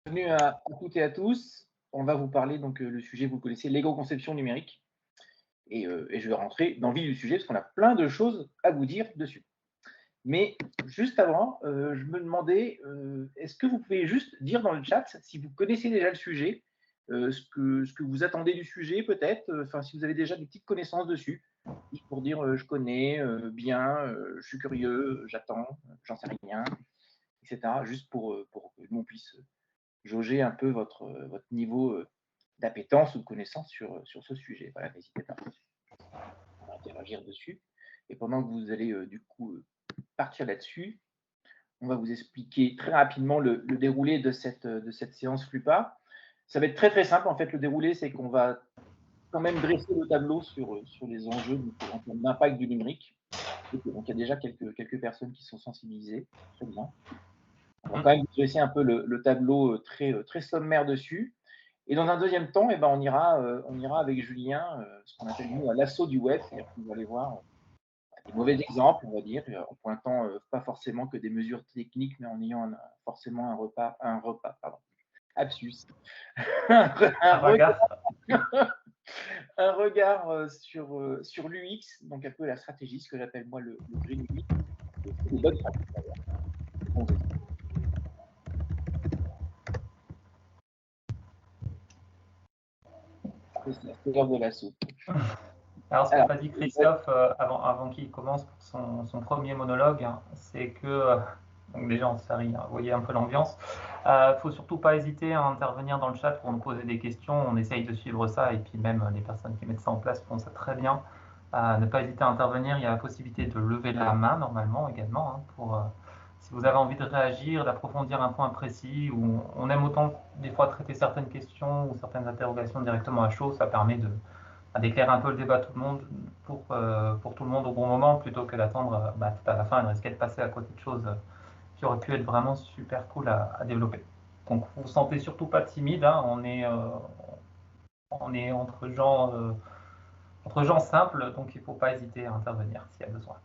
Bienvenue à toutes et à tous. On va vous parler donc le sujet, vous le connaissez, l'éco-conception numérique. Et je vais rentrer dans le vif du sujet parce qu'on a plein de choses à vous dire dessus. Mais juste avant, je me demandais, est-ce que vous pouvez juste dire dans le chat si vous connaissez déjà le sujet, ce que vous attendez du sujet peut-être, enfin si vous avez déjà des petites connaissances dessus, juste pour dire je connais bien, je suis curieux, j'attends, j'en sais rien, etc. Juste pour que nous on puisse jauger un peu votre niveau d'appétence ou de connaissance sur ce sujet. Voilà, n'hésitez pas à interagir dessus. Et pendant que vous allez du coup partir là-dessus, on va vous expliquer très rapidement le déroulé de cette séance FLUPA. Ça va être très très simple en fait. Le déroulé, c'est qu'on va quand même dresser le tableau sur les enjeux en termes d'impact du numérique. Donc il y a déjà quelques personnes qui sont sensibilisées. Très bien. On va quand même dresser un peu le tableau très sommaire dessus. Et dans un deuxième temps, eh ben, on ira avec Julien, ce qu'on appelle nous l'assaut du web, c'est-à-dire qu'on va aller voir des mauvais exemples, on va dire, en pointant pas forcément que des mesures techniques, mais en ayant forcément pardon, absus, un, Un un regard, regard. un regard sur l'UX, donc un peu la stratégie, ce que j'appelle moi le green UX, et c'est des bonnes pratiques d'ailleurs. C'est l'heure de l'assaut. Alors, ce qu'a Alors, pas dit Christophe avant qu'il commence pour son premier monologue, hein, c'est que, donc déjà on se rit, hein, vous voyez un peu l'ambiance, faut surtout pas hésiter à intervenir dans le chat pour nous poser des questions, on essaye de suivre ça, et puis même les personnes qui mettent ça en place font ça très bien. Ne pas hésiter à intervenir, il y a la possibilité de lever la main normalement également, hein, pour, si vous avez envie de réagir, d'approfondir un point précis, ou on aime autant des fois traiter certaines questions ou certaines interrogations directement à chaud, ça permet d'éclairer un peu le débat pour tout le monde au bon moment, plutôt que d'attendre tout à la fin et de risquer de passer à côté de choses qui auraient pu être vraiment super cool à développer. Donc vous vous sentez surtout pas timide, hein, on est entre gens simples, donc il ne faut pas hésiter à intervenir s'il y a besoin.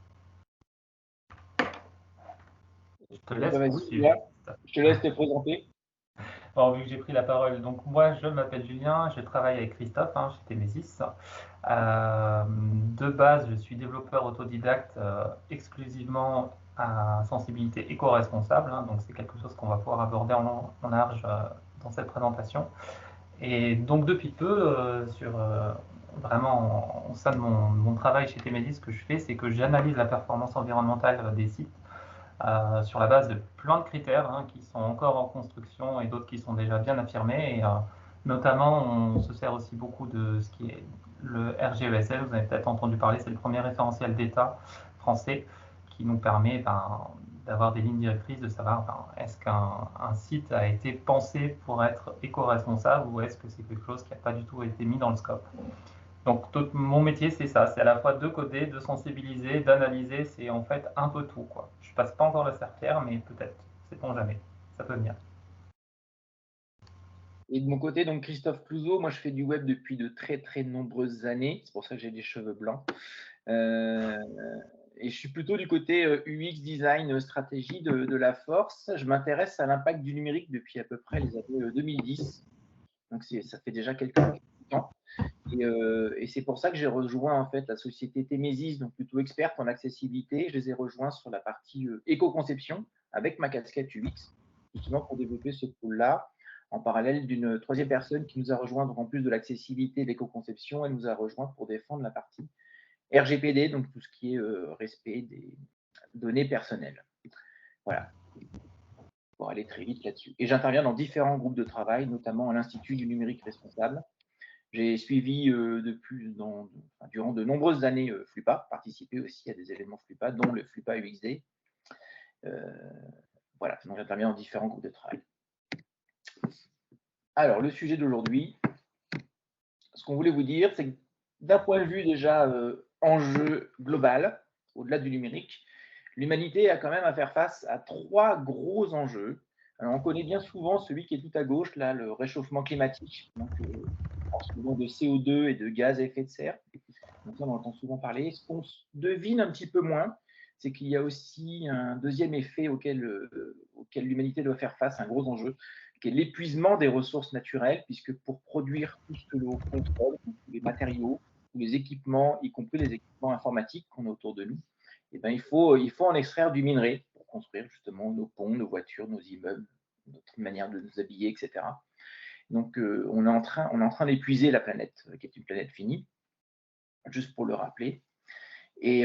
Je te laisse poursuivre. Je te laisse te présenter. Alors, vu que j'ai pris la parole, donc moi je m'appelle Julien, je travaille avec Christophe chez Temesis. De base, je suis développeur autodidacte exclusivement à sensibilité éco-responsable, donc c'est quelque chose qu'on va pouvoir aborder en large dans cette présentation. Et donc depuis peu, vraiment au sein de mon travail chez Temesis, ce que je fais, c'est que j'analyse la performance environnementale des sites sur la base de plein de critères qui sont encore en construction et d'autres qui sont déjà bien affirmés. Et notamment, on se sert aussi beaucoup de ce qui est le RGESL, vous avez peut-être entendu parler, c'est le premier référentiel d'État français qui nous permet d'avoir des lignes directrices, de savoir est-ce qu'un site a été pensé pour être éco-responsable ou est-ce que c'est quelque chose qui n'a pas du tout été mis dans le scope. Donc mon métier, c'est ça, c'est à la fois de coder, de sensibiliser, d'analyser, c'est en fait un peu tout, quoi. Je passe pas encore la serpillère, mais peut-être, sait-on jamais, ça peut venir. Et de mon côté, donc Christophe Clouzot, moi je fais du web depuis de très nombreuses années, c'est pour ça que j'ai des cheveux blancs. Et je suis plutôt du côté UX, design, stratégie de la force. Je m'intéresse à l'impact du numérique depuis à peu près les années 2010. Donc ça fait déjà quelques temps. Et c'est pour ça que j'ai rejoint en fait la société Temesis, donc plutôt experte en accessibilité. Je les ai rejoints sur la partie éco-conception avec ma casquette UX, justement pour développer ce pôle-là, en parallèle d'une troisième personne qui nous a rejoint, donc en plus de l'accessibilité et de l'éco-conception, elle nous a rejoint pour défendre la partie RGPD, donc tout ce qui est respect des données personnelles. Voilà, pour aller très vite là-dessus. Et j'interviens dans différents groupes de travail, notamment à l'Institut du numérique responsable. J'ai suivi durant de nombreuses années FLUPA, participé aussi à des événements FLUPA, dont le FLUPA UXD. Voilà, donc j'interviens dans différents groupes de travail. Alors, le sujet d'aujourd'hui, ce qu'on voulait vous dire, c'est que d'un point de vue déjà enjeu global, au-delà du numérique, l'humanité a quand même à faire face à trois gros enjeux. Alors, on connaît bien souvent celui qui est tout à gauche, là, le réchauffement climatique, donc souvent de CO2 et de gaz à effet de serre. Donc ça, on entend souvent parler. Ce qu'on devine un petit peu moins, c'est qu'il y a aussi un deuxième effet auquel l'humanité doit faire face, un gros enjeu, qui est l'épuisement des ressources naturelles, puisque pour produire tout ce que l'on consomme, tous les matériaux, tous les équipements, y compris les équipements informatiques qu'on a autour de nous, eh ben, il faut en extraire du minerai pour construire justement nos ponts, nos voitures, nos immeubles, notre manière de nous habiller, etc. Donc, on est en train d'épuiser la planète, qui est une planète finie, juste pour le rappeler. Et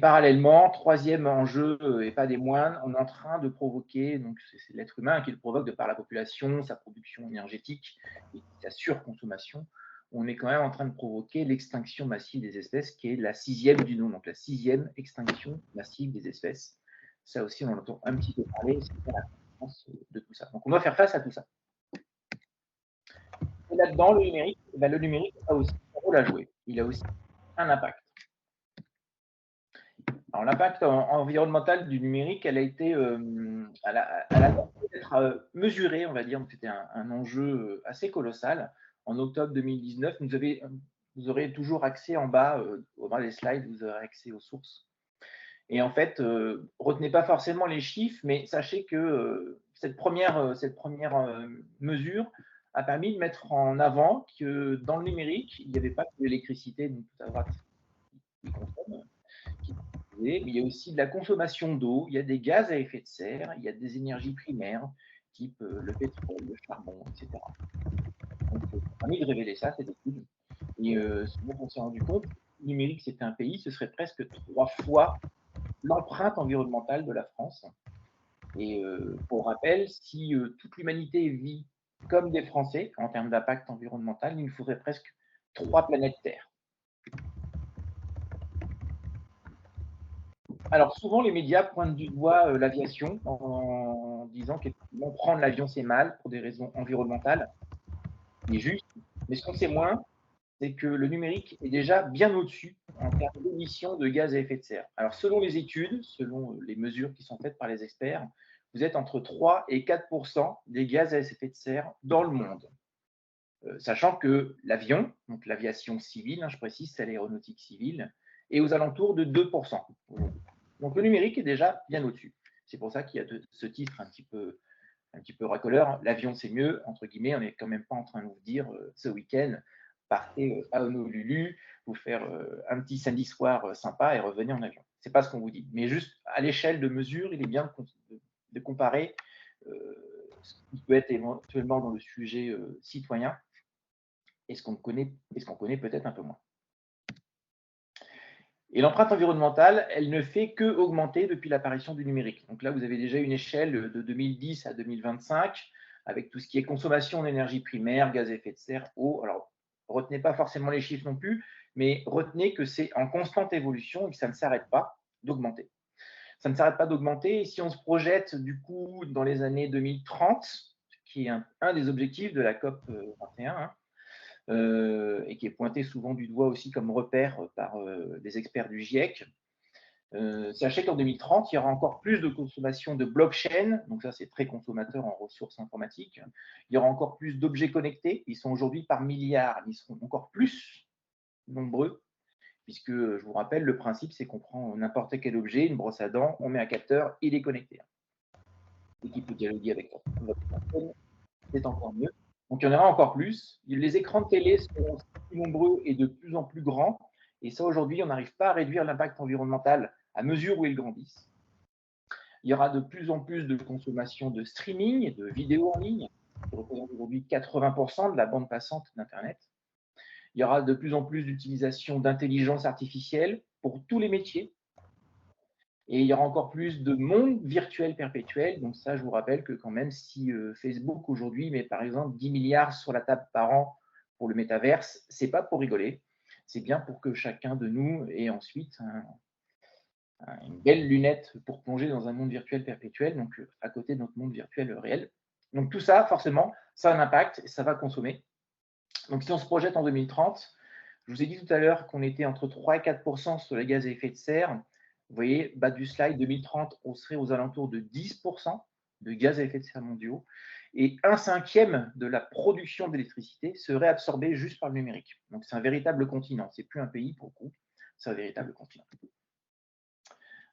parallèlement, troisième enjeu, et pas des moindres, on est en train de provoquer, donc c'est l'être humain qui le provoque de par la population, sa production énergétique et sa surconsommation, on est quand même en train de provoquer l'extinction massive des espèces, qui est la 6e du nom, donc la 6e extinction massive des espèces. Ça aussi, on en entend un petit peu parler, c'est la conséquence de tout ça. Donc on doit faire face à tout ça. Et là-dedans, le numérique a aussi un rôle à jouer. Il a aussi un impact. Alors, l'impact environnemental du numérique, elle a être mesurée, on va dire. C'était un enjeu assez colossal. En octobre 2019, vous aurez toujours accès en bas, au bas des slides, vous aurez accès aux sources. Et en fait, retenez pas forcément les chiffres, mais sachez que cette première mesure a permis de mettre en avant que dans le numérique, il n'y avait pas que l'électricité, donc tout à droite, qui consomme, mais il y a aussi de la consommation d'eau, il y a des gaz à effet de serre, il y a des énergies primaires, type le pétrole, le charbon, etc. Donc, ça a permis de révéler ça, cette étude. Et ce dont on s'est rendu compte, le numérique, c'était un pays, ce serait presque 3 fois l'empreinte environnementale de la France. Et pour rappel, si toute l'humanité vit comme des Français en termes d'impact environnemental, il nous faudrait presque 3 planètes Terre. Alors souvent, les médias pointent du doigt l'aviation en disant qu'effectivement, prendre l'avion, c'est mal pour des raisons environnementales. C'est juste. Mais ce qu'on sait moins, c'est que le numérique est déjà bien au-dessus en termes d'émissions de gaz à effet de serre. Alors selon les études, selon les mesures qui sont faites par les experts, vous êtes entre 3 et 4% des gaz à effet de serre dans le monde. Sachant que l'avion, donc l'aviation civile, je précise, c'est l'aéronautique civile, est aux alentours de 2%. Donc le numérique est déjà bien au-dessus. C'est pour ça qu'il y a ce titre un petit peu racoleur. L'avion, c'est mieux, entre guillemets. On n'est quand même pas en train de vous dire ce week-end, partez à Honolulu, vous faire un petit samedi soir sympa et revenez en avion. Ce n'est pas ce qu'on vous dit. Mais juste à l'échelle de mesure, il est bien de comparer ce qui peut être éventuellement dans le sujet citoyen et ce qu'on connaît peut-être un peu moins. Et l'empreinte environnementale, elle ne fait que augmenter depuis l'apparition du numérique. Donc là, vous avez déjà une échelle de 2010 à 2025, avec tout ce qui est consommation d'énergie primaire, gaz à effet de serre, eau. Alors, retenez pas forcément les chiffres non plus, mais retenez que c'est en constante évolution et que ça ne s'arrête pas d'augmenter. Ça ne s'arrête pas d'augmenter. Et si on se projette du coup dans les années 2030, qui est un des objectifs de la COP 21, et qui est pointé souvent du doigt aussi comme repère par des experts du GIEC. Sachez qu'en 2030, il y aura encore plus de consommation de blockchain, donc ça c'est très consommateur en ressources informatiques. Il y aura encore plus d'objets connectés, ils sont aujourd'hui par milliards, ils seront encore plus nombreux, puisque je vous rappelle, le principe c'est qu'on prend n'importe quel objet, une brosse à dents, on met un capteur, il est connecté. Et qui peut dialoguer avec votre smartphone, c'est encore mieux. Donc, il y en aura encore plus. Les écrans de télé seront plus nombreux et de plus en plus grands. Et ça, aujourd'hui, on n'arrive pas à réduire l'impact environnemental à mesure où ils grandissent. Il y aura de plus en plus de consommation de streaming et de vidéos en ligne, qui représente aujourd'hui 80% de la bande passante d'Internet. Il y aura de plus en plus d'utilisation d'intelligence artificielle pour tous les métiers. Et il y aura encore plus de monde virtuel perpétuel. Donc ça, je vous rappelle que quand même, si Facebook aujourd'hui met par exemple 10 milliards sur la table par an pour le métaverse, c'est pas pour rigoler. C'est bien pour que chacun de nous ait ensuite une belle lunette pour plonger dans un monde virtuel perpétuel, donc à côté de notre monde virtuel réel. Donc tout ça, forcément, ça a un impact et ça va consommer. Donc si on se projette en 2030, je vous ai dit tout à l'heure qu'on était entre 3 et 4% sur les gaz à effet de serre. Vous voyez, bas du slide, 2030, on serait aux alentours de 10% de gaz à effet de serre mondiaux. Et 1/5 de la production d'électricité serait absorbée juste par le numérique. Donc c'est un véritable continent. Ce n'est plus un pays pour le coup, c'est un véritable continent.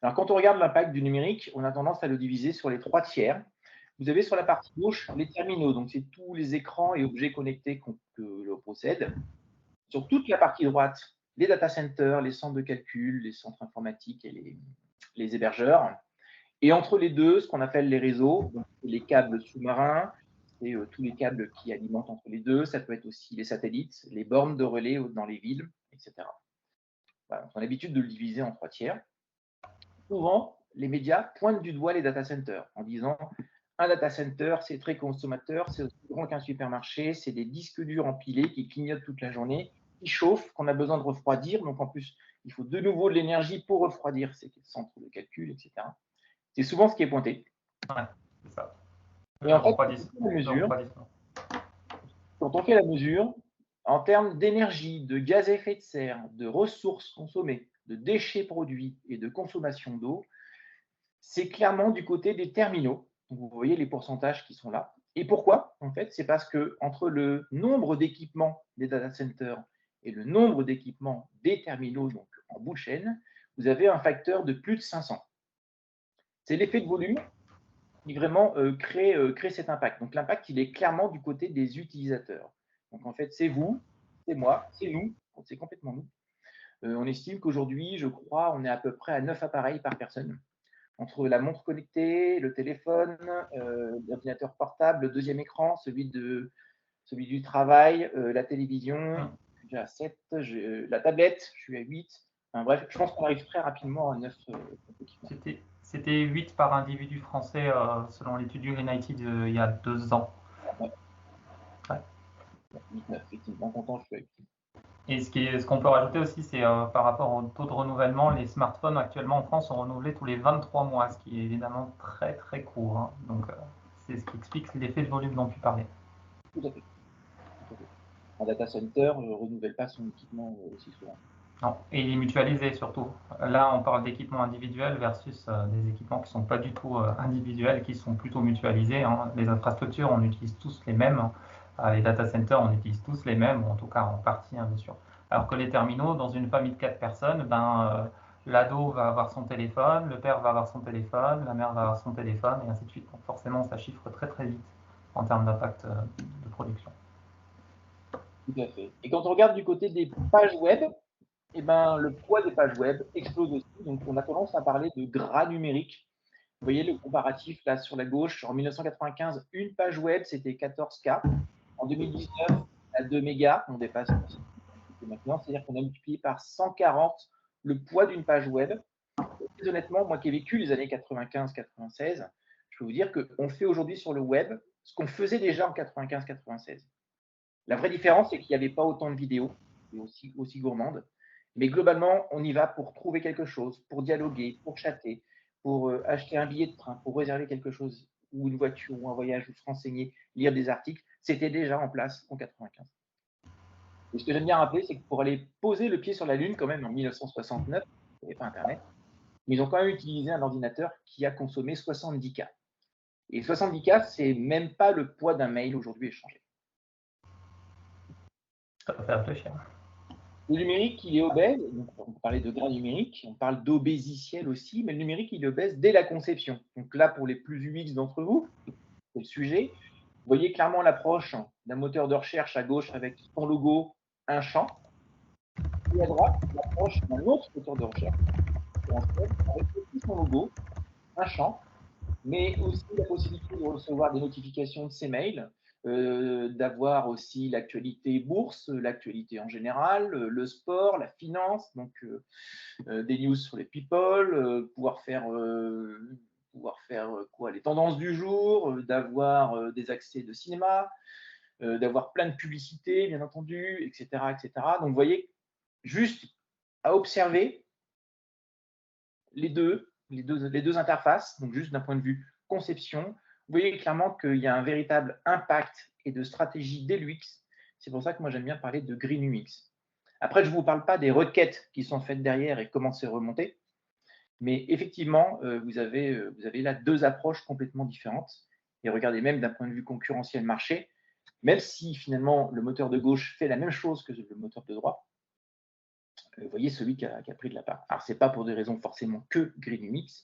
Alors, quand on regarde l'impact du numérique, on a tendance à le diviser sur les 3 tiers. Vous avez sur la partie gauche les terminaux, donc c'est tous les écrans et objets connectés que l'on possède. Sur toute la partie droite, les data centers, les centres de calcul, les centres informatiques et les hébergeurs. Et entre les deux, ce qu'on appelle les réseaux, donc les câbles sous-marins et tous les câbles qui alimentent entre les deux. Ça peut être aussi les satellites, les bornes de relais dans les villes, etc. Voilà, on a l'habitude de le diviser en 3 tiers. Souvent, les médias pointent du doigt les data centers en disant un data center, c'est très consommateur, c'est aussi grand qu'un supermarché, c'est des disques durs empilés qui clignotent toute la journée, qui chauffent, qu'on a besoin de refroidir. Donc en plus, il faut de nouveau de l'énergie pour refroidir ces centres de calcul, etc. C'est souvent ce qui est pointé. Ouais, c'est ça. Et en fait, quand on fait la mesure, en termes d'énergie, de gaz à effet de serre, de ressources consommées, de déchets produits et de consommation d'eau, c'est clairement du côté des terminaux. Donc, vous voyez les pourcentages qui sont là. Et pourquoi? En fait, c'est parce que entre le nombre d'équipements des data centers et le nombre d'équipements des terminaux, donc en bout de chaîne, vous avez un facteur de plus de 500. C'est l'effet de volume qui vraiment crée cet impact. Donc l'impact, il est clairement du côté des utilisateurs. Donc en fait, c'est vous, c'est moi, c'est nous, c'est complètement nous. On estime qu'aujourd'hui, je crois, on est à peu près à 9 appareils par personne. Entre la montre connectée, le téléphone, l'ordinateur portable, le deuxième écran, celui du travail, la télévision, je suis déjà à 7, la tablette, je suis à 8. Enfin, bref, je pense qu'on arrive très rapidement à 9 équipements. C'était 8 par individu français selon l'étude United il y a 2 ans. Ouais. Ouais. 8, 9, effectivement, content, je suis avec. Et ce qu'on peut rajouter aussi, c'est par rapport au taux de renouvellement, les smartphones actuellement en France sont renouvelés tous les 23 mois, ce qui est évidemment très très court. Hein. Donc c'est ce qui explique l'effet de volume dont tu parlais. Tout à fait. Tout à fait. Un data center ne renouvelle pas son équipement aussi souvent. Non, et il est mutualisé surtout. Là, on parle d'équipements individuels versus des équipements qui ne sont pas du tout individuels, qui sont plutôt mutualisés. Hein. Les infrastructures, on utilise tous les mêmes. Les data centers, on utilise tous les mêmes, ou en tout cas en partie, hein, bien sûr. Alors que les terminaux, dans une famille de 4 personnes, l'ado va avoir son téléphone, le père va avoir son téléphone, la mère va avoir son téléphone, et ainsi de suite. Donc forcément, ça chiffre très très vite en termes d'impact de production. Tout à fait. Et quand on regarde du côté des pages web, eh ben, le poids des pages web explose aussi. Donc, on a tendance à parler de gras numérique. Vous voyez le comparatif là sur la gauche. En 1995, une page web, c'était 14K. En 2019, à 2 mégas, on dépasse maintenant. C'est-à-dire qu'on a multiplié par 140 le poids d'une page web. Et très honnêtement, moi qui ai vécu les années 95-96, je peux vous dire qu'on fait aujourd'hui sur le web ce qu'on faisait déjà en 95-96. La vraie différence, c'est qu'il n'y avait pas autant de vidéos et aussi gourmandes. Mais globalement, on y va pour trouver quelque chose, pour dialoguer, pour chatter, pour acheter un billet de train, pour réserver quelque chose, ou une voiture, ou un voyage, ou se renseigner, lire des articles. C'était déjà en place en 95. Et ce que j'aime bien rappeler, c'est que pour aller poser le pied sur la Lune, quand même, en 1969, il n'y avait pas Internet, mais ils ont quand même utilisé un ordinateur qui a consommé 70K. Et 70K, c'est même pas le poids d'un mail aujourd'hui échangé. Ça fait réfléchir. Le numérique, il est obèse. Donc, on parlait de gras numérique, on parle d'obésiciel aussi, mais le numérique, il est obèse dès la conception. Donc là, pour les plus UX d'entre vous, c'est le sujet. Vous voyez clairement l'approche d'un moteur de recherche à gauche avec son logo, un champ. Et à droite, l'approche d'un autre moteur de recherche avec aussi son logo, un champ, mais aussi la possibilité de recevoir des notifications de ses mails, d'avoir aussi l'actualité bourse, l'actualité en général, le sport, la finance, donc des news sur les people, pouvoir faire quoi, les tendances du jour, d'avoir des accès de cinéma, d'avoir plein de publicités, bien entendu, etc., etc. Donc, vous voyez, juste à observer les deux interfaces, donc juste d'un point de vue conception, vous voyez clairement qu'il y a un véritable impact et de stratégie dès l'UX. C'est pour ça que moi j'aime bien parler de Green UX. Après, je ne vous parle pas des requêtes qui sont faites derrière et comment c'est remonté, mais effectivement, vous avez là deux approches complètement différentes. Et regardez, même d'un point de vue concurrentiel marché, même si finalement le moteur de gauche fait la même chose que le moteur de droite, Vous voyez celui qui a pris de la part. Alors, ce n'est pas pour des raisons forcément que GreenUX,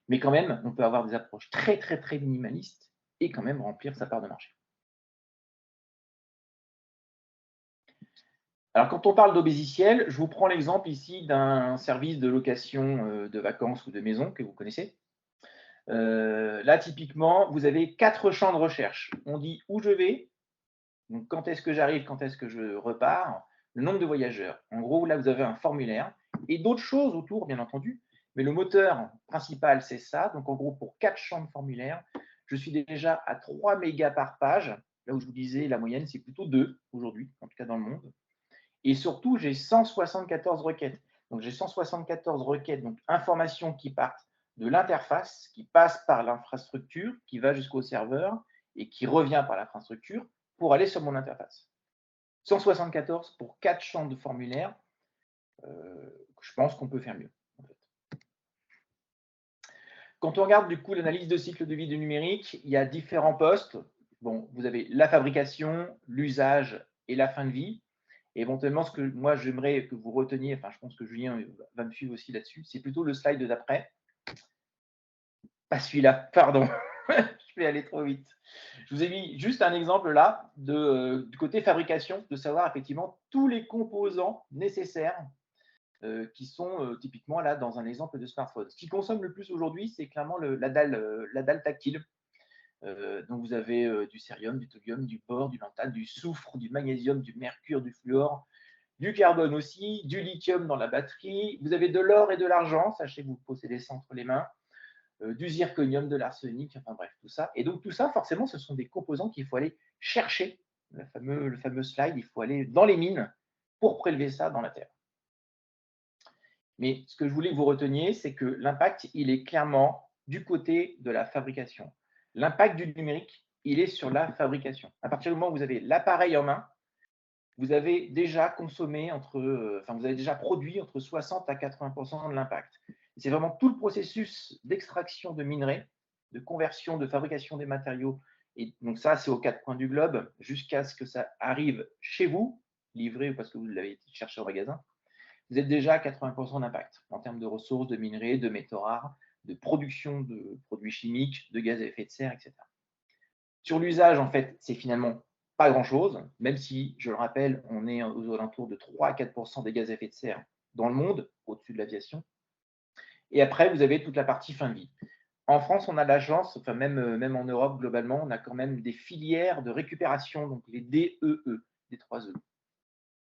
mais quand même, on peut avoir des approches très, très, très minimalistes et quand même remplir sa part de marché. Alors, quand on parle d'obésiciel, je vous prends l'exemple ici d'un service de location de vacances ou de maison que vous connaissez. Là, typiquement, vous avez 4 champs de recherche. On dit où je vais, donc quand est-ce que j'arrive, quand est-ce que je repars, le nombre de voyageurs. En gros, là, vous avez un formulaire et d'autres choses autour, bien entendu. Mais le moteur principal, c'est ça. Donc, en gros, pour 4 champs de formulaire, je suis déjà à 3 mégas par page. Là où je vous disais, la moyenne, c'est plutôt 2 aujourd'hui, en tout cas dans le monde. Et surtout, j'ai 174 requêtes. Donc, j'ai 174 requêtes, donc informations qui partent de l'interface, qui passe par l'infrastructure, qui va jusqu'au serveur et qui revient par l'infrastructure pour aller sur mon interface. 174 pour 4 champs de formulaire, je pense qu'on peut faire mieux. En fait. Quand on regarde du coup l'analyse de cycle de vie du numérique, il y a différents postes. Bon, vous avez la fabrication, l'usage et la fin de vie. Et éventuellement, ce que moi j'aimerais que vous reteniez, enfin je pense que Julien va me suivre aussi là-dessus, c'est plutôt le slide d'après. Pas celui-là, pardon, je vais aller trop vite. Je vous ai mis juste un exemple là du côté fabrication, de savoir effectivement tous les composants nécessaires qui sont typiquement là dans un exemple de smartphone. Ce qui consomme le plus aujourd'hui, c'est clairement la dalle tactile. Donc vous avez du cérium, du thorium, du bore, du lantane, du soufre, du magnésium, du mercure, du fluor, du carbone aussi, du lithium dans la batterie. Vous avez de l'or et de l'argent, sachez que vous possédez ça entre les mains, du zirconium, de l'arsenic, enfin bref, tout ça. Et donc tout ça, forcément, ce sont des composants qu'il faut aller chercher. Le fameux slide, il faut aller dans les mines pour prélever ça dans la terre. Mais ce que je voulais que vous reteniez, c'est que l'impact, il est clairement du côté de la fabrication. L'impact du numérique, il est sur la fabrication. À partir du moment où vous avez l'appareil en main, vous avez déjà consommé vous avez déjà produit entre 60 à 80% de l'impact. C'est vraiment tout le processus d'extraction de minerais, de conversion, de fabrication des matériaux. Et donc ça, c'est aux 4 coins du globe, jusqu'à ce que ça arrive chez vous, livré parce que vous l'avez cherché au magasin. Vous êtes déjà à 80% d'impact en termes de ressources, de minerais, de métaux rares, de production de produits chimiques, de gaz à effet de serre, etc. Sur l'usage, en fait, c'est finalement pas grand-chose, même si, je le rappelle, on est aux alentours de 3 à 4% des gaz à effet de serre dans le monde, au-dessus de l'aviation. Et après, vous avez toute la partie fin de vie. En France, on a la chance, enfin même en Europe, globalement, on a quand même des filières de récupération, donc les DEE, des 3E,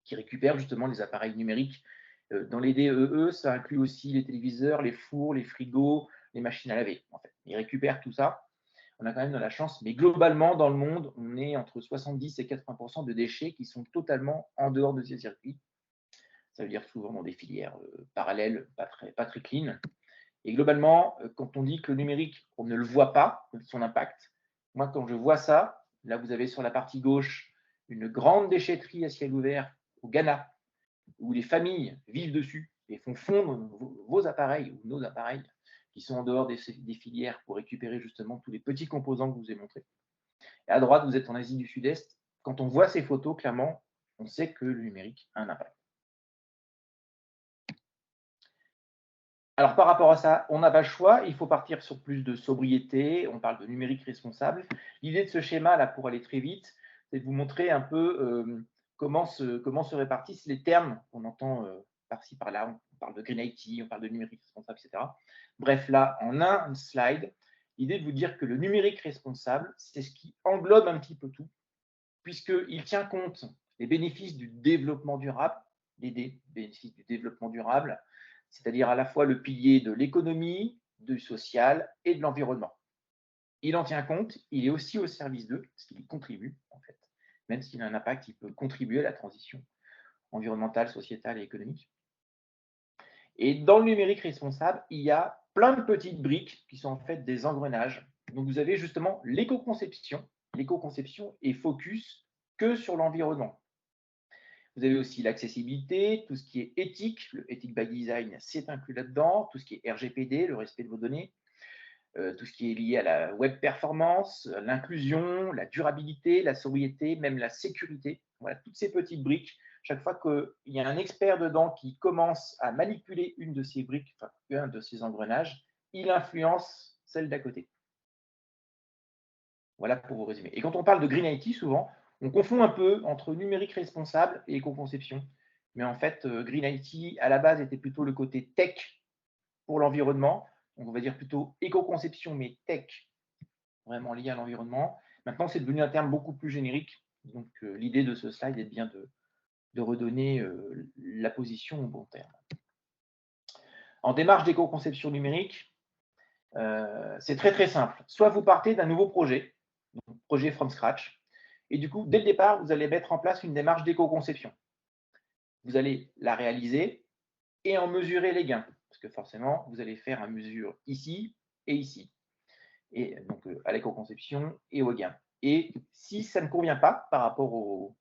qui récupèrent justement les appareils numériques. Dans les DEE, ça inclut aussi les téléviseurs, les fours, les frigos, les machines à laver. En fait. Ils récupèrent tout ça. On a quand même de la chance, mais globalement, dans le monde, on est entre 70 et 80% de déchets qui sont totalement en dehors de ces circuits. Ça veut dire souvent dans des filières parallèles, pas très clean. Et globalement, quand on dit que le numérique, on ne le voit pas, son impact, moi, quand je vois ça, là, vous avez sur la partie gauche une grande déchetterie à ciel ouvert au Ghana, où les familles vivent dessus et font fondre vos appareils ou nos appareils qui sont en dehors des filières pour récupérer justement tous les petits composants que je vous ai montrés. Et à droite, vous êtes en Asie du Sud-Est. Quand on voit ces photos, clairement, on sait que le numérique a un impact. Alors, par rapport à ça, on n'a pas le choix. Il faut partir sur plus de sobriété. On parle de numérique responsable. L'idée de ce schéma, là, pour aller très vite, c'est de vous montrer un peu comment se répartissent les termes qu'on entend par-ci, par-là. On parle de Green IT, on parle de numérique responsable, etc. Bref, là, en un slide, l'idée de vous dire que le numérique responsable, c'est ce qui englobe un petit peu tout, puisqu'il tient compte des bénéfices du développement durable, les bénéfices du développement durable, c'est-à-dire à la fois le pilier de l'économie, du social et de l'environnement. Il en tient compte, il est aussi au service d'eux, parce qu'il y contribue, en fait. Même s'il a un impact, il peut contribuer à la transition environnementale, sociétale et économique. Et dans le numérique responsable, il y a plein de petites briques qui sont en fait des engrenages. Donc vous avez justement l'éco-conception. L'éco-conception est focus que sur l'environnement. Vous avez aussi l'accessibilité, tout ce qui est éthique, le Ethic by Design, c'est inclus là-dedans, tout ce qui est RGPD, le respect de vos données, tout ce qui est lié à la web performance, l'inclusion, la durabilité, la sobriété, même la sécurité. Voilà, toutes ces petites briques, chaque fois qu'il y a un expert dedans qui commence à manipuler une de ces briques, enfin, un de ces engrenages, il influence celle d'à côté. Voilà pour vous résumer. Et quand on parle de Green IT, souvent, on confond un peu entre numérique responsable et éco-conception. Mais en fait, Green IT, à la base, était plutôt le côté tech pour l'environnement. Donc, on va dire plutôt éco-conception, mais tech, vraiment lié à l'environnement. Maintenant, c'est devenu un terme beaucoup plus générique. Donc, l'idée de ce slide est bien de redonner la position au bon terme. En démarche d'éco-conception numérique, c'est très très simple. Soit vous partez d'un nouveau projet, donc projet from scratch, et du coup, dès le départ, vous allez mettre en place une démarche d'éco-conception. Vous allez la réaliser et en mesurer les gains, parce que forcément, vous allez faire une mesure ici et ici, et donc à l'éco-conception et aux gains. Et si ça ne convient pas par rapport au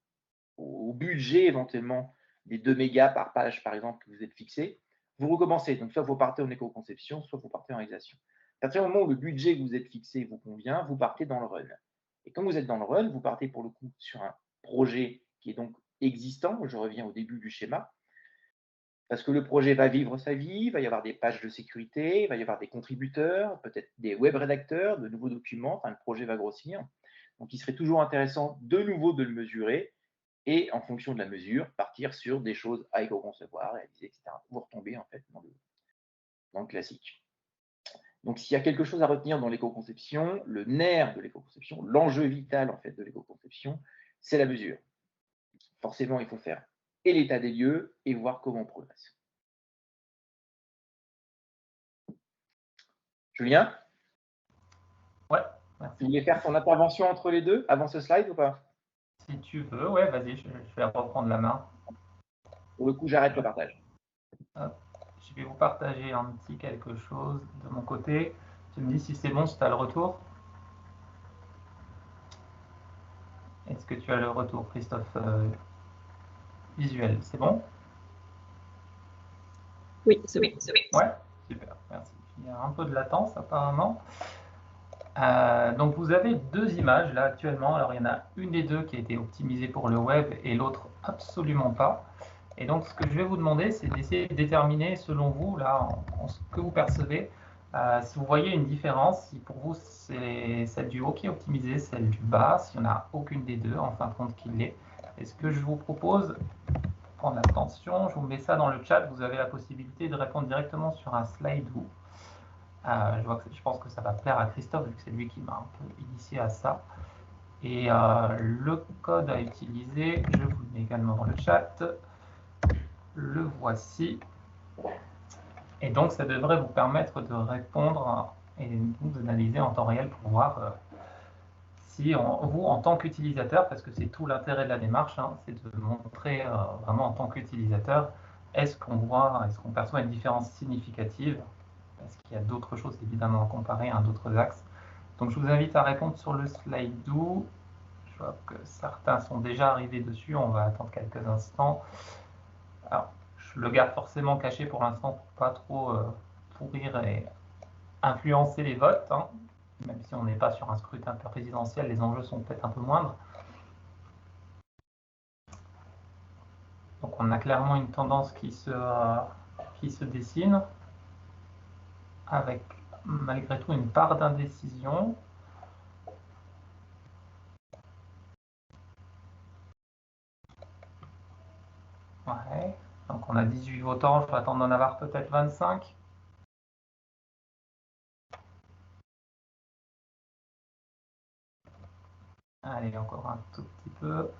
budget éventuellement des 2 mégas par page, par exemple, que vous êtes fixé, vous recommencez. Donc, soit vous partez en éco-conception, soit vous partez en réalisation. À partir du moment où le budget que vous êtes fixé vous convient, vous partez dans le run. Et quand vous êtes dans le run, vous partez pour le coup sur un projet qui est donc existant. Je reviens au début du schéma. Parce que le projet va vivre sa vie, il va y avoir des pages de sécurité, il va y avoir des contributeurs, peut-être des web rédacteurs, de nouveaux documents, enfin, le projet va grossir. Donc, il serait toujours intéressant de nouveau de le mesurer et en fonction de la mesure, partir sur des choses à éco-concevoir, réaliser, etc. Vous retombez en fait dans le classique. Donc, s'il y a quelque chose à retenir dans l'éco-conception, le nerf de l'éco-conception, l'enjeu vital en fait de l'éco-conception, c'est la mesure. Forcément, il faut faire et l'état des lieux et voir comment on progresse. Julien? Ouais, merci. Tu voulais faire ton intervention entre les deux avant ce slide ou pas? Si tu veux, ouais, vas-y, je vais reprendre la main. Pour le coup, j'arrête le partage. Hop. Je vais vous partager un petit quelque chose de mon côté. Tu me dis si c'est bon, si tu as le retour. Est-ce que tu as le retour, Christophe, visuel? C'est bon? Oui, c'est bon. Ouais, super, merci. Il y a un peu de latence apparemment. Donc vous avez deux images là actuellement. Alors il y en a une des deux qui a été optimisée pour le web et l'autre absolument pas. Et donc ce que je vais vous demander, c'est d'essayer de déterminer selon vous, là, en ce que vous percevez, si vous voyez une différence, si pour vous c'est celle du haut qui est optimisée, celle du bas, s'il n'y en a aucune des deux, en fin de compte qu'il l'est. Et ce que je vous propose, pour prendre l'attention, je vous mets ça dans le chat, vous avez la possibilité de répondre directement sur un slide où je pense que ça va plaire à Christophe, vu que c'est lui qui m'a un peu initié à ça. Et le code à utiliser, je vous le mets également dans le chat. Le voici. Et donc, ça devrait vous permettre de répondre et d'analyser en temps réel pour voir si vous, en tant qu'utilisateur, parce que c'est tout l'intérêt de la démarche, hein, c'est de montrer vraiment en tant qu'utilisateur, est-ce qu'on perçoit une différence significative, parce qu'il y a d'autres choses évidemment à comparer, d'autres axes. Donc je vous invite à répondre sur le slide do. Je vois que certains sont déjà arrivés dessus, on va attendre quelques instants. Alors, je le garde forcément caché pour l'instant pour pas trop pourrir et influencer les votes, hein. Même si on n'est pas sur un scrutin présidentiel, les enjeux sont peut-être un peu moindres. Donc on a clairement une tendance qui se dessine, avec malgré tout une part d'indécision. Ouais, donc on a 18 votants, je vais attendre d'en avoir peut-être 25. Allez, encore un tout petit peu.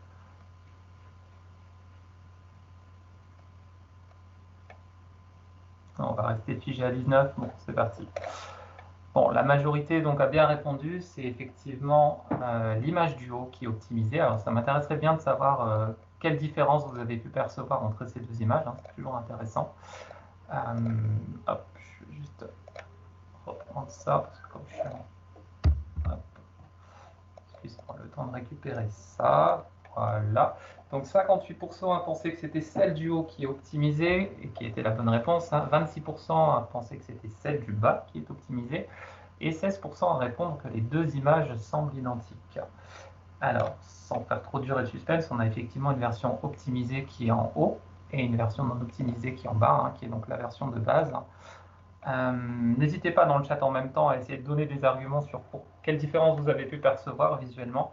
On va rester figé à 19, bon, c'est parti. Bon, la majorité donc a bien répondu, c'est effectivement l'image du haut qui est optimisée. Alors ça m'intéresserait bien de savoir quelle différence vous avez pu percevoir entre ces deux images, hein, c'est toujours intéressant. Hop, je vais juste reprendre ça, parce que comme je suis en... Hop. Excusez-moi, le temps de récupérer ça. Voilà. Donc 58% a pensé que c'était celle du haut qui est optimisée et qui était la bonne réponse. 26% a pensé que c'était celle du bas qui est optimisée. Et 16% répondent que les deux images semblent identiques. Alors, sans faire trop dur et de suspense, on a effectivement une version optimisée qui est en haut et une version non optimisée qui est en bas, hein, qui est donc la version de base. N'hésitez pas dans le chat en même temps à essayer de donner des arguments sur quelle différence vous avez pu percevoir visuellement.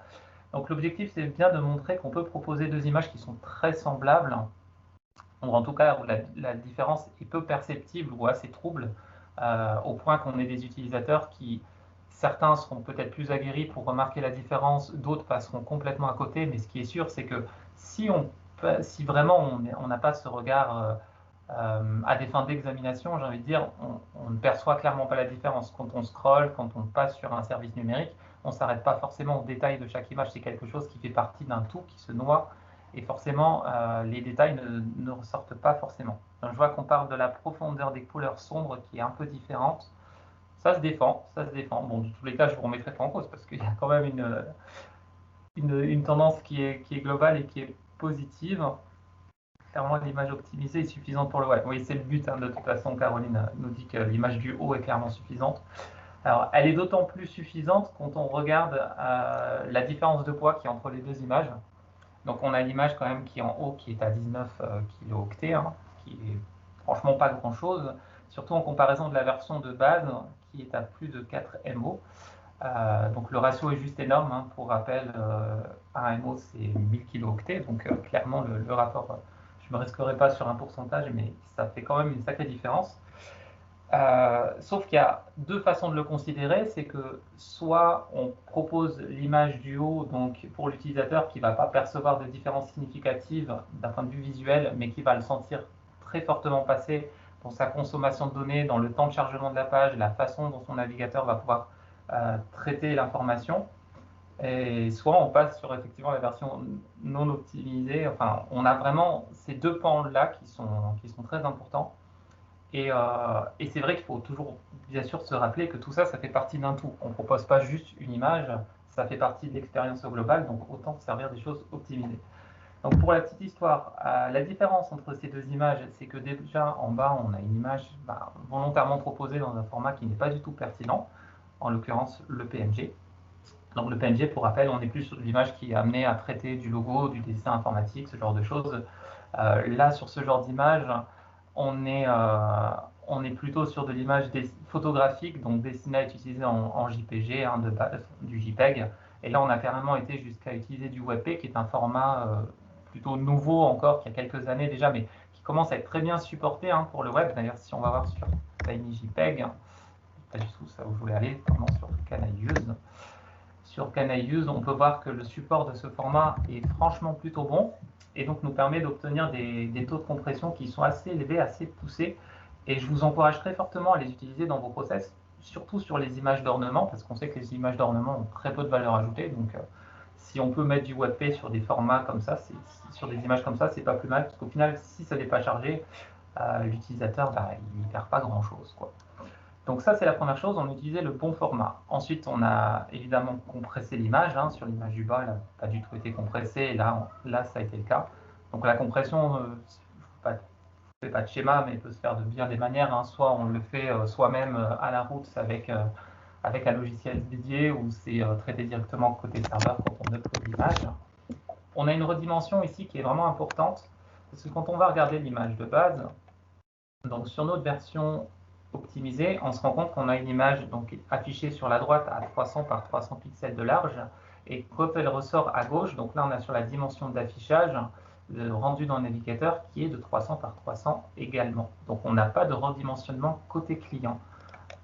Donc l'objectif, c'est bien de montrer qu'on peut proposer deux images qui sont très semblables, ou en tout cas où la différence est peu perceptible ou assez trouble, au point qu'on ait des utilisateurs qui, certains seront peut-être plus aguerris pour remarquer la différence, d'autres passeront complètement à côté, mais ce qui est sûr, c'est que si vraiment on n'a pas ce regard à des fins d'examination, j'ai envie de dire, on ne perçoit clairement pas la différence. Quand on scrolle, quand on passe sur un service numérique, on ne s'arrête pas forcément au détail de chaque image. C'est quelque chose qui fait partie d'un tout, qui se noie, et forcément, les détails ne ressortent pas forcément. Donc, je vois qu'on parle de la profondeur des couleurs sombres qui est un peu différente. Ça se défend, ça se défend. Bon, de tous les cas, je ne vous remettrai pas en cause parce qu'il y a quand même une tendance qui est globale et qui est positive. Clairement, l'image optimisée est suffisante pour le web. Oui, c'est le but, hein, de toute façon. Caroline nous dit que l'image du haut est clairement suffisante. Alors, elle est d'autant plus suffisante quand on regarde la différence de poids qui est entre les deux images. Donc, on a l'image quand même qui est en haut, qui est à 19 kilooctets, hein, qui est franchement pas grand-chose, surtout en comparaison de la version de base qui est à plus de 4 MO. Donc, le ratio est juste énorme, hein. Pour rappel, un MO, c'est 1000 kilooctets, donc clairement, le rapport, je ne me risquerai pas sur un pourcentage, mais ça fait quand même une sacrée différence. Sauf qu'il y a deux façons de le considérer, c'est que soit on propose l'image du haut, donc pour l'utilisateur qui ne va pas percevoir de différence significative d'un point de vue visuel, mais qui va le sentir très fortement passer dans sa consommation de données, dans le temps de chargement de la page, la façon dont son navigateur va pouvoir traiter l'information. Et soit on passe sur effectivement la version non optimisée. Enfin, on a vraiment ces deux pans-là qui sont très importants. Et c'est vrai qu'il faut toujours, bien sûr, se rappeler que tout ça, ça fait partie d'un tout. On ne propose pas juste une image, ça fait partie de l'expérience globale, donc autant servir des choses optimisées. Donc pour la petite histoire, la différence entre ces deux images, c'est que déjà en bas, on a une image volontairement proposée dans un format qui n'est pas du tout pertinent, en l'occurrence le PNG. Donc le PNG, pour rappel, on est plus sur l'image qui est amenée à traiter du logo, du dessin informatique, ce genre de choses. Là, sur ce genre d'image, on est plutôt sur de l'image photographique, donc destinée à être utilisée en JPG, hein, de base, du JPEG. Et là, on a carrément été jusqu'à utiliser du WebP, qui est un format plutôt nouveau encore, qui a quelques années déjà, mais qui commence à être très bien supporté, hein, pour le web. D'ailleurs, si on va voir sur TinyJPEG, pas du tout ça où je voulais aller, pardon, sur Canailleuse. Sur Canailleuse, on peut voir que le support de ce format est franchement plutôt bon et donc nous permet d'obtenir des taux de compression qui sont assez élevés, assez poussés. Et je vous encourage très fortement à les utiliser dans vos process, surtout sur les images d'ornement, parce qu'on sait que les images d'ornement ont très peu de valeur ajoutée. Donc si on peut mettre du WebP sur des formats comme ça, sur des images comme ça, c'est pas plus mal, parce qu'au final, si ça n'est pas chargé, l'utilisateur, il ne perd pas grand-chose, quoi. Donc ça, c'est la première chose, on utilisait le bon format. Ensuite, on a évidemment compressé l'image, hein. Sur l'image du bas, elle n'a pas du tout été compressée, et là, ça a été le cas. Donc la compression, je ne fais pas de schéma, mais elle peut se faire de bien des manières, hein. Soit on le fait soi-même à la route avec un logiciel dédié, ou c'est traité directement côté serveur quand on upload l'image. On a une redimension ici qui est vraiment importante, parce que quand on va regarder l'image de base, donc sur notre version optimisée, on se rend compte qu'on a une image donc affichée sur la droite à 300 par 300 pixels de large, et quand elle ressort à gauche, donc là on a sur la dimension d'affichage le rendu dans le navigateur qui est de 300 par 300 également. Donc on n'a pas de redimensionnement côté client.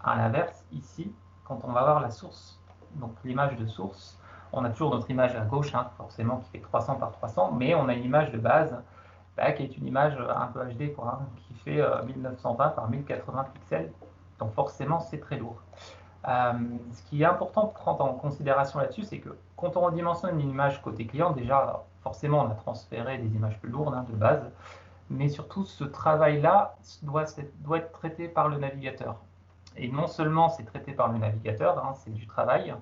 À l'inverse, ici, quand on va voir la source, donc l'image de source, on a toujours notre image à gauche, hein, forcément qui fait 300 par 300, mais on a une image de base qui est une image un peu HD, quoi, hein, qui fait 1920 par 1080 pixels. Donc forcément, c'est très lourd. Ce qui est important de prendre en considération là-dessus, c'est que quand on redimensionne une image côté client, déjà, forcément, on a transféré des images plus lourdes, hein, de base, mais surtout, ce travail-là doit être traité par le navigateur. Et non seulement c'est traité par le navigateur, hein, c'est du travail,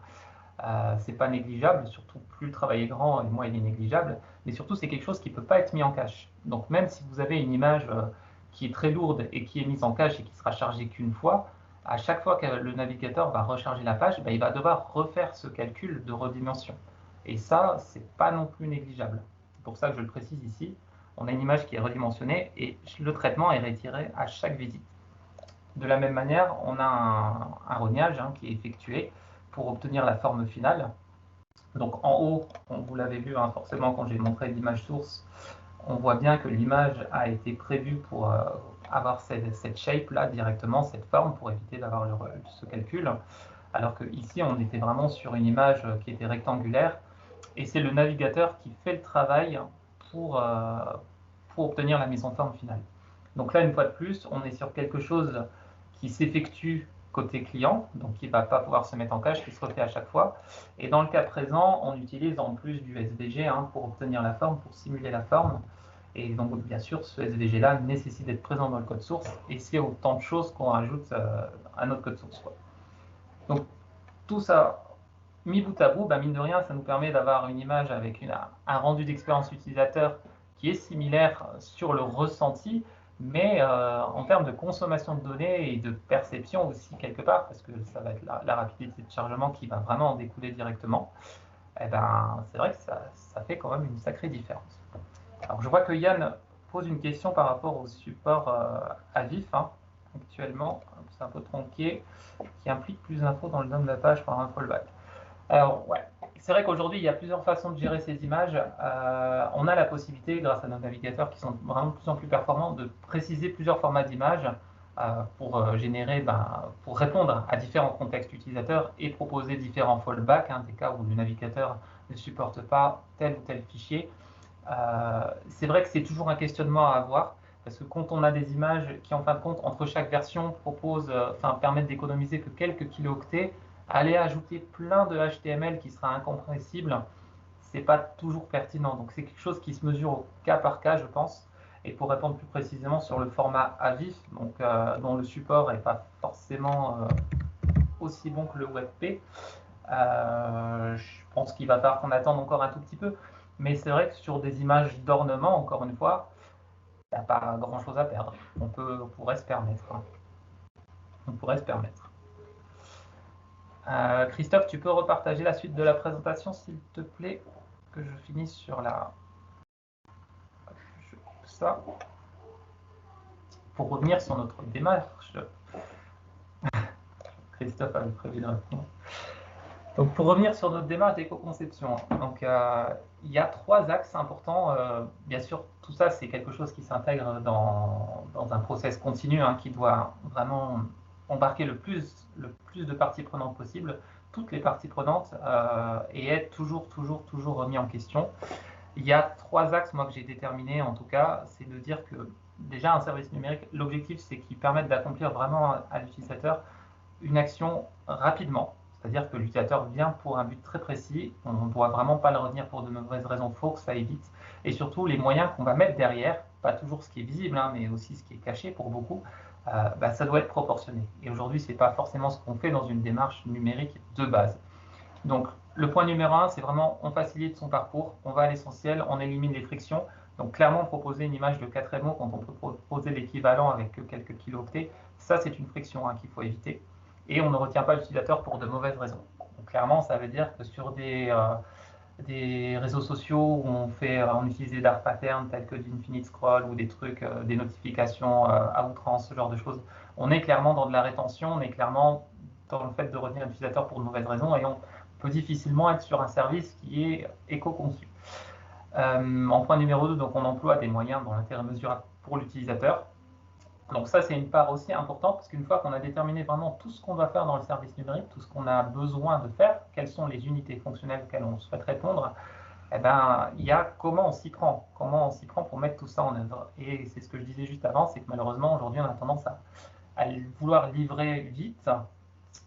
c'est pas négligeable, surtout plus le travail est grand et moins il est négligeable, mais surtout c'est quelque chose qui ne peut pas être mis en cache. Donc même si vous avez une image qui est très lourde et qui est mise en cache et qui sera chargée qu'une fois, à chaque fois que le navigateur va recharger la page, il va devoir refaire ce calcul de redimension. Et ça, c'est pas non plus négligeable. C'est pour ça que je le précise ici. On a une image qui est redimensionnée et le traitement est retiré à chaque visite. De la même manière, on a un rognage qui est effectué pour obtenir la forme finale. Donc en haut, vous l'avez vu forcément quand j'ai montré l'image source, on voit bien que l'image a été prévue pour avoir cette shape-là directement, cette forme, pour éviter d'avoir ce calcul. Alors qu'ici, on était vraiment sur une image qui était rectangulaire, et c'est le navigateur qui fait le travail pour obtenir la mise en forme finale. Donc là, une fois de plus, on est sur quelque chose qui s'effectue côté client, donc qui ne va pas pouvoir se mettre en cache, qui se refait à chaque fois. Et dans le cas présent, on utilise en plus du SVG pour obtenir la forme, pour simuler la forme. Et donc, bien sûr, ce SVG-là nécessite d'être présent dans le code source, et c'est autant de choses qu'on rajoute à notre code source. Donc, tout ça, mis bout à bout, mine de rien, ça nous permet d'avoir une image avec un rendu d'expérience utilisateur qui est similaire sur le ressenti, mais en termes de consommation de données et de perception aussi quelque part, parce que ça va être la rapidité de chargement qui va vraiment en découler directement, c'est vrai que ça fait quand même une sacrée différence. Alors je vois que Yann pose une question par rapport au support à vif, actuellement, c'est un peu tronqué, qui implique plus d'infos dans le nom de la page par un fallback. Alors, ouais, c'est vrai qu'aujourd'hui, il y a plusieurs façons de gérer ces images. On a la possibilité, grâce à nos navigateurs qui sont vraiment de plus en plus performants, de préciser plusieurs formats d'images pour générer, pour répondre à différents contextes utilisateurs et proposer différents fallbacks, des cas où le navigateur ne supporte pas tel ou tel fichier. C'est vrai que c'est toujours un questionnement à avoir, parce que quand on a des images qui, en fin de compte, entre chaque version, permettent d'économiser que quelques kilooctets, aller ajouter plein de HTML qui sera incompressible, c'est pas toujours pertinent. Donc c'est quelque chose qui se mesure au cas par cas, je pense. Et pour répondre plus précisément sur le format AVIF, dont le support n'est pas forcément aussi bon que le WebP, je pense qu'il va falloir qu'on attende encore un tout petit peu. Mais c'est vrai que sur des images d'ornement, encore une fois, il n'y a pas grand-chose à perdre. On pourrait se permettre. On pourrait se permettre. Christophe, tu peux repartager la suite de la présentation, s'il te plaît, que je finisse sur ça. Pour revenir sur notre démarche. Christophe avait prévu de répondre. Donc, pour revenir sur notre démarche d'éco-conception, il y a 3 axes importants. Bien sûr, tout ça, c'est quelque chose qui s'intègre dans un process continu qui doit vraiment embarquer le plus de parties prenantes possible, toutes les parties prenantes, et être toujours remis en question. Il y a 3 axes, moi, que j'ai déterminés, en tout cas, c'est de dire que déjà, un service numérique, l'objectif, c'est qu'il permette d'accomplir vraiment à l'utilisateur une action rapidement. C'est-à-dire que l'utilisateur vient pour un but très précis, on ne doit vraiment pas le retenir pour de mauvaises raisons, il faut que ça aille vite. Et surtout, les moyens qu'on va mettre derrière, pas toujours ce qui est visible, mais aussi ce qui est caché pour beaucoup, ça doit être proportionné. Et aujourd'hui, ce n'est pas forcément ce qu'on fait dans une démarche numérique de base. Donc, le point numéro 1, c'est vraiment, on facilite son parcours, on va à l'essentiel, on élimine les frictions. Donc, clairement, proposer une image de 4 MO quand on peut proposer l'équivalent avec quelques kilooctets, ça, c'est une friction qu'il faut éviter. Et on ne retient pas l'utilisateur pour de mauvaises raisons. Donc, clairement, ça veut dire que sur des réseaux sociaux où on utilise des dark patterns tels que du infinite scroll ou des trucs, des notifications à outrance, ce genre de choses, on est clairement dans de la rétention, on est clairement dans le fait de retenir l'utilisateur pour de mauvaises raisons, et on peut difficilement être sur un service qui est éco-conçu. En point numéro 2, donc on emploie des moyens dans l'intérêt mesurable pour l'utilisateur. Donc ça, c'est une part aussi importante, parce qu'une fois qu'on a déterminé vraiment tout ce qu'on doit faire dans le service numérique, tout ce qu'on a besoin de faire, quelles sont les unités fonctionnelles auxquelles on souhaite répondre, il y a comment on s'y prend pour mettre tout ça en œuvre. Et c'est ce que je disais juste avant, c'est que malheureusement, aujourd'hui, on a tendance à vouloir livrer vite.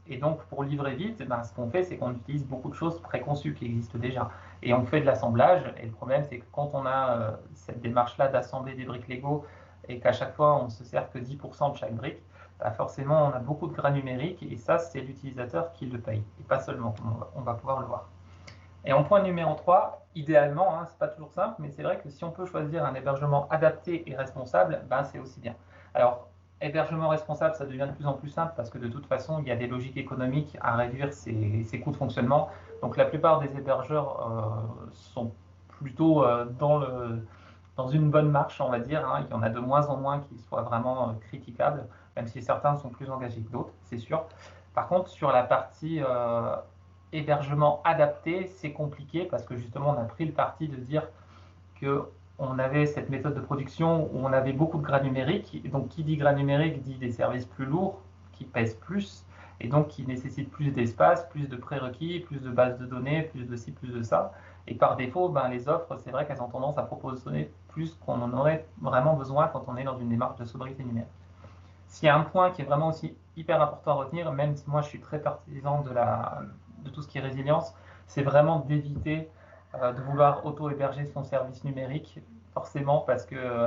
Et donc, pour livrer vite, ce qu'on fait, c'est qu'on utilise beaucoup de choses préconçues qui existent déjà. Et on fait de l'assemblage. Et le problème, c'est que quand on a cette démarche-là d'assembler des briques Lego et qu'à chaque fois, on ne se sert que 10% de chaque brique, forcément, on a beaucoup de gras numériques. Et ça, c'est l'utilisateur qui le paye. Et pas seulement, on va pouvoir le voir. Et en point numéro 3, idéalement, c'est pas toujours simple, mais c'est vrai que si on peut choisir un hébergement adapté et responsable, c'est aussi bien. Alors, hébergement responsable, ça devient de plus en plus simple parce que de toute façon, il y a des logiques économiques à réduire ses coûts de fonctionnement. Donc la plupart des hébergeurs sont plutôt dans une bonne marche, on va dire, hein. Il y en a de moins en moins qui soient vraiment critiquables, même si certains sont plus engagés que d'autres, c'est sûr. Par contre, sur la partie hébergement adapté, c'est compliqué parce que justement, on a pris le parti de dire qu'on avait cette méthode de production où on avait beaucoup de gras numérique. Et donc, qui dit gras numérique dit des services plus lourds, qui pèsent plus, et donc qui nécessitent plus d'espace, plus de prérequis, plus de bases de données, plus de ci, plus de ça. Et par défaut, les offres, c'est vrai qu'elles ont tendance à proposer plus qu'on en aurait vraiment besoin quand on est dans une démarche de sobriété numérique. S'il y a un point qui est vraiment aussi hyper important à retenir, même si moi je suis très partisan de tout ce qui est résilience, c'est vraiment d'éviter de vouloir auto-héberger son service numérique, forcément, parce que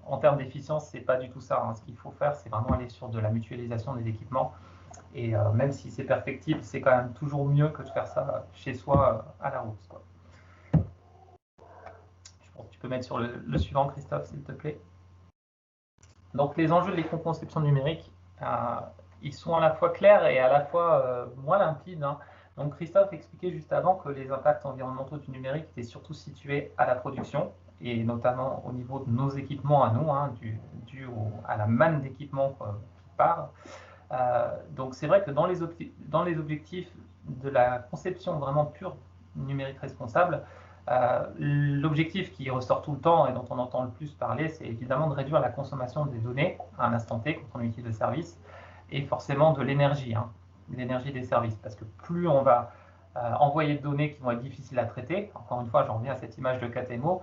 en termes d'efficience, c'est pas du tout ça, hein. Ce qu'il faut faire, c'est vraiment aller sur de la mutualisation des équipements. Et même si c'est perfectible, c'est quand même toujours mieux que de faire ça chez soi à la route, quoi. Je pense que tu peux mettre sur le suivant, Christophe, s'il te plaît. Donc les enjeux de l'éco-conception numérique, ils sont à la fois clairs et à la fois moins limpides, hein. Donc Christophe expliquait juste avant que les impacts environnementaux du numérique étaient surtout situés à la production, et notamment au niveau de nos équipements à nous, hein, dû à la manne d'équipements qui part. Donc c'est vrai que dans les objectifs de la conception vraiment pure numérique responsable, l'objectif qui ressort tout le temps et dont on entend le plus parler, c'est évidemment de réduire la consommation des données à un instant T quand on utilise le service, et forcément de l'énergie, hein, l'énergie des services, parce que plus on va envoyer de données qui vont être difficiles à traiter, encore une fois, j'en reviens à cette image de KTMO,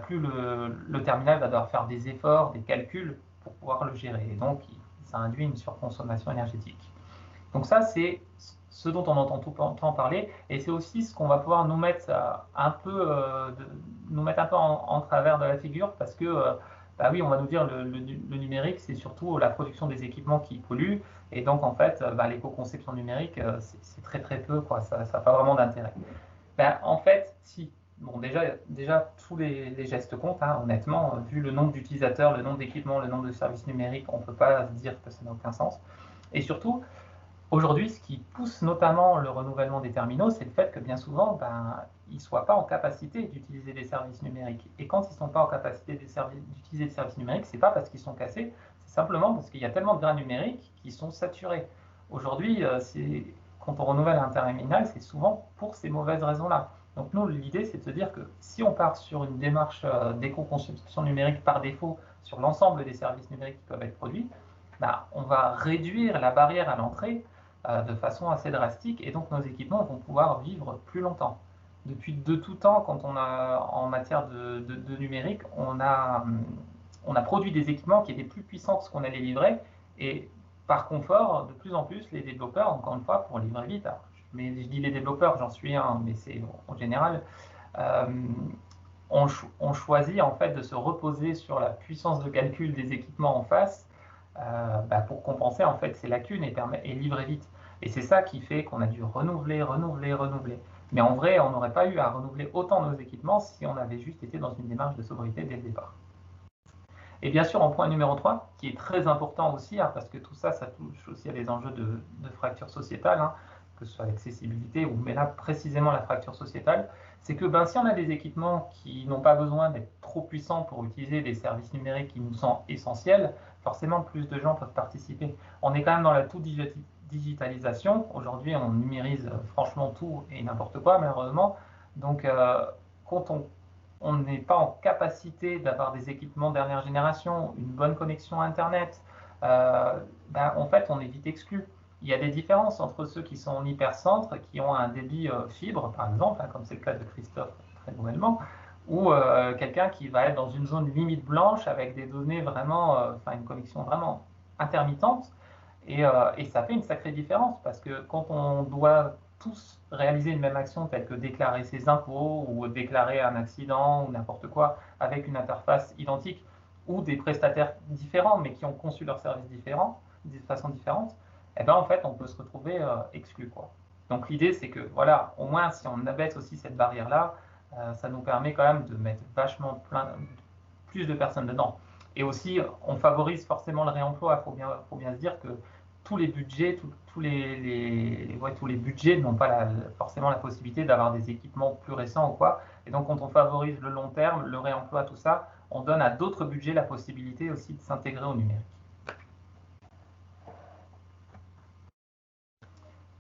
plus le terminal va devoir faire des efforts, des calculs pour pouvoir le gérer, et donc ça induit une surconsommation énergétique. Donc ça, c'est ce dont on entend tout le temps parler, et c'est aussi ce qu'on va pouvoir nous mettre un peu en travers de la figure, parce que oui, on va nous dire le numérique, c'est surtout la production des équipements qui polluent, et donc en fait, l'éco-conception numérique, c'est très très peu, quoi, ça n'a pas vraiment d'intérêt. En fait, si. Bon, déjà tous les gestes comptent, hein, honnêtement, vu le nombre d'utilisateurs, le nombre d'équipements, le nombre de services numériques, on ne peut pas se dire que ça n'a aucun sens. Et surtout, aujourd'hui, ce qui pousse notamment le renouvellement des terminaux, c'est le fait que bien souvent, ils ne soient pas en capacité d'utiliser des services numériques. Et quand ils ne sont pas en capacité d'utiliser des services numériques, ce n'est pas parce qu'ils sont cassés, c'est simplement parce qu'il y a tellement de gras numériques qui sont saturés. Aujourd'hui, quand on renouvelle un terminal, c'est souvent pour ces mauvaises raisons-là. Donc nous, l'idée, c'est de se dire que si on part sur une démarche d'éco-conception numérique par défaut sur l'ensemble des services numériques qui peuvent être produits, on va réduire la barrière à l'entrée de façon assez drastique, et donc nos équipements vont pouvoir vivre plus longtemps. Depuis de tout temps, quand on a en matière de numérique, on a produit des équipements qui étaient plus puissants que ce qu'on allait livrer, et par confort, de plus en plus, les développeurs, encore une fois, pour livrer vite, alors, je dis les développeurs, j'en suis un, mais c'est en général, on choisit en fait de se reposer sur la puissance de calcul des équipements en face pour compenser en fait ces lacunes et livrer vite. Et c'est ça qui fait qu'on a dû renouveler. Mais en vrai, on n'aurait pas eu à renouveler autant nos équipements si on avait juste été dans une démarche de sobriété dès le départ. Et bien sûr, en point numéro 3, qui est très important aussi, hein, parce que tout ça, ça touche aussi à des enjeux de fracture sociétale, hein, que ce soit l'accessibilité ou mais là précisément la fracture sociétale, c'est que si on a des équipements qui n'ont pas besoin d'être trop puissants pour utiliser des services numériques qui nous sont essentiels, forcément plus de gens peuvent participer. On est quand même dans la toute digitalisation. Aujourd'hui, on numérise franchement tout et n'importe quoi, malheureusement. Donc, quand on n'est pas en capacité d'avoir des équipements dernière génération, une bonne connexion Internet, en fait, on est vite exclu. Il y a des différences entre ceux qui sont en hypercentre, qui ont un débit fibre, par exemple, hein, comme c'est le cas de Christophe très nouvellement, ou quelqu'un qui va être dans une zone limite blanche avec des données vraiment, une connexion vraiment intermittente. Et ça fait une sacrée différence parce que quand on doit tous réaliser une même action telle que déclarer ses impôts ou déclarer un accident ou n'importe quoi avec une interface identique ou des prestataires différents mais qui ont conçu leurs services différents, de façon différente, en fait, on peut se retrouver exclu, quoi. Donc l'idée, c'est que, voilà, au moins, si on abaisse aussi cette barrière-là, ça nous permet quand même de mettre vachement plus de personnes dedans. Et aussi, on favorise forcément le réemploi. Il faut bien se dire que tous les budgets, tous les budgets n'ont pas forcément la possibilité d'avoir des équipements plus récents ou quoi. Et donc, quand on favorise le long terme, le réemploi, tout ça, on donne à d'autres budgets la possibilité aussi de s'intégrer au numérique.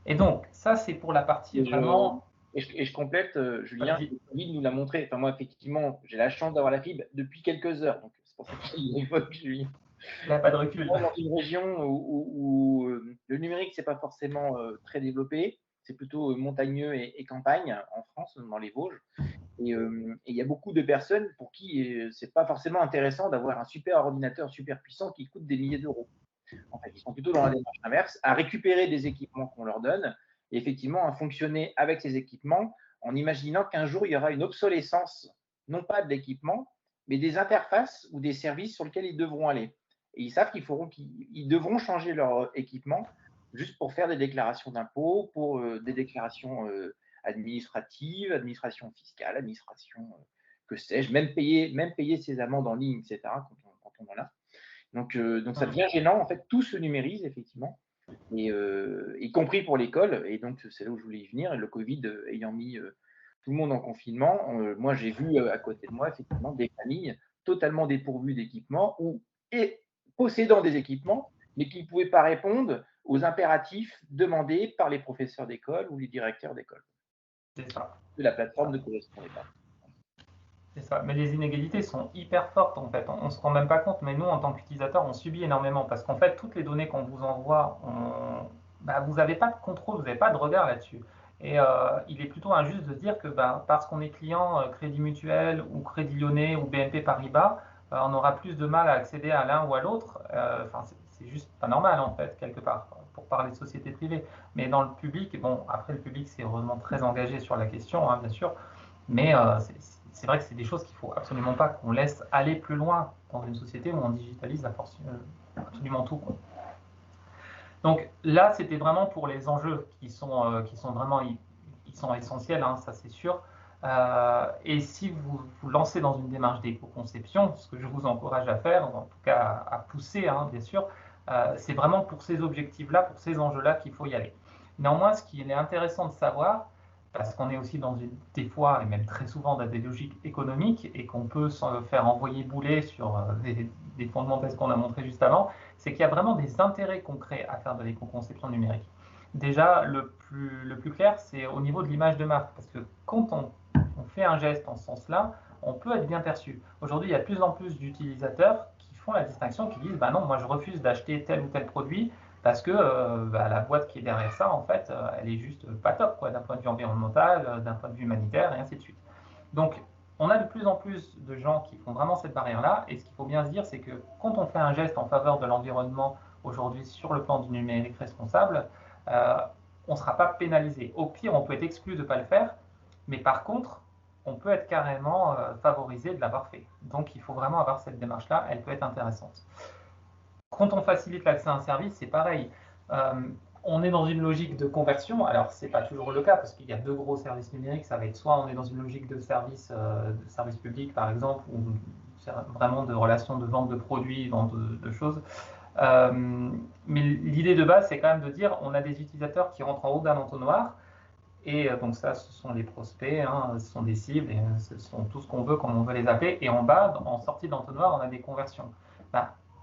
Et donc, ça, c'est pour la partie vraiment... Et je complète, Julien, le Covid nous l'a montré. Enfin, moi, effectivement, j'ai la chance d'avoir la fibre depuis quelques heures. Donc, c'est pour ça que je l'évoque, Julien. Il n'a pas de recul. Dans une région où le numérique, c'est pas forcément très développé, c'est plutôt montagneux et campagne en France, dans les Vosges. Et il y a beaucoup de personnes pour qui c'est pas forcément intéressant d'avoir un super ordinateur super puissant qui coûte des milliers d'euros. En fait, ils sont plutôt dans la démarche inverse, à récupérer des équipements qu'on leur donne et effectivement à fonctionner avec ces équipements en imaginant qu'un jour, il y aura une obsolescence, non pas de l'équipement, mais des interfaces ou des services sur lesquels ils devront aller. Et ils savent qu'ils devront changer leur équipement juste pour faire des déclarations d'impôts, pour des déclarations administratives, administration fiscale, administration, que sais-je, même payer ses amendes en ligne, etc., quand on en a. Donc ça devient gênant. En fait, tout se numérise, effectivement, et, y compris pour l'école. Et donc, c'est là où je voulais y venir. Et le Covid ayant mis tout le monde en confinement, moi, j'ai vu à côté de moi, effectivement, des familles totalement dépourvues d'équipements et possédant des équipements, mais qui ne pouvaient pas répondre aux impératifs demandés par les professeurs d'école ou les directeurs d'école. C'est ça. La plateforme ne correspondait pas. C'est ça. Mais les inégalités sont hyper fortes en fait. On ne se rend même pas compte, mais nous en tant qu'utilisateurs, on subit énormément parce qu'en fait, toutes les données qu'on vous envoie, vous n'avez pas de contrôle, vous n'avez pas de regard là-dessus. Et il est plutôt injuste de dire que parce qu'on est client Crédit Mutuel ou Crédit Lyonnais ou BNP Paribas, on aura plus de mal à accéder à l'un ou à l'autre. C'est juste pas normal en fait, quelque part, pour parler de société privée. Mais dans le public, bon, après le public, c'est vraiment très engagé sur la question, hein, bien sûr. Mais c'est vrai que c'est des choses qu'il ne faut absolument pas qu'on laisse aller plus loin dans une société où on digitalise absolument tout, quoi. Donc là, c'était vraiment pour les enjeux qui sont vraiment ils sont essentiels, hein, ça c'est sûr. Et si vous vous lancez dans une démarche d'éco-conception, ce que je vous encourage à faire, en tout cas à pousser, hein, bien sûr, c'est vraiment pour ces objectifs-là, pour ces enjeux-là qu'il faut y aller. Néanmoins, ce qui est intéressant de savoir, parce qu'on est aussi des fois, et même très souvent, dans des logiques économiques, et qu'on peut se faire envoyer bouler sur des fondements tels qu'on a montré juste avant, c'est qu'il y a vraiment des intérêts concrets à faire de l'éco-conception numérique. Déjà, le plus clair, c'est au niveau de l'image de marque, parce que quand on fait un geste en ce sens-là, on peut être bien perçu. Aujourd'hui, il y a de plus en plus d'utilisateurs qui font la distinction, qui disent non, moi je refuse d'acheter tel ou tel produit parce que la boîte qui est derrière ça, en fait, elle est juste pas top, quoi, d'un point de vue environnemental, d'un point de vue humanitaire, et ainsi de suite. Donc, on a de plus en plus de gens qui font vraiment cette barrière-là, et ce qu'il faut bien se dire, c'est que quand on fait un geste en faveur de l'environnement aujourd'hui sur le plan du numérique responsable, on ne sera pas pénalisé. Au pire, on peut être exclu de ne pas le faire, mais par contre, on peut être carrément favorisé de l'avoir fait. Donc, il faut vraiment avoir cette démarche-là, elle peut être intéressante. Quand on facilite l'accès à un service, c'est pareil. On est dans une logique de conversion. Alors, ce n'est pas toujours le cas parce qu'il y a deux gros services numériques. Ça va être soit on est dans une logique de service public, par exemple, ou vraiment de relation de vente de produits, vente de choses. Mais l'idée de base, c'est quand même de dire on a des utilisateurs qui rentrent en haut d'un entonnoir. Et donc ça, ce sont les prospects, hein, ce sont des cibles, et ce sont tout ce qu'on veut, comme on veut les appeler. Et en bas, en sortie d'entonnoir, on a des conversions.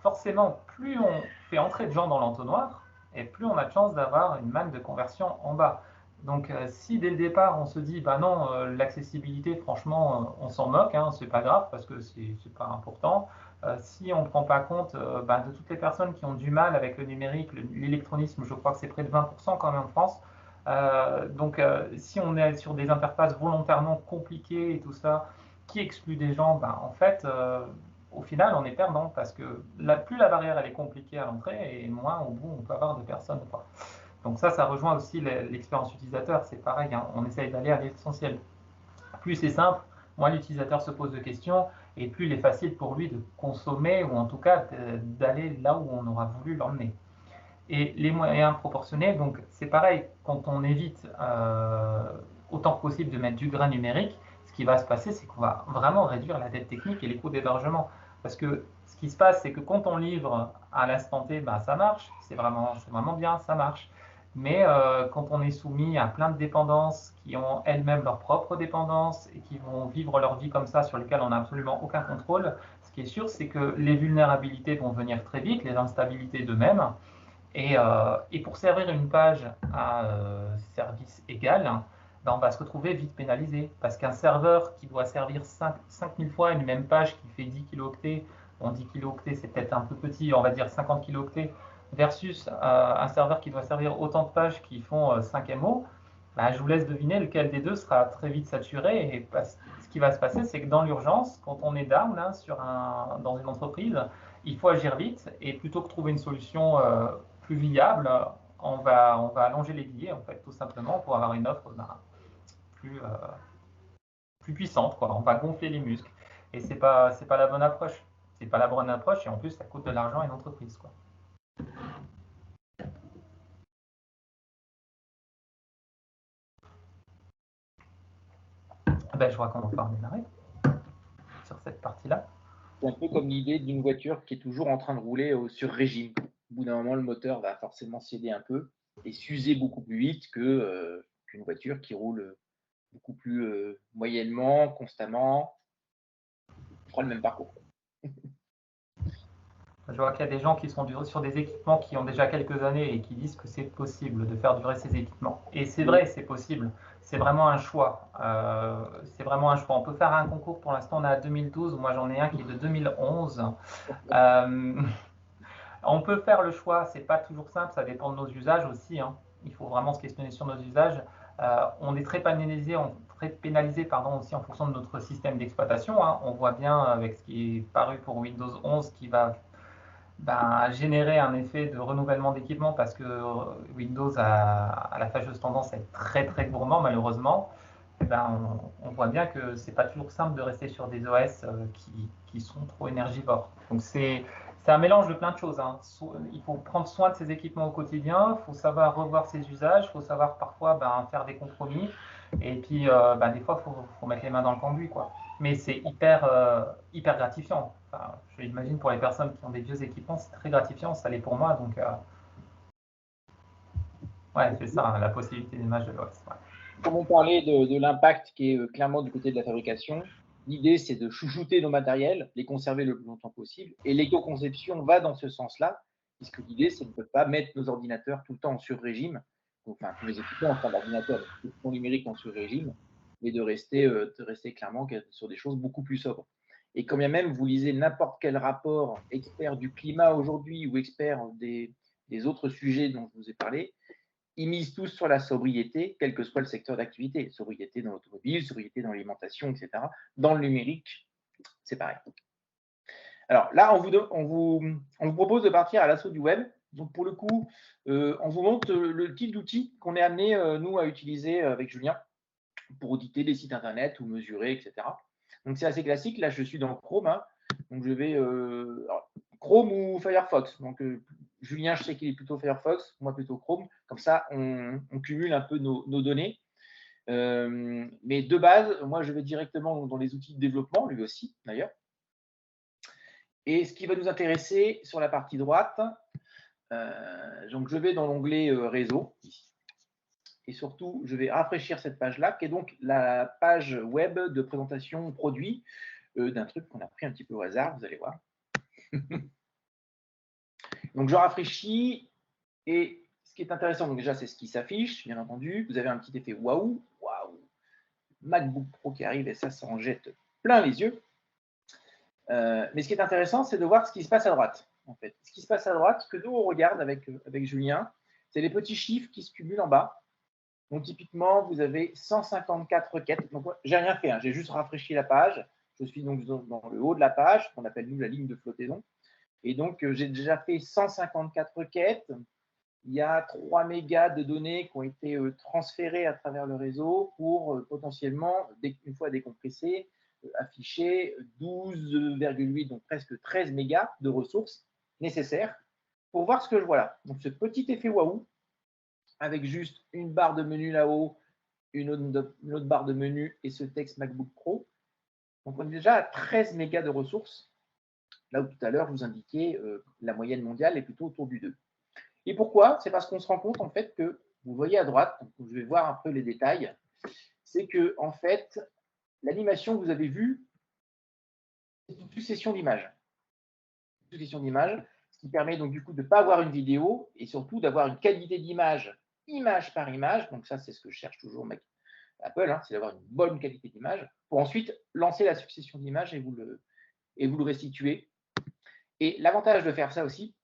Forcément, plus on fait entrer de gens dans l'entonnoir, et plus on a de chances d'avoir une manne de conversion en bas. Donc si dès le départ, on se dit, non, l'accessibilité, franchement, on s'en moque, hein, c'est pas grave, parce que c'est pas important. Si on ne prend pas compte de toutes les personnes qui ont du mal avec le numérique, l'électronisme, je crois que c'est près de 20% quand même en France. Donc si on est sur des interfaces volontairement compliquées et tout ça, qui exclut des gens, en fait, au final, on est perdant parce que plus la barrière elle est compliquée à l'entrée et moins au bout on peut avoir de personnes, quoi. Donc ça rejoint aussi l'expérience utilisateur, c'est pareil, hein, on essaye d'aller à l'essentiel. Plus c'est simple, moins l'utilisateur se pose de questions et plus il est facile pour lui de consommer ou en tout cas d'aller là où on aura voulu l'emmener. Et les moyens proportionnés, donc c'est pareil, quand on évite autant que possible de mettre du grain numérique, ce qui va se passer, c'est qu'on va vraiment réduire la dette technique et les coûts d'hébergement. Parce que ce qui se passe, c'est que quand on livre à l'instant T, bah, ça marche, c'est vraiment bien, ça marche. Mais quand on est soumis à plein de dépendances qui ont elles-mêmes leurs propres dépendances et qui vont vivre leur vie comme ça, sur lesquelles on n'a absolument aucun contrôle, ce qui est sûr, c'est que les vulnérabilités vont venir très vite, les instabilités de même. Et pour servir une page à service égal, ben on va se retrouver vite pénalisé. Parce qu'un serveur qui doit servir 5000 fois une même page qui fait 10 kilooctets, bon 10 kilooctets c'est peut-être un peu petit, on va dire 50 kilooctets, versus un serveur qui doit servir autant de pages qui font 5 MO, ben, je vous laisse deviner lequel des deux sera très vite saturé. Et ce qui va se passer, c'est que dans l'urgence, quand on est down hein, dans une entreprise, il faut agir vite et plutôt que trouver une solution plus viable, on va allonger les billets, en fait, tout simplement, pour avoir une offre plus, plus puissante, quoi. On va gonfler les muscles. Et c'est pas la bonne approche. C'est pas la bonne approche, et en plus, ça coûte de l'argent à une entreprise, quoi. Ben, je crois qu'on va pouvoir démarrer sur cette partie-là. C'est un peu comme l'idée d'une voiture qui est toujours en train de rouler sur régime. Au bout d'un moment, le moteur va forcément céder un peu et s'user beaucoup plus vite qu'une voiture qui roule beaucoup plus moyennement, constamment, fera le même parcours. Je vois qu'il y a des gens qui sont sur des équipements qui ont déjà quelques années et qui disent que c'est possible de faire durer ces équipements. Et c'est vrai, c'est possible. C'est vraiment un choix. C'est vraiment un choix. On peut faire un concours, pour l'instant on est à 2012, moi j'en ai un qui est de 2011. On peut faire le choix, c'est pas toujours simple, ça dépend de nos usages aussi. Hein. Il faut vraiment se questionner sur nos usages. On est très pénalisé aussi en fonction de notre système d'exploitation. Hein. On voit bien avec ce qui est paru pour Windows 11 qui va générer un effet de renouvellement d'équipement parce que Windows a la fâcheuse tendance à être très très gourmand malheureusement. On voit bien que c'est pas toujours simple de rester sur des OS qui sont trop énergivores. Donc c'est un mélange de plein de choses. Hein. Il faut prendre soin de ses équipements au quotidien, il faut savoir revoir ses usages, il faut savoir parfois faire des compromis. Et puis des fois, il faut mettre les mains dans le cambouis, quoi. Mais c'est hyper gratifiant. Enfin, je l'imagine pour les personnes qui ont des vieux équipements, c'est très gratifiant, ça l'est pour moi. Donc, ouais, c'est ça, la possibilité d'image de l'OS. Ouais. Comme on parlait de l'impact qui est clairement du côté de la fabrication, l'idée c'est de chouchouter nos matériels, les conserver le plus longtemps possible. Et l'éco-conception va dans ce sens-là, puisque l'idée c'est de ne pas mettre nos ordinateurs tout le temps en sur-régime, enfin tous les équipements, enfin l'ordinateur, les équipements numériques en sur-régime, mais de rester clairement sur des choses beaucoup plus sobres. Et quand bien même vous lisez n'importe quel rapport expert du climat aujourd'hui ou expert des autres sujets dont je vous ai parlé, ils misent tous sur la sobriété, quel que soit le secteur d'activité. Sobriété dans l'automobile, sobriété dans l'alimentation, etc. Dans le numérique, c'est pareil. Alors là, on vous propose de partir à l'assaut du web. Donc pour le coup, on vous montre le type d'outils qu'on est amené, nous, à utiliser avec Julien pour auditer des sites internet ou mesurer, etc. Donc c'est assez classique. Là, je suis dans Chrome. Hein. Donc je vais Chrome ou Firefox. Donc Julien, je sais qu'il est plutôt Firefox, moi plutôt Chrome. Comme ça, on cumule un peu nos données. Mais de base, moi, je vais directement dans les outils de développement, lui aussi, d'ailleurs. Et ce qui va nous intéresser sur la partie droite, donc je vais dans l'onglet réseau, ici. Et surtout, je vais rafraîchir cette page-là, qui est donc la page web de présentation produit d'un truc qu'on a pris un petit peu au hasard, vous allez voir. Donc, je rafraîchis et ce qui est intéressant, donc déjà, c'est ce qui s'affiche, bien entendu. Vous avez un petit effet waouh, MacBook Pro qui arrive et ça en jette plein les yeux. Mais ce qui est intéressant, c'est de voir ce qui se passe à droite. En fait, ce qui se passe à droite, ce que nous on regarde avec Julien, c'est les petits chiffres qui se cumulent en bas. Donc typiquement, vous avez 154 requêtes. Donc j'ai rien fait, hein, j'ai juste rafraîchi la page. Je suis donc dans le haut de la page, qu'on appelle nous la ligne de flottaison. Et donc j'ai déjà fait 154 requêtes. Il y a 3 mégas de données qui ont été transférées à travers le réseau pour potentiellement, une fois décompressées, afficher 12,8, donc presque 13 mégas de ressources nécessaires pour voir ce que je vois là. Donc ce petit effet waouh, avec juste une barre de menu là-haut, une autre barre de menu et ce texte MacBook Pro. Donc on est déjà à 13 mégas de ressources. Là où tout à l'heure, je vous indiquais, la moyenne mondiale est plutôt autour du 2. Et pourquoi? C'est parce qu'on se rend compte, en fait, que, vous voyez à droite, donc je vais voir un peu les détails, c'est que, en fait, l'animation que vous avez vue, c'est une succession d'images. Une succession d'images, ce qui permet donc du coup de ne pas avoir une vidéo et surtout d'avoir une qualité d'image, image par image. Donc ça, c'est ce que je cherche toujours, mec. Apple, hein, c'est d'avoir une bonne qualité d'image pour ensuite lancer la succession d'images et vous le restituer. Et l'avantage de faire ça aussi,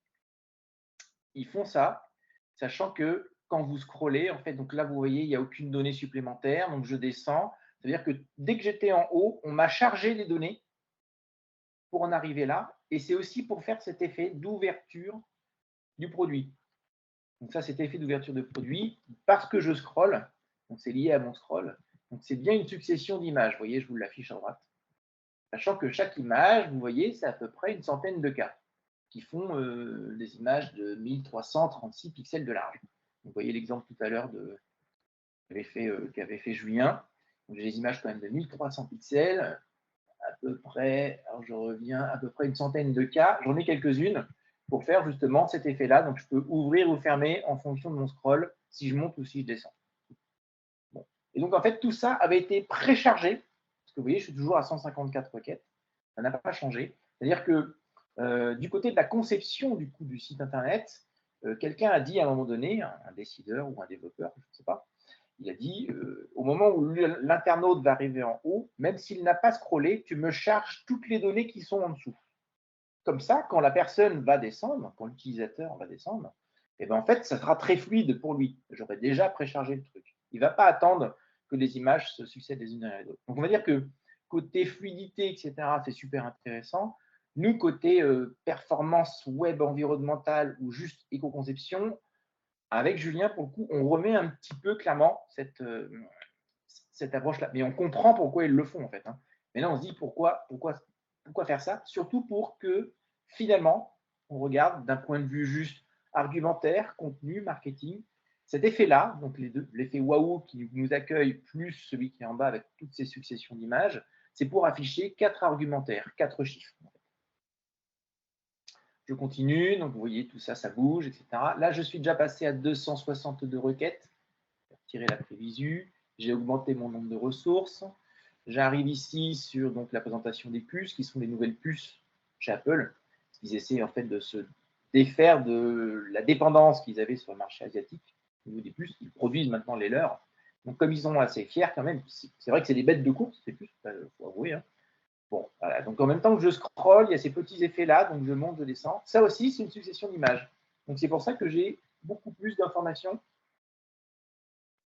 ils font ça, sachant que quand vous scrollez, en fait, donc là, vous voyez, il n'y a aucune donnée supplémentaire, donc je descends. C'est-à-dire que dès que j'étais en haut, on m'a chargé les données pour en arriver là. Et c'est aussi pour faire cet effet d'ouverture du produit. Donc ça, cet effet d'ouverture de produit, parce que je scrolle, donc c'est lié à mon scroll, donc c'est bien une succession d'images. Vous voyez, je vous l'affiche à droite. Sachant que chaque image, vous voyez, c'est à peu près une centaine de cas qui font des images de 1336 pixels de large. Vous voyez l'exemple tout à l'heure qu'avait fait Julien. J'ai des images quand même de 1300 pixels, à peu près, alors je reviens, à peu près une centaine de cas. J'en ai quelques-unes pour faire justement cet effet-là. Donc je peux ouvrir ou fermer en fonction de mon scroll, si je monte ou si je descends. Bon. Et donc en fait, tout ça avait été préchargé, parce que vous voyez, je suis toujours à 154 requêtes. Ça n'a pas changé. C'est-à-dire que du côté de la conception du site internet, quelqu'un a dit à un moment donné, un décideur ou un développeur, je ne sais pas, il a dit au moment où l'internaute va arriver en haut, même s'il n'a pas scrollé, tu me charges toutes les données qui sont en dessous. Comme ça, quand la personne va descendre, quand l'utilisateur va descendre, eh ben en fait, ça sera très fluide pour lui. J'aurais déjà préchargé le truc. Il ne va pas attendre que les images se succèdent les unes derrière les autres. Donc, on va dire que côté fluidité, etc., c'est super intéressant. Nous, côté performance web environnementale ou juste éco-conception, avec Julien, pour le coup, on remet un petit peu clairement cette approche-là. Mais on comprend pourquoi ils le font, en fait. Hein. Mais là, on se dit pourquoi faire ça? Surtout pour que, finalement, on regarde d'un point de vue juste argumentaire, contenu, marketing, cet effet-là, donc les deux, l'effet waouh qui nous accueille, plus celui qui est en bas avec toutes ces successions d'images, c'est pour afficher 4 argumentaires, 4 chiffres. Je continue, donc vous voyez tout ça, ça bouge, etc. Là, je suis déjà passé à 262 requêtes. Je vais retirer la prévisu. J'ai augmenté mon nombre de ressources. J'arrive ici sur donc, la présentation des puces, qui sont les nouvelles puces chez Apple. Ils essaient en fait de se défaire de la dépendance qu'ils avaient sur le marché asiatique au niveau des puces. Ils produisent maintenant les leurs. Donc, comme ils sont assez fiers quand même, c'est vrai que c'est des bêtes de course, ces puces, il faut avouer. Hein. Bon, voilà. Donc en même temps que je scroll, il y a ces petits effets-là, donc je monte, je descends. Ça aussi, c'est une succession d'images. Donc c'est pour ça que j'ai beaucoup plus d'informations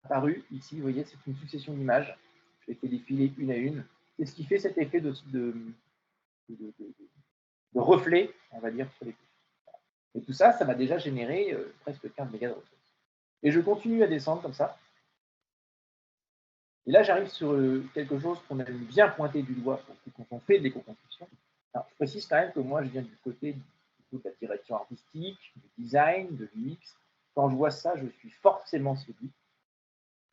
apparues ici. Vous voyez, c'est une succession d'images. Je les fais défiler une à une. C'est ce qui fait cet effet de reflet, on va dire, sur les puces. Et tout ça, ça m'a déjà généré presque 15 mégas de ressources. Et je continue à descendre comme ça. Et là, j'arrive sur quelque chose qu'on aime bien pointer du doigt quand on fait de l'éco-construction. Alors, je précise quand même que moi, je viens du côté de la direction artistique, du design, de l'UX. Quand je vois ça, je suis forcément séduit.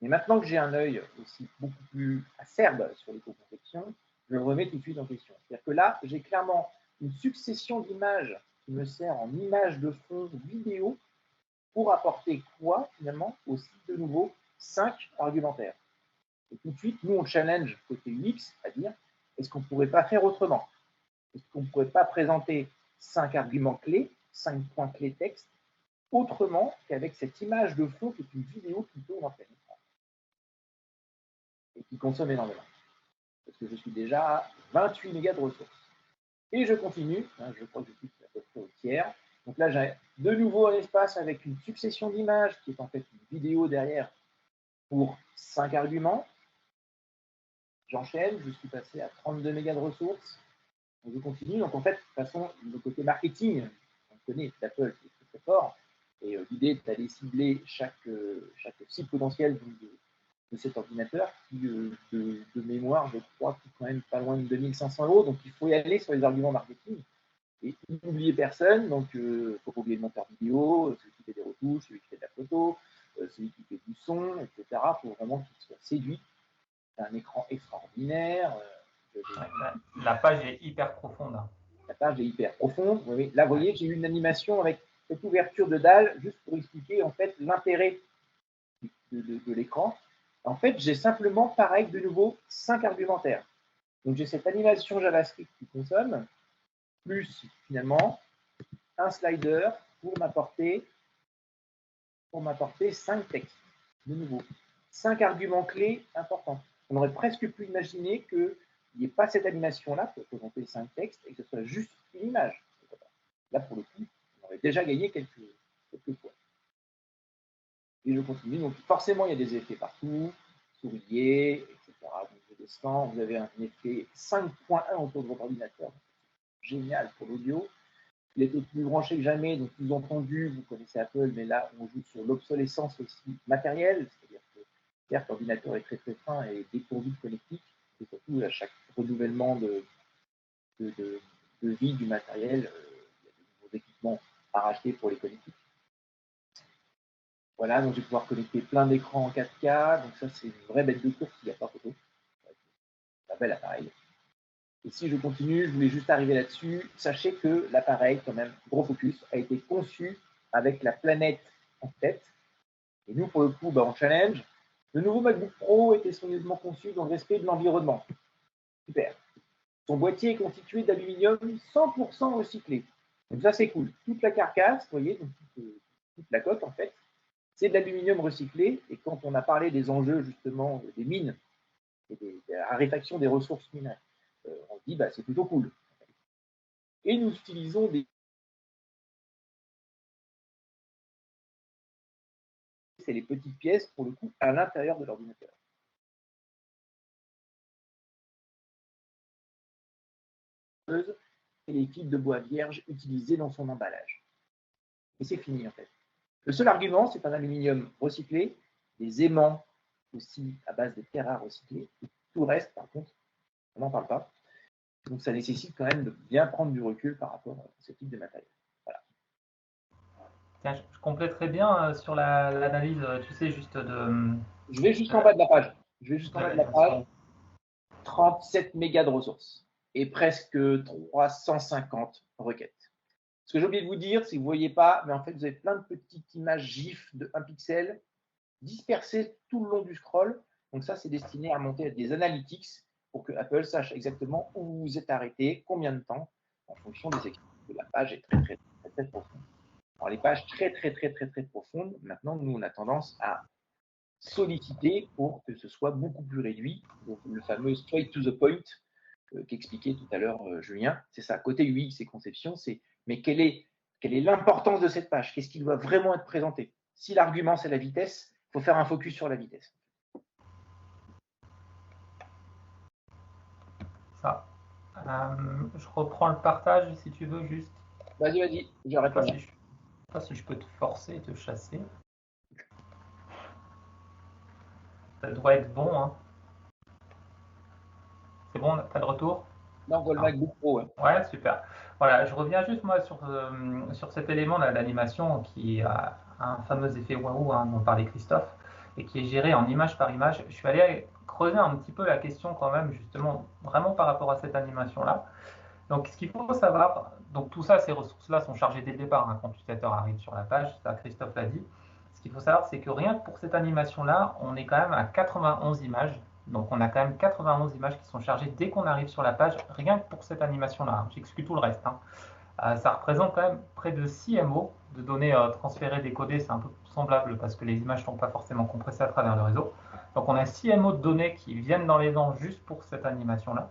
Mais maintenant que j'ai un œil aussi beaucoup plus acerbe sur l'éco-conception, je le remets tout de suite en question. C'est-à-dire que là, j'ai clairement une succession d'images qui me sert en image de fond vidéo pour apporter quoi, finalement, aussi de nouveau 5 argumentaires. Et tout de suite, nous, on challenge côté UX à dire est-ce qu'on ne pourrait pas faire autrement? Est-ce qu'on ne pourrait pas présenter 5 arguments clés, 5 points clés texte, autrement qu'avec cette image de fond qui est une vidéo qui tourne en plein écran et qui consomme énormément? Parce que je suis déjà à 28 mégas de ressources. Et je continue, hein, je crois que je suis à peu près au tiers. Donc là, j'ai de nouveau un espace avec une succession d'images qui est en fait une vidéo derrière pour 5 arguments. J'enchaîne, je suis passé à 32 mégas de ressources. Donc je continue. Donc en fait, de toute façon, le côté marketing, on connaît d'Apple qui est très, très fort. Et l'idée est d'aller cibler chaque cible potentielle de cet ordinateur qui, de mémoire, je crois, coûte quand même pas loin de 2500 €. Donc il faut y aller sur les arguments marketing. Et n'oubliez personne, donc il ne faut pas oublier le monteur vidéo, celui qui fait des retouches, celui qui fait de la photo, celui qui fait du son, etc. Il faut vraiment qu'il soit séduit. C'est un écran extraordinaire. La page est hyper profonde. La page est hyper profonde. Là, vous voyez, j'ai eu une animation avec cette ouverture de dalle, juste pour expliquer en fait l'intérêt de l'écran. En fait, j'ai simplement, pareil, de nouveau, 5 argumentaires. Donc, j'ai cette animation JavaScript qui consomme, plus finalement un slider pour m'apporter 5 textes. De nouveau, 5 arguments clés importants. On aurait presque pu imaginer qu'il n'y ait pas cette animation-là pour présenter 5 textes et que ce soit juste une image. Là, pour le coup, on aurait déjà gagné quelques fois. Et je continue. Donc, forcément, il y a des effets partout, sourilier, etc. Donc, je descends. Vous avez un effet 5.1 autour de votre ordinateur. Génial pour l'audio. Il était plus branché que jamais, donc plus entendu. Vous connaissez Apple, mais là, on joue sur l'obsolescence aussi matérielle. C'est-à-dire que, certes, l'ordinateur est très très fin et dépourvu de connectique. Et surtout, à chaque renouvellement de vie du matériel, il y a de nouveaux équipements à racheter pour les connectiques. Voilà, donc je vais pouvoir connecter plein d'écrans en 4K. Donc ça, c'est une vraie bête de course, il n'y a pas photo. C'est un bel appareil. Et si je continue, je voulais juste arriver là-dessus. Sachez que l'appareil, quand même, gros focus, a été conçu avec la planète en tête. Et nous, pour le coup, on challenge. Le nouveau MacBook Pro était soigneusement conçu dans le respect de l'environnement. Super. Son boîtier est constitué d'aluminium 100% recyclé. Donc ça, c'est cool. Toute la carcasse, vous voyez, donc toute la coque, en fait, c'est de l'aluminium recyclé. Et quand on a parlé des enjeux, justement, des mines et de la raréfaction des ressources mineures, on se dit, c'est plutôt cool. Et nous utilisons c'est les petites pièces, pour le coup, à l'intérieur de l'ordinateur. Et les fils de bois vierge utilisés dans son emballage. Et c'est fini, en fait. Le seul argument, c'est un aluminium recyclé, des aimants aussi à base de terres rares recyclées. Tout le reste, par contre, on n'en parle pas. Donc, ça nécessite quand même de bien prendre du recul par rapport à ce type de matériel. Voilà. Tiens, je compléterai bien sur l'analyse, tu sais, juste de. Je vais juste en bas de la page. 37 mégas de ressources et presque 350 requêtes. Ce que j'ai oublié de vous dire, c'est que vous ne voyez pas, mais en fait, vous avez plein de petites images GIF de 1 pixel dispersées tout le long du scroll. Donc ça, c'est destiné à monter à des analytics pour que Apple sache exactement où vous vous êtes arrêté, combien de temps, en fonction des extensions. La page est très, très, très, très profonde. Alors, les pages très, très, très, très, très profondes, maintenant, nous, on a tendance à solliciter pour que ce soit beaucoup plus réduit. Donc, le fameux straight to the point qu'expliquait tout à l'heure Julien, c'est ça. Côté UX et conception, c'est mais quelle est l'importance de cette page? Qu'est-ce qui doit vraiment être présenté? Si l'argument, c'est la vitesse, il faut faire un focus sur la vitesse. Ça. Je reprends le partage si tu veux, juste. Vas-y, j'arrête pas. Je ne sais pas si je peux te forcer et te chasser. Ça doit être bon, hein. C'est bon, t'as le retour? Là, on voit le MacBook Pro. Ouais, super. Voilà, je reviens juste moi sur cet élément d'animation qui a un fameux effet waouh dont parlait Christophe et qui est géré en image par image. Je suis allé creuser un petit peu la question quand même, justement, vraiment par rapport à cette animation-là. Donc, ce qu'il faut savoir, donc tout ça, ces ressources-là sont chargées dès le départ quand l'utilisateur arrive sur la page, ça Christophe l'a dit. Ce qu'il faut savoir, c'est que rien que pour cette animation-là, on est quand même à 91 images. Donc on a quand même 91 images qui sont chargées dès qu'on arrive sur la page, rien que pour cette animation-là. J'exclus tout le reste. Ça représente quand même près de 6 MO de données transférées, décodées. C'est un peu semblable parce que les images ne sont pas forcément compressées à travers le réseau. Donc on a 6 MO de données qui viennent dans les dents juste pour cette animation-là.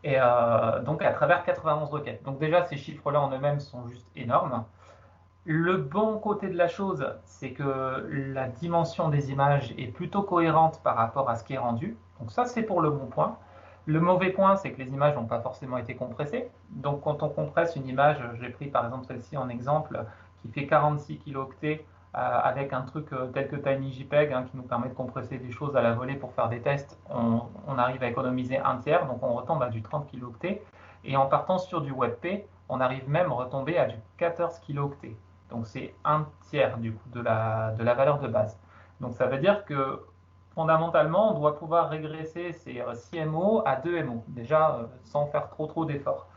Et donc à travers 91 requêtes. Donc déjà, ces chiffres-là en eux-mêmes sont juste énormes. Le bon côté de la chose, c'est que la dimension des images est plutôt cohérente par rapport à ce qui est rendu. Donc ça, c'est pour le bon point. Le mauvais point, c'est que les images n'ont pas forcément été compressées. Donc quand on compresse une image, j'ai pris par exemple celle-ci en exemple, qui fait 46 kilooctets avec un truc tel que TinyJPEG qui nous permet de compresser des choses à la volée pour faire des tests, on arrive à économiser un tiers, donc on retombe à du 30 kilooctets. Et en partant sur du WebP, on arrive même à retomber à du 14 kilooctets. Donc c'est un tiers du coup de la valeur de base. Donc ça veut dire que fondamentalement, on doit pouvoir régresser ces 6 MO à 2 MO, déjà sans faire trop d'efforts.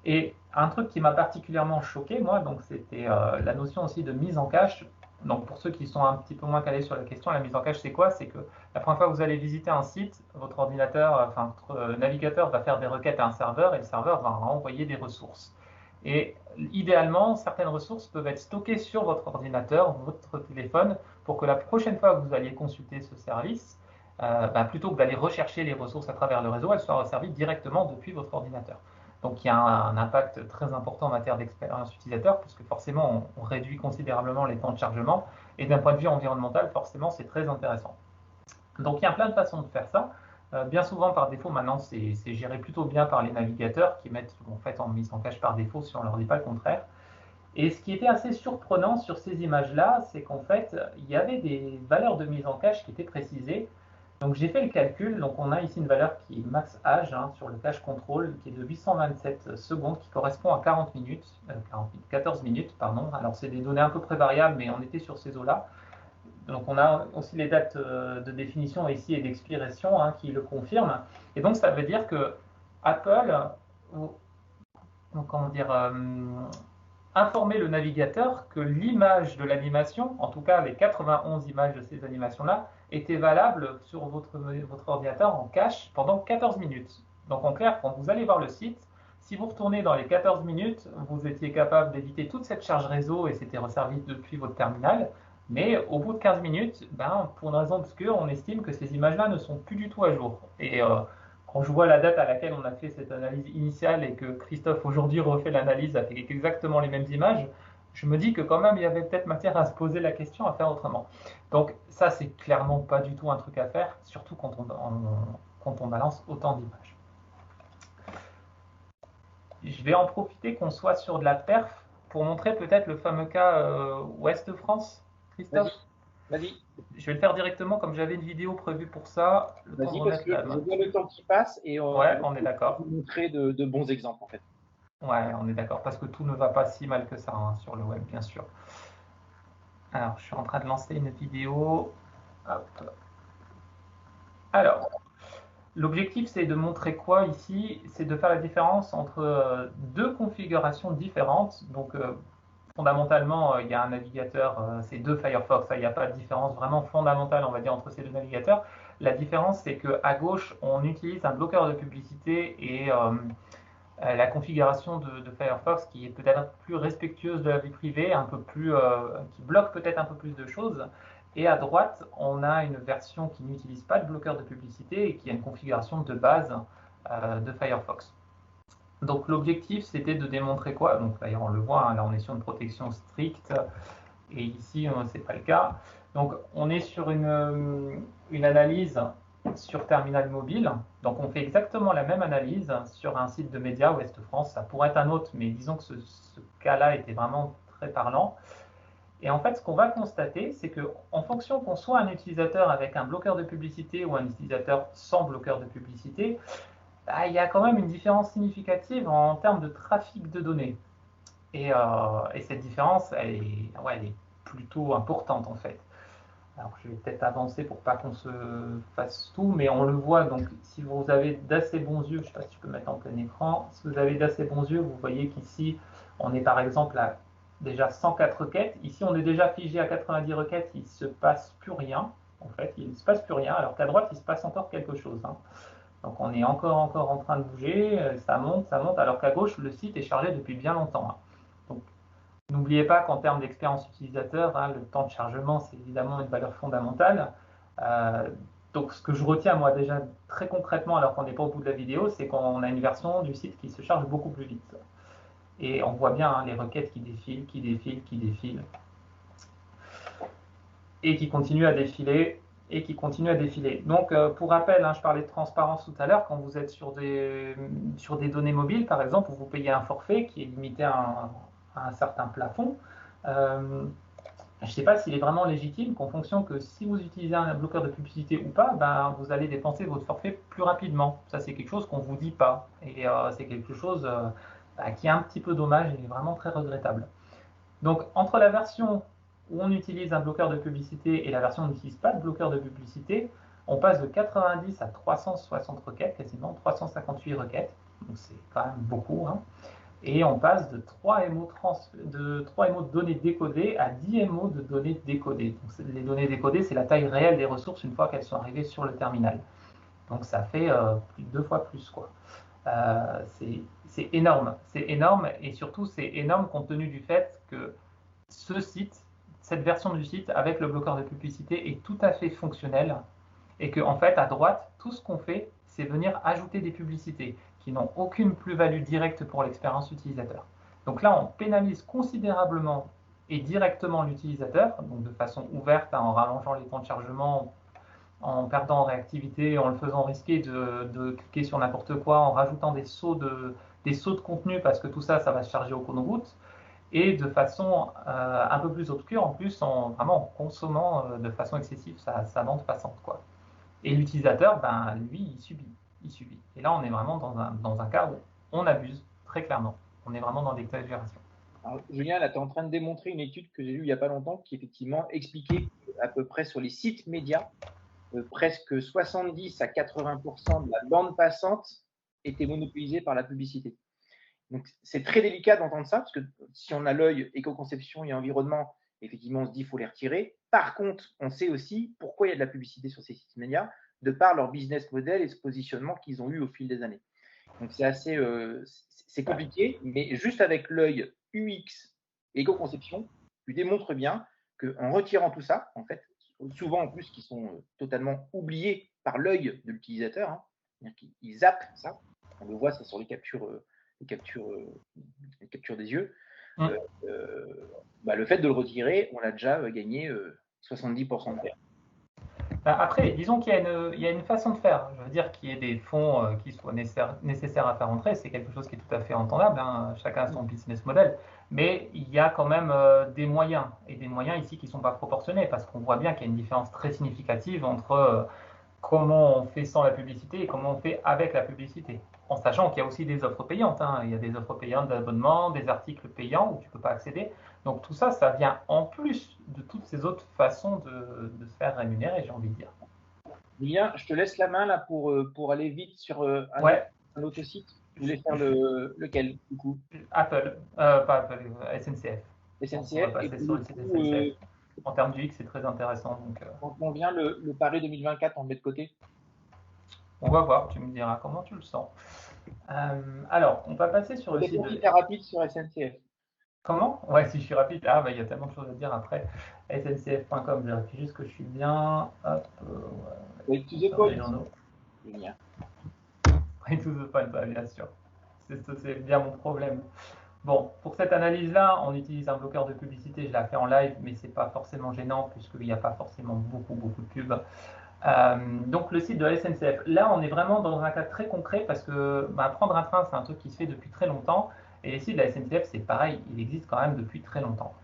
Et un truc qui m'a particulièrement choqué, moi, donc c'était la notion aussi de mise en cache. Donc pour ceux qui sont un petit peu moins calés sur la question, la mise en cache, c'est quoi? C'est que la première fois que vous allez visiter un site, votre ordinateur, enfin votre navigateur va faire des requêtes à un serveur et le serveur va renvoyer des ressources. Et idéalement, certaines ressources peuvent être stockées sur votre ordinateur, votre téléphone, pour que la prochaine fois que vous alliez consulter ce service, plutôt que d'aller rechercher les ressources à travers le réseau, elles soient resservies directement depuis votre ordinateur. Donc il y a un impact très important en matière d'expérience utilisateur, puisque forcément on réduit considérablement les temps de chargement, et d'un point de vue environnemental, forcément c'est très intéressant. Donc il y a plein de façons de faire ça. Bien souvent par défaut, maintenant c'est géré plutôt bien par les navigateurs qui mettent en fait en mise en cache par défaut si on ne leur dit pas le contraire. Et ce qui était assez surprenant sur ces images-là, c'est qu'en fait, il y avait des valeurs de mise en cache qui étaient précisées. Donc j'ai fait le calcul, donc on a ici une valeur qui est max âge sur le cache control, qui est de 827 secondes, qui correspond à 14 minutes, pardon. Alors c'est des données un peu près variables, mais on était sur ces eaux-là. Donc on a aussi les dates de définition ici et d'expiration qui le confirment. Et donc ça veut dire que Apple, comment dire, informer le navigateur que l'image de l'animation, en tout cas les 91 images de ces animations-là, étaient valables sur votre ordinateur en cache pendant 14 minutes. Donc en clair, quand vous allez voir le site, si vous retournez dans les 14 minutes, vous étiez capable d'éviter toute cette charge réseau et c'était resservi depuis votre terminal. Mais au bout de 15 minutes, pour une raison obscure, on estime que ces images-là ne sont plus du tout à jour. Et quand je vois la date à laquelle on a fait cette analyse initiale et que Christophe aujourd'hui refait l'analyse avec exactement les mêmes images, je me dis que quand même il y avait peut-être matière à se poser la question, à faire autrement. Donc ça, c'est clairement pas du tout un truc à faire, surtout quand on balance autant d'images. Je vais en profiter qu'on soit sur de la perf pour montrer peut-être le fameux cas Ouest France, Christophe. Vas-y. Je vais le faire directement comme j'avais une vidéo prévue pour ça. Le temps de Vas-y, parce remettre que la je main. vois le temps qui passe et Ouais, on on est va d'accord. vous montrer de bons exemples en fait. Ouais, on est d'accord, parce que tout ne va pas si mal que ça sur le web, bien sûr. Alors, je suis en train de lancer une vidéo. Hop. Alors, l'objectif, c'est de montrer quoi ici? C'est de faire la différence entre deux configurations différentes. Donc, fondamentalement, il y a un navigateur, c'est deux Firefox, il n'y a pas de différence vraiment fondamentale, on va dire, entre ces deux navigateurs. La différence, c'est qu'à gauche, on utilise un bloqueur de publicité et la configuration de Firefox qui est peut-être un peu plus respectueuse de la vie privée, un peu plus, qui bloque peut-être un peu plus de choses. Et à droite, on a une version qui n'utilise pas de bloqueur de publicité et qui a une configuration de base de Firefox. Donc l'objectif, c'était de démontrer quoi? Donc d'ailleurs, on le voit, là on est sur une protection stricte, et ici, ce n'est pas le cas. Donc on est sur une analyse sur terminal mobile. Donc on fait exactement la même analyse sur un site de médias Ouest France. Ça pourrait être un autre, mais disons que ce cas-là était vraiment très parlant. Et en fait, ce qu'on va constater, c'est qu'en fonction qu'on soit un utilisateur avec un bloqueur de publicité ou un utilisateur sans bloqueur de publicité, il y a quand même une différence significative en termes de trafic de données. Et cette différence, elle est plutôt importante en fait. Alors je vais peut-être avancer pour pas qu'on se fasse tout, mais on le voit, donc si vous avez d'assez bons yeux, je ne sais pas si je peux mettre en plein écran, si vous avez d'assez bons yeux, vous voyez qu'ici, on est par exemple à déjà 104 requêtes. Ici, on est déjà figé à 90 requêtes, il ne se passe plus rien. En fait, il ne se passe plus rien, alors qu'à droite, il se passe encore quelque chose. Donc on est encore en train de bouger, ça monte, alors qu'à gauche, le site est chargé depuis bien longtemps. Donc n'oubliez pas qu'en termes d'expérience utilisateur, le temps de chargement, c'est évidemment une valeur fondamentale. Donc ce que je retiens moi déjà très concrètement, alors qu'on n'est pas au bout de la vidéo, c'est qu'on a une version du site qui se charge beaucoup plus vite. Et on voit bien les requêtes qui défilent, et qui continuent à défiler, Donc, pour rappel, je parlais de transparence tout à l'heure, quand vous êtes sur des données mobiles, par exemple, où vous payez un forfait qui est limité à un certain plafond, je ne sais pas s'il est vraiment légitime qu'en fonction que si vous utilisez un bloqueur de publicité ou pas, vous allez dépenser votre forfait plus rapidement. Ça, c'est quelque chose qu'on ne vous dit pas. Et c'est quelque chose qui est un petit peu dommage et vraiment très regrettable. Donc, entre la version où on utilise un bloqueur de publicité et la version où on n'utilise pas de bloqueur de publicité, on passe de 90 à 360 requêtes, quasiment 358 requêtes. Donc, c'est quand même beaucoup. Et on passe de 3 MO de données décodées à 10 MO de données décodées. Donc, les données décodées, c'est la taille réelle des ressources une fois qu'elles sont arrivées sur le terminal. Donc ça fait plus de 2 fois plus, quoi. C'est énorme, et surtout c'est énorme compte tenu du fait que ce site, cette version du site avec le bloqueur de publicité est tout à fait fonctionnelle et que en fait à droite, tout ce qu'on fait, c'est venir ajouter des publicités qui n'ont aucune plus-value directe pour l'expérience utilisateur. Donc là, on pénalise considérablement et directement l'utilisateur, donc de façon ouverte, en rallongeant les temps de chargement, en perdant en réactivité, en le faisant risquer de cliquer sur n'importe quoi, en rajoutant des sauts de contenu parce que tout ça, ça va se charger au compte-gouttes, et de façon un peu plus obscure en plus, en vraiment consommant de façon excessive sa bande passante, quoi. Et l'utilisateur, ben, lui, il subit. Et là, on est vraiment dans un cas où on abuse, très clairement. On est vraiment dans l'exagération. Alors, Julien, là, tu es en train de démontrer une étude que j'ai lue il n'y a pas longtemps qui effectivement expliquait qu'à peu près sur les sites médias, presque 70 à 80% de la bande passante était monopolisée par la publicité. Donc, c'est très délicat d'entendre ça, parce que si on a l'œil éco-conception et environnement, effectivement, on se dit qu'il faut les retirer. Par contre, on sait aussi pourquoi il y a de la publicité sur ces sites médias, de par leur business model et ce positionnement qu'ils ont eu au fil des années. Donc, c'est assez c'est compliqué, mais juste avec l'œil UX éco-conception, tu démontres bien qu'en retirant tout ça, en fait, souvent en plus qui sont totalement oubliés par l'œil de l'utilisateur, hein, c'est-à-dire qu'ils zappent ça, on le voit ça sur les captures des yeux, le fait de le retirer, on a déjà gagné 70% de perte. Après, disons qu'il y a une façon de faire. Je veux dire qu'il y ait des fonds qui soient nécessaires à faire entrer, c'est quelque chose qui est tout à fait entendable, hein. Chacun a son business model. Mais il y a quand même des moyens, et des moyens ici qui ne sont pas proportionnés, parce qu'on voit bien qu'il y a une différence très significative entre comment on fait sans la publicité et comment on fait avec la publicité. En sachant qu'il y a aussi des offres payantes, hein. Il y a des offres payantes d'abonnement, des articles payants où tu ne peux pas accéder. Donc tout ça, ça vient en plus de toutes ces autres façons de se faire rémunérer, j'ai envie de dire. Julien, je te laisse la main là pour aller vite sur Ouais, un autre site. Tu voulais faire lequel, du coup? Apple, pas Apple, SNCF. On va SNCF. Et passer pour sur le le site coup, SNCF. En termes du X, c'est très intéressant. Donc, quand on vient le Paris 2024, on le met de côté. on va voir, tu me diras comment tu le sens. Alors, on va passer sur le site de... Hyper rapide sur SNCF. Comment? Ouais, si je suis rapide. Ah, bah, il y a tellement de choses à dire après. SNCF.com, je vérifie juste que je suis bien. Hop, Ouais, to the point. Julien. Right to the point, bah, bien sûr. C'est bien mon problème. Bon, pour cette analyse-là, on utilise un bloqueur de publicité. Je l'ai fait en live, mais c'est pas forcément gênant puisqu'il n'y a pas forcément beaucoup de pubs. Donc le site de la SNCF. Là, on est vraiment dans un cas très concret parce que prendre un train, c'est un truc qui se fait depuis très longtemps. Et les sites de la SNCF, c'est pareil, il existe quand même depuis très longtemps.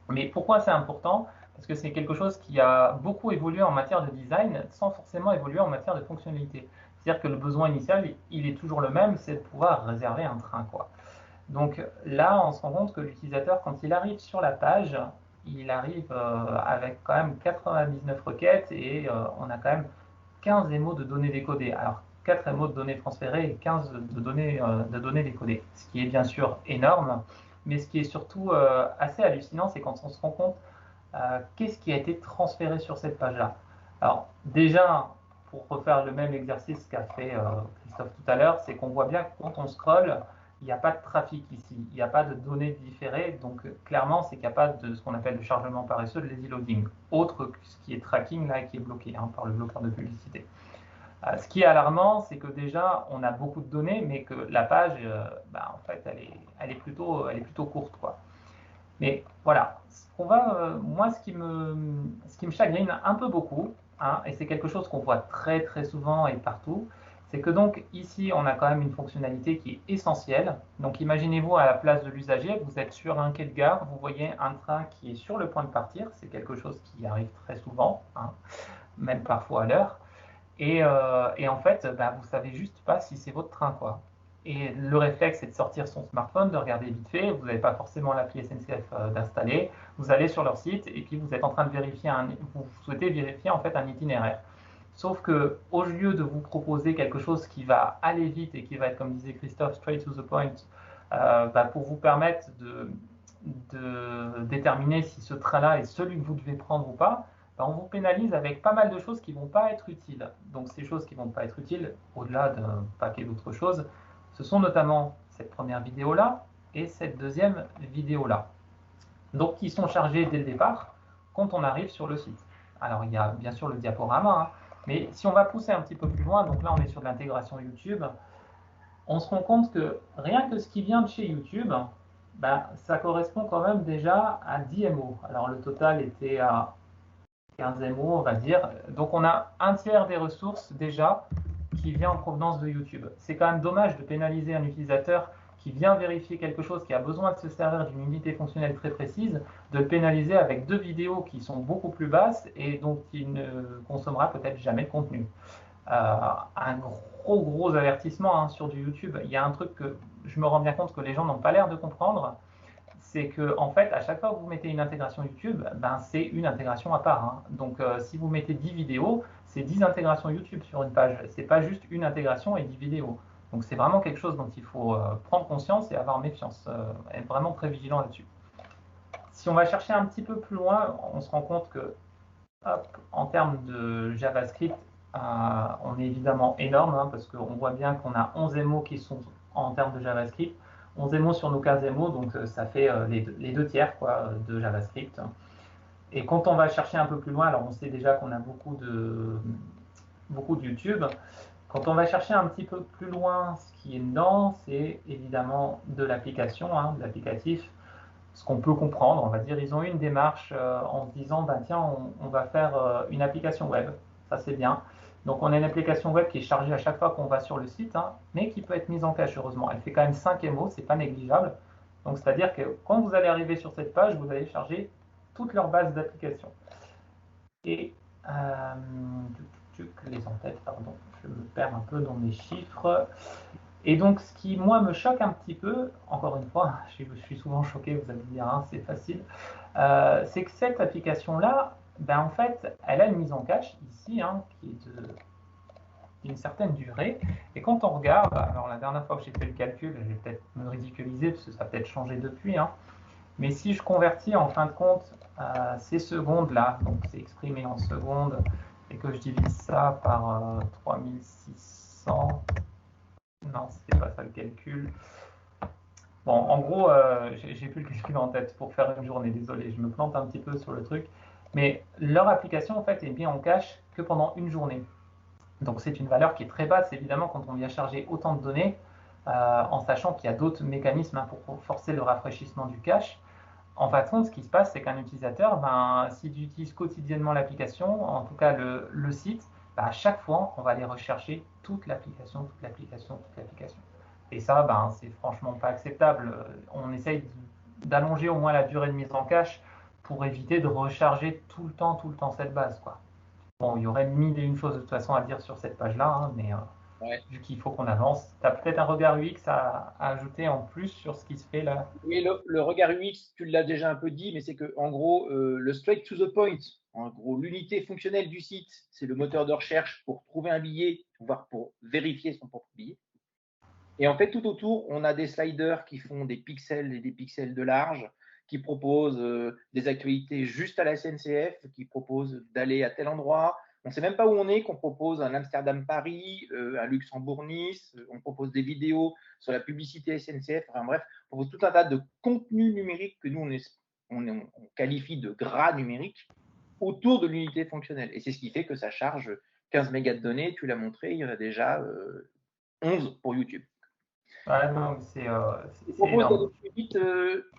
Mais pourquoi c'est important? Parce que c'est quelque chose qui a beaucoup évolué en matière de design sans forcément évoluer en matière de fonctionnalité. C'est-à-dire que le besoin initial, il est toujours le même, c'est de pouvoir réserver un train, quoi. Donc là, on se rend compte que l'utilisateur, quand il arrive sur la page, il arrive avec quand même 99 requêtes et on a quand même 15 émaux de données décodées. Alors 4 émaux de données transférées et 15 de données décodées, ce qui est bien sûr énorme, mais ce qui est surtout assez hallucinant, c'est quand on se rend compte qu'est-ce qui a été transféré sur cette page-là. Alors déjà, pour refaire le même exercice qu'a fait Christophe tout à l'heure, c'est qu'on voit bien que quand on scrolle, il n'y a pas de trafic ici, il n'y a pas de données différées, donc clairement, c'est qu'il n'y a pas de ce qu'on appelle le chargement paresseux de lazy loading, autre que ce qui est tracking là qui est bloqué par le bloqueur de publicité. Ce qui est alarmant, c'est que déjà, on a beaucoup de données, mais que la page, en fait, elle est plutôt courte, quoi. Mais voilà, moi, ce qui me chagrine un peu beaucoup, hein, et c'est quelque chose qu'on voit très très souvent et partout, c'est que donc ici, on a quand même une fonctionnalité qui est essentielle. Donc imaginez-vous à la place de l'usager, vous êtes sur un quai de gare, vous voyez un train qui est sur le point de partir, c'est quelque chose qui arrive très souvent, hein, même parfois à l'heure. Et en fait, vous savez juste pas si c'est votre train, quoi. Et le réflexe, c'est de sortir son smartphone, de regarder vite fait. Vous n'avez pas forcément l'appli SNCF d'installer. Vous allez sur leur site et puis vous êtes en train de vérifier vous souhaitez vérifier en fait un itinéraire. Sauf que au lieu de vous proposer quelque chose qui va aller vite et qui va être, comme disait Christophe, straight to the point, pour vous permettre de déterminer si ce train-là est celui que vous devez prendre ou pas, on vous pénalise avec pas mal de choses qui ne vont pas être utiles. Donc ces choses qui ne vont pas être utiles, au-delà d'un paquet d'autres choses, ce sont notamment cette première vidéo-là et cette deuxième vidéo-là. Donc qui sont chargées dès le départ quand on arrive sur le site. Alors il y a bien sûr le diaporama, hein, mais si on va pousser un petit peu plus loin, donc là on est sur l'intégration YouTube, on se rend compte que rien que ce qui vient de chez YouTube, ça correspond quand même déjà à 10 MO. Alors le total était à 15 MO, on va dire. Donc on a un tiers des ressources déjà qui vient en provenance de YouTube. C'est quand même dommage de pénaliser un utilisateur qui vient vérifier quelque chose, qui a besoin de se servir d'une unité fonctionnelle très précise, de le pénaliser avec 2 vidéos qui sont beaucoup plus basses et dont il ne consommera peut-être jamais de contenu. Un gros avertissement, hein, sur du YouTube. Il y a un truc que je me rends bien compte que les gens n'ont pas l'air de comprendre, c'est que en fait, à chaque fois que vous mettez une intégration YouTube, c'est une intégration à part, hein. Donc si vous mettez 10 vidéos, c'est 10 intégrations YouTube sur une page. C'est pas juste une intégration et 10 vidéos. Donc c'est vraiment quelque chose dont il faut prendre conscience et avoir méfiance, être vraiment très vigilant là-dessus. Si on va chercher un petit peu plus loin, on se rend compte que, hop, en termes de JavaScript, on est évidemment énorme, hein, parce qu'on voit bien qu'on a 11 MO qui sont en termes de JavaScript, 11 MO sur nos 15 MO, donc ça fait les deux tiers, quoi, de JavaScript. Et quand on va chercher un peu plus loin, alors on sait déjà qu'on a beaucoup de YouTube. Quand on va chercher un petit peu plus loin, ce qui est dedans, c'est évidemment de l'application, hein, de l'applicatif. Ce qu'on peut comprendre, on va dire, ils ont eu une démarche en se disant, tiens, on va faire une application web. Ça, c'est bien. Donc, on a une application web qui est chargée à chaque fois qu'on va sur le site, hein, mais qui peut être mise en cache, heureusement. Elle fait quand même 5 MO, c'est pas négligeable. Donc, c'est-à-dire que quand vous allez arriver sur cette page, vous allez charger toute leur base d'applications. Et les en-têtes, pardon, je me perds un peu dans mes chiffres. Et donc, ce qui, moi, me choque un petit peu, encore une fois, je suis souvent choqué, vous allez me dire, hein, c'est facile, c'est que cette application-là, en fait, elle a une mise en cache ici, hein, qui est d'une certaine durée. Et quand on regarde, alors la dernière fois que j'ai fait le calcul, je vais peut-être me ridiculiser, parce que ça a peut-être changé depuis, hein, mais si je convertis en fin de compte ces secondes-là, donc c'est exprimé en secondes, et que je divise ça par 3600, non, c'était pas ça le calcul. Bon, en gros, j'ai plus le calcul en tête pour faire une journée, désolé, je me plante un petit peu sur le truc. Mais leur application, en fait, est bien en cache que pendant une journée. Donc c'est une valeur qui est très basse, évidemment, quand on vient charger autant de données, en sachant qu'il y a d'autres mécanismes, hein, pour forcer le rafraîchissement du cache. En fait, ce qui se passe, c'est qu'un utilisateur, s'il utilise quotidiennement l'application, en tout cas le site, à chaque fois, on va aller rechercher toute l'application. Et ça, c'est franchement pas acceptable. On essaye d'allonger au moins la durée de mise en cache pour éviter de recharger tout le temps cette base, quoi. Bon, il y aurait mille et une choses de toute façon à dire sur cette page-là, hein, mais Ouais. vu qu'il faut qu'on avance, tu as peut-être un regard UX à ajouter en plus sur ce qui se fait là. Oui, le regard UX, tu l'as déjà un peu dit, mais c'est que en gros, le straight to the point, en gros, l'unité fonctionnelle du site, c'est le moteur de recherche pour trouver un billet, voire pour vérifier son propre billet. Et en fait, tout autour, on a des sliders qui font des pixels et des pixels de large, qui proposent des actualités juste à la SNCF, qui proposent d'aller à tel endroit. On ne sait même pas où on est, qu'on propose un Amsterdam-Paris, un Luxembourg-Nice, on propose des vidéos sur la publicité SNCF, enfin bref, on propose tout un tas de contenus numériques que nous, on qualifie de gras numériques autour de l'unité fonctionnelle. Et c'est ce qui fait que ça charge 15 mégas de données, tu l'as montré, il y en a déjà 11 pour YouTube. Ouais, non, c'est Je propose énorme. d'aller plus vite,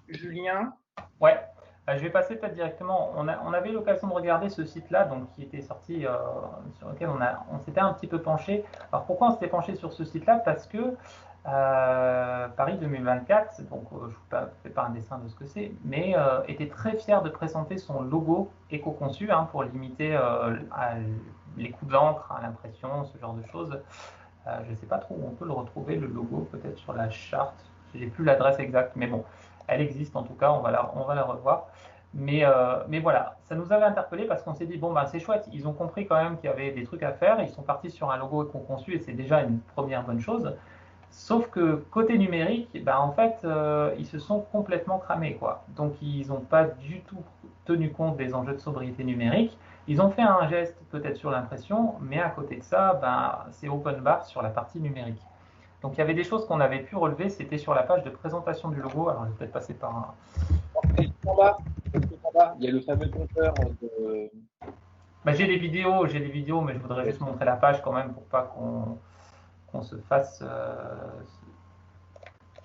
Julien. Ouais, je vais passer peut-être directement. On avait l'occasion de regarder ce site-là, donc qui était sorti, sur lequel on s'était un petit peu penché. Alors pourquoi on s'était penché sur ce site-là? Parce que Paris 2024, donc je ne fais pas un dessin de ce que c'est, mais était très fier de présenter son logo éco-conçu, hein, pour limiter les coups d'encre à l'impression, ce genre de choses. Je ne sais pas trop où on peut le retrouver, le logo, peut-être sur la charte. Je n'ai plus l'adresse exacte, mais bon, elle existe en tout cas, on va la revoir. Mais voilà, ça nous avait interpellé parce qu'on s'est dit, bon, c'est chouette, ils ont compris quand même qu'il y avait des trucs à faire, ils sont partis sur un logo éco-conçu et c'est déjà une première bonne chose. Sauf que côté numérique, bah, en fait, ils se sont complètement cramés, quoi. Donc, ils n'ont pas du tout tenu compte des enjeux de sobriété numérique. Ils ont fait un geste peut-être sur l'impression, mais à côté de ça, bah, c'est open bar sur la partie numérique. Donc, il y avait des choses qu'on avait pu relever, c'était sur la page de présentation du logo. Alors, je vais peut-être passer par un... En bas, en bas, il y a le fameux compteur de. Bah, j'ai des vidéos, mais je voudrais juste montrer la page quand même pour pas qu'on se fasse...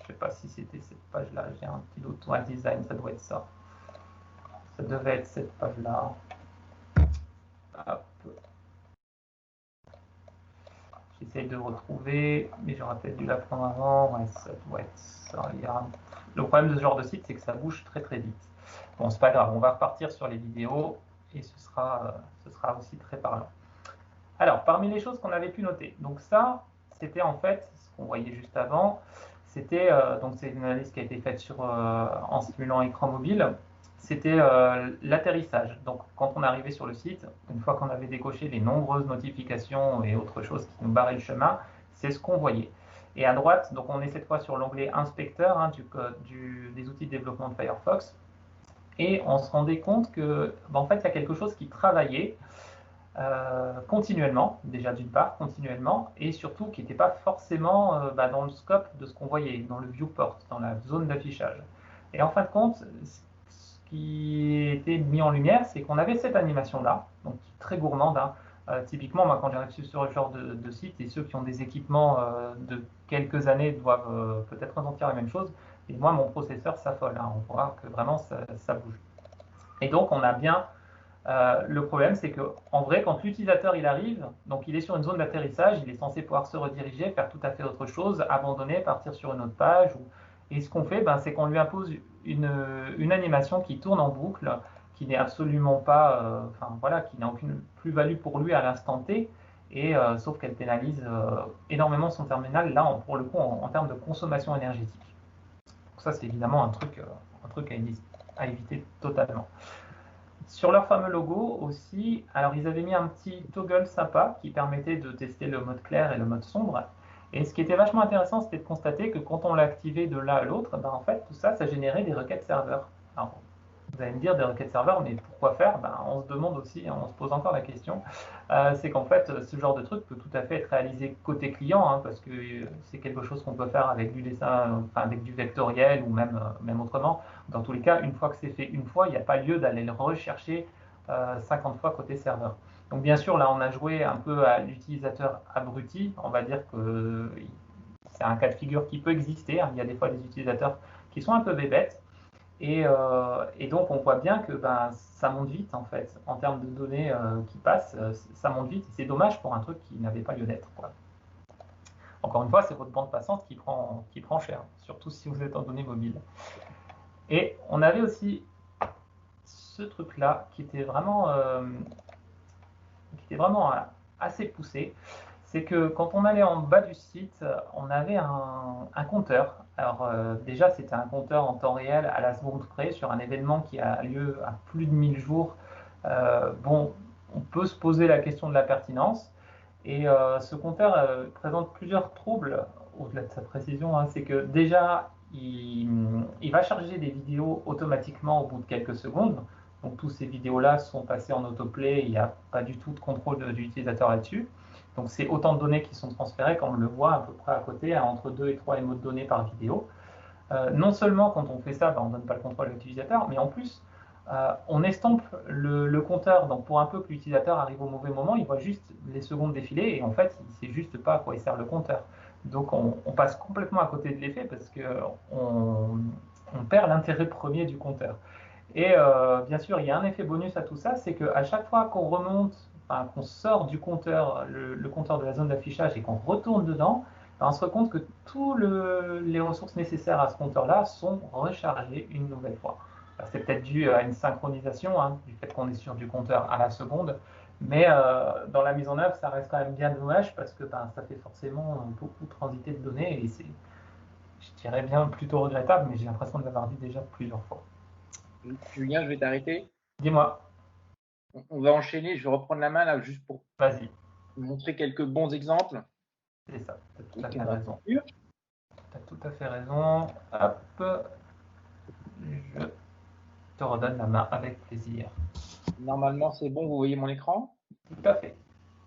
je sais pas si c'était cette page-là, j'ai un petit doute. Ouais, design, ça doit être ça. Ça devait être cette page-là. Hop. J'essaye de retrouver, mais j'aurais peut-être dû la prendre avant. Ouais, ça doit être ça. Le problème de ce genre de site, c'est que ça bouge très très vite. Bon, c'est pas grave, on va repartir sur les vidéos et ce sera aussi très parlant. Alors, parmi les choses qu'on avait pu noter, donc ça, c'était en fait ce qu'on voyait juste avant. C'était donc c'est une analyse qui a été faite en simulant écran mobile. C'était l'atterrissage. Donc, quand on arrivait sur le site, une fois qu'on avait décoché les nombreuses notifications et autres choses qui nous barraient le chemin, c'est ce qu'on voyait. Et à droite, donc on est cette fois sur l'onglet inspecteur hein, des outils de développement de Firefox. Et on se rendait compte que, en fait, il y a quelque chose qui travaillait continuellement, déjà d'une part, continuellement, et surtout qui n'était pas forcément dans le scope de ce qu'on voyait, dans le viewport, dans la zone d'affichage. Et en fin de compte, ce qui était mis en lumière, c'est qu'on avait cette animation-là, donc très gourmande. Hein. Typiquement, moi, quand j'arrive sur ce genre de site, et ceux qui ont des équipements de quelques années doivent peut-être ressentir la même chose, et moi, mon processeur s'affole. Hein. On voit que vraiment, ça bouge. Et donc, on a bien le problème, c'est que en vrai, quand l'utilisateur il arrive, donc il est sur une zone d'atterrissage, il est censé pouvoir se rediriger, faire tout à fait autre chose, abandonner, partir sur une autre page. Et ce qu'on fait, ben, c'est qu'on lui impose une animation qui tourne en boucle, qui n'est absolument pas, enfin voilà, qui n'a aucune plus-value pour lui à l'instant T, et sauf qu'elle pénalise énormément son terminal, là pour le coup en termes de consommation énergétique. Donc ça, c'est évidemment un truc à éviter totalement. Sur leur fameux logo aussi, alors ils avaient mis un petit toggle sympa qui permettait de tester le mode clair et le mode sombre. Et ce qui était vachement intéressant, c'était de constater que quand on l'activait de l'un à l'autre, ben en fait, tout ça, ça générait des requêtes serveurs. Alors, vous allez me dire des requêtes serveurs, mais pourquoi faire? Ben, on se demande aussi, on se pose encore la question. C'est qu'en fait, ce genre de truc peut tout à fait être réalisé côté client, hein, parce que c'est quelque chose qu'on peut faire avec du dessin, enfin, avec du vectoriel ou même autrement. Dans tous les cas, une fois que c'est fait une fois, il n'y a pas lieu d'aller le rechercher 50 fois côté serveur. Donc bien sûr, là, on a joué un peu à l'utilisateur abruti. On va dire que c'est un cas de figure qui peut exister. Hein. Il y a des fois des utilisateurs qui sont un peu bébêtes. Et donc, on voit bien que ben, ça monte vite, en fait. En termes de données qui passent, ça monte vite. C'est dommage pour un truc qui n'avait pas lieu d'être. Encore une fois, c'est votre bande passante qui prend cher, surtout si vous êtes en données mobiles. Et on avait aussi ce truc-là qui était vraiment assez poussé. C'est que quand on allait en bas du site, on avait un compteur. Alors déjà, c'était un compteur en temps réel à la seconde près sur un événement qui a lieu à plus de 1000 jours. Bon, on peut se poser la question de la pertinence. Et ce compteur présente plusieurs troubles, au-delà de sa précision. Hein. C'est que déjà, il va charger des vidéos automatiquement au bout de quelques secondes. Donc tous ces vidéos-là sont passées en autoplay, il n'y a pas du tout de contrôle de l'utilisateur là-dessus. Donc c'est autant de données qui sont transférées, comme on le voit à peu près à côté, à entre 2 et 3 émots de données par vidéo. Non seulement quand on fait ça, ben, on ne donne pas le contrôle à l'utilisateur, mais en plus, on estompe le compteur. Donc pour un peu que l'utilisateur arrive au mauvais moment, il voit juste les secondes défiler et en fait, il ne sait juste pas à quoi il sert le compteur. Donc on passe complètement à côté de l'effet parce qu'on perd l'intérêt premier du compteur. Et bien sûr, il y a un effet bonus à tout ça, c'est qu'à chaque fois qu'on remonte, enfin, qu'on sort du compteur, le compteur de la zone d'affichage et qu'on retourne dedans, ben, on se rend compte que toutes les ressources nécessaires à ce compteur-là sont rechargées une nouvelle fois. C'est peut-être dû à une synchronisation, hein, du fait qu'on est sur du compteur à la seconde, mais dans la mise en œuvre, ça reste quand même bien dommage parce que ben, ça fait forcément beaucoup transiter de données et c'est, je dirais bien, plutôt regrettable, mais j'ai l'impression de l'avoir dit déjà plusieurs fois. Julien, je vais t'arrêter. Dis-moi. On va enchaîner. Je vais reprendre la main là juste pour Vas-y. montrer quelques bons exemples. C'est ça, tu as tout à fait raison. tu as tout à fait raison. Hop, je te redonne la main avec plaisir. Normalement, c'est bon, vous voyez mon écran? Tout à fait.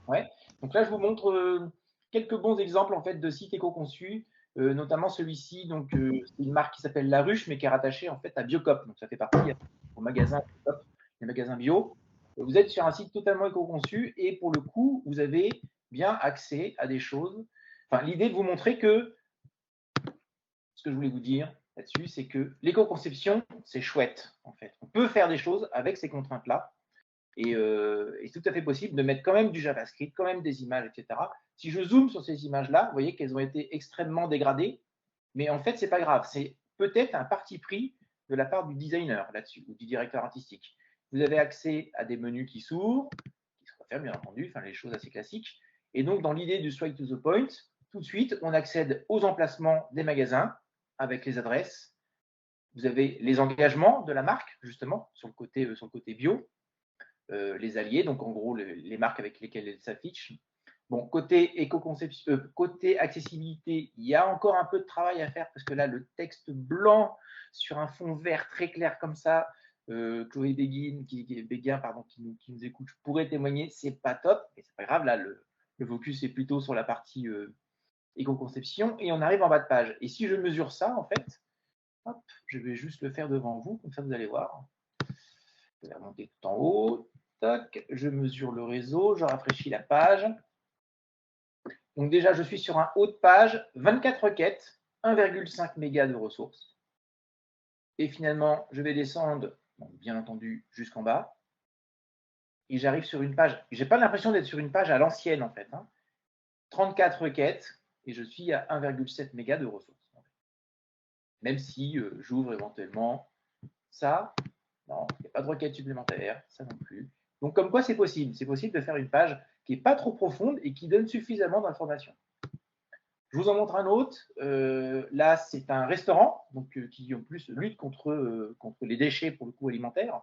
Ouais. Donc là, je vous montre quelques bons exemples en fait de sites éco-conçus, notamment celui-ci. Donc, c'est une marque qui s'appelle La Ruche, mais qui est rattachée en fait à Biocop. Donc, ça fait partie au magasin Biocop, les magasins bio. Vous êtes sur un site totalement éco-conçu et pour le coup, vous avez bien accès à des choses. Enfin, l'idée de vous montrer que ce que je voulais vous dire là-dessus, c'est que l'éco-conception, c'est chouette en fait. On peut faire des choses avec ces contraintes-là. Et c'est tout à fait possible de mettre quand même du JavaScript, quand même des images, etc. Si je zoome sur ces images-là, vous voyez qu'elles ont été extrêmement dégradées, mais en fait, ce n'est pas grave. C'est peut-être un parti pris de la part du designer là-dessus, ou du directeur artistique. Vous avez accès à des menus qui s'ouvrent, qui se referment, bien entendu, enfin les choses assez classiques. Et donc, dans l'idée du straight to the point, tout de suite, on accède aux emplacements des magasins avec les adresses. Vous avez les engagements de la marque, justement, sur le côté bio. Les alliés, donc en gros les marques avec lesquelles elles s'affichent. Bon, côté éco-conception, côté accessibilité, il y a encore un peu de travail à faire parce que là, le texte blanc sur un fond vert très clair comme ça, Chloé Béguin, pardon, qui nous écoute, je pourrais témoigner, c'est pas top, mais c'est pas grave. Là, le focus est plutôt sur la partie éco-conception et on arrive en bas de page. Et si je mesure ça, en fait, hop, je vais juste le faire devant vous, comme ça vous allez voir. Je vais remonter tout en haut. Tac, je mesure le réseau, je rafraîchis la page. Donc déjà, je suis sur un haut de page, 24 requêtes, 1,5 mégas de ressources. Et finalement, je vais descendre, bon, bien entendu, jusqu'en bas. Et j'arrive sur une page. Je n'ai pas l'impression d'être sur une page à l'ancienne, en fait. 34 requêtes, et je suis à 1,7 mégas de ressources. Même si j'ouvre éventuellement ça. Non, il n'y a pas de requête supplémentaire, ça non plus. Donc, comme quoi c'est possible. C'est possible de faire une page qui n'est pas trop profonde et qui donne suffisamment d'informations. Je vous en montre un autre. Là, c'est un restaurant donc, qui, en plus, lutte contre les déchets, pour le coup, alimentaires.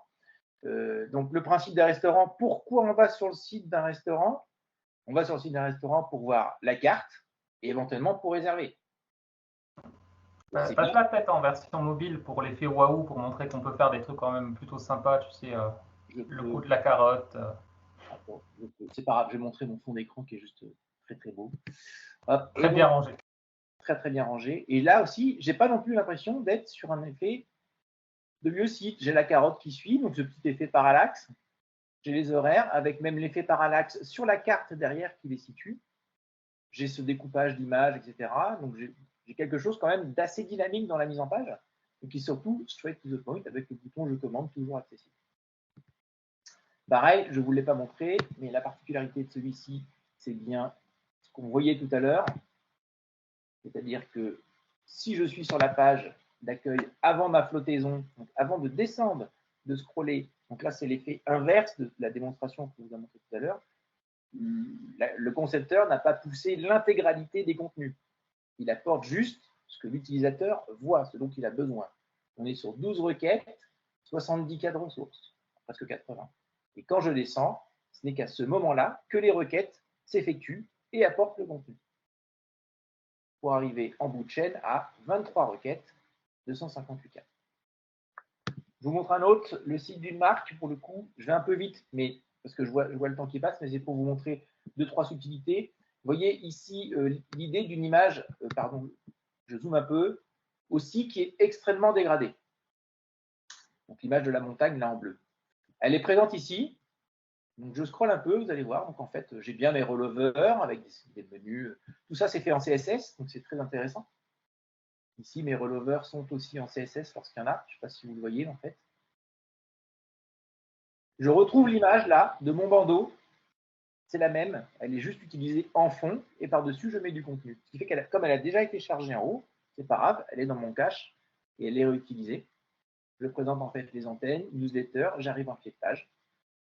Donc, le principe d'un restaurant, pourquoi on va sur le site d'un restaurant? On va sur le site d'un restaurant pour voir la carte et éventuellement pour réserver. Passe-la peut-être en version mobile pour l'effet waouh, pour montrer qu'on peut faire des trucs quand même plutôt sympas, tu sais, le coup de la carotte. C'est pas grave, je vais montrer mon fond d'écran qui est juste très très beau. Hop, Très bien rangé. Très très bien rangé. Et là aussi, j'ai pas non plus l'impression d'être sur un effet de vieux site. J'ai la carotte qui suit, donc ce petit effet parallaxe. J'ai les horaires, avec même l'effet parallaxe sur la carte derrière qui les situe. J'ai ce découpage d'images, etc. Donc j'ai quelque chose quand même d'assez dynamique dans la mise en page, et qui est surtout straight to the point avec le bouton je commande toujours accessible. Pareil, je ne vous l'ai pas montré, mais la particularité de celui-ci, c'est bien ce qu'on voyait tout à l'heure. C'est-à-dire que si je suis sur la page d'accueil avant ma flottaison, donc avant de descendre, de scroller, donc là c'est l'effet inverse de la démonstration que vous a montré tout à l'heure, le concepteur n'a pas poussé l'intégralité des contenus. Il apporte juste ce que l'utilisateur voit, ce dont il a besoin. On est sur 12 requêtes, 70 cas de ressources, presque 80. Et quand je descends, ce n'est qu'à ce moment-là que les requêtes s'effectuent et apportent le contenu. Pour arriver en bout de chaîne à 23 requêtes, 258 cas. Je vous montre un autre, le site d'une marque, pour le coup, je vais un peu vite, mais parce que je vois le temps qui passe, mais c'est pour vous montrer 2-3 subtilités. Vous voyez ici l'idée d'une image, pardon, je zoome un peu, aussi qui est extrêmement dégradée. Donc l'image de la montagne là en bleu. Elle est présente ici. Donc je scrolle un peu, vous allez voir. Donc en fait, j'ai bien mes relovers avec des menus. Tout ça, c'est fait en CSS, donc c'est très intéressant. Ici, mes relovers sont aussi en CSS lorsqu'il y en a. Je ne sais pas si vous le voyez en fait. Je retrouve l'image là de mon bandeau. C'est la même. Elle est juste utilisée en fond et par-dessus, je mets du contenu. Ce qui fait qu'elle, comme elle a déjà été chargée en haut, c'est pas grave, elle est dans mon cache et elle est réutilisée. Je présente en fait les antennes, newsletter, j'arrive en pied de page.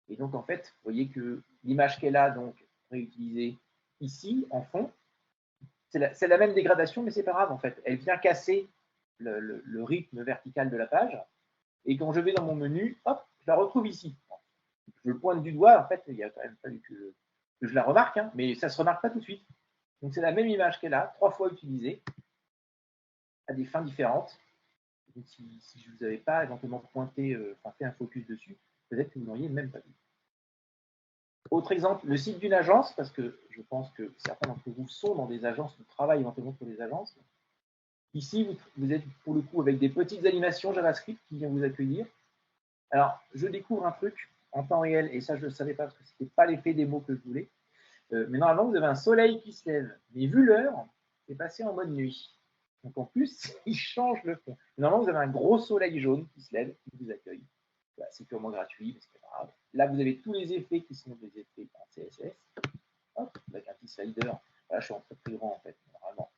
Et donc en fait, vous voyez que l'image qu'elle a donc réutilisée ici en fond, c'est la même dégradation, mais c'est pas grave en fait. Elle vient casser le rythme vertical de la page. Et quand je vais dans mon menu, hop, je la retrouve ici. Je le pointe du doigt, en fait, il y a quand même fallu que je la remarque, mais ça ne se remarque pas tout de suite. Donc c'est la même image qu'elle a, 3 fois utilisée. à des fins différentes. Donc, si je ne vous avais pas éventuellement pointé, fait un focus dessus, peut-être que vous n'auriez même pas vu. Autre exemple, le site d'une agence, parce que je pense que certains d'entre vous sont dans des agences ou travaillent éventuellement pour des agences. Ici, vous êtes pour le coup avec des petites animations JavaScript qui viennent vous accueillir. Alors, je découvre un truc en temps réel, et ça, je ne le savais pas parce que ce n'était pas l'effet démo que je voulais. Mais normalement, vous avez un soleil qui se lève. Mais vu l'heure, c'est passé en mode nuit. Donc en plus, il change le fond. Normalement, vous avez un gros soleil jaune qui se lève, qui vous accueille. Voilà, c'est purement gratuit, mais c'est pas grave. Là, vous avez tous les effets qui sont des effets en CSS. Hop, avec un petit slider. Là, je suis en très grand en fait, normalement.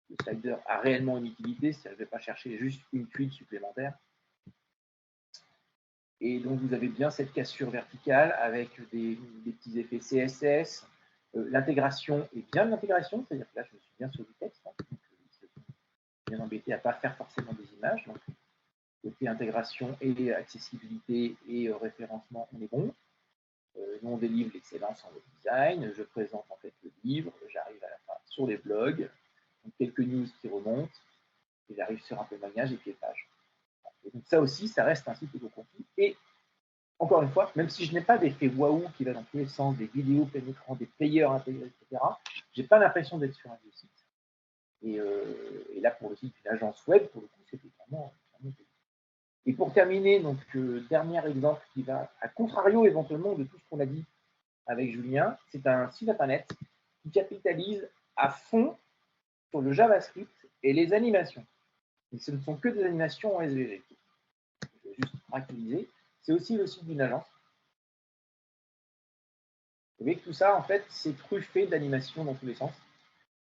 Le slider a réellement une utilité, c'est-à-dire que je ne vais pas chercher juste une tuile supplémentaire. Et donc, vous avez bien cette cassure verticale avec des petits effets CSS. L'intégration est bien de l'intégration, c'est-à-dire que là, je suis bien sur du texte. Donc, je suis bien embêté à ne pas faire forcément des images. Donc, côté intégration et accessibilité et référencement, on est bon. Nous, on délivre l'excellence en web design. Je présente en fait le livre. J'arrive à la fin sur les blogs. Donc, quelques news qui remontent. Et j'arrive sur un témoignage et pied-page. Et donc, ça aussi, ça reste un site auto-compris. Et encore une fois, même si je n'ai pas d'effet waouh qui va dans tous les sens, des vidéos plein écran, des players intégrés, etc., je n'ai pas l'impression d'être sur un vieux site. Et là, pour le site d'une agence web, pour le coup, c'était vraiment. Et pour terminer, donc, dernier exemple qui va à contrario éventuellement de tout ce qu'on a dit avec Julien, c'est un site internet qui capitalise à fond sur le JavaScript et les animations. Et ce ne sont que des animations en SVG. Je vais juste tranquilliser. C'est aussi le site d'une agence. Vous voyez que tout ça, en fait, c'est truffé d'animations dans tous les sens.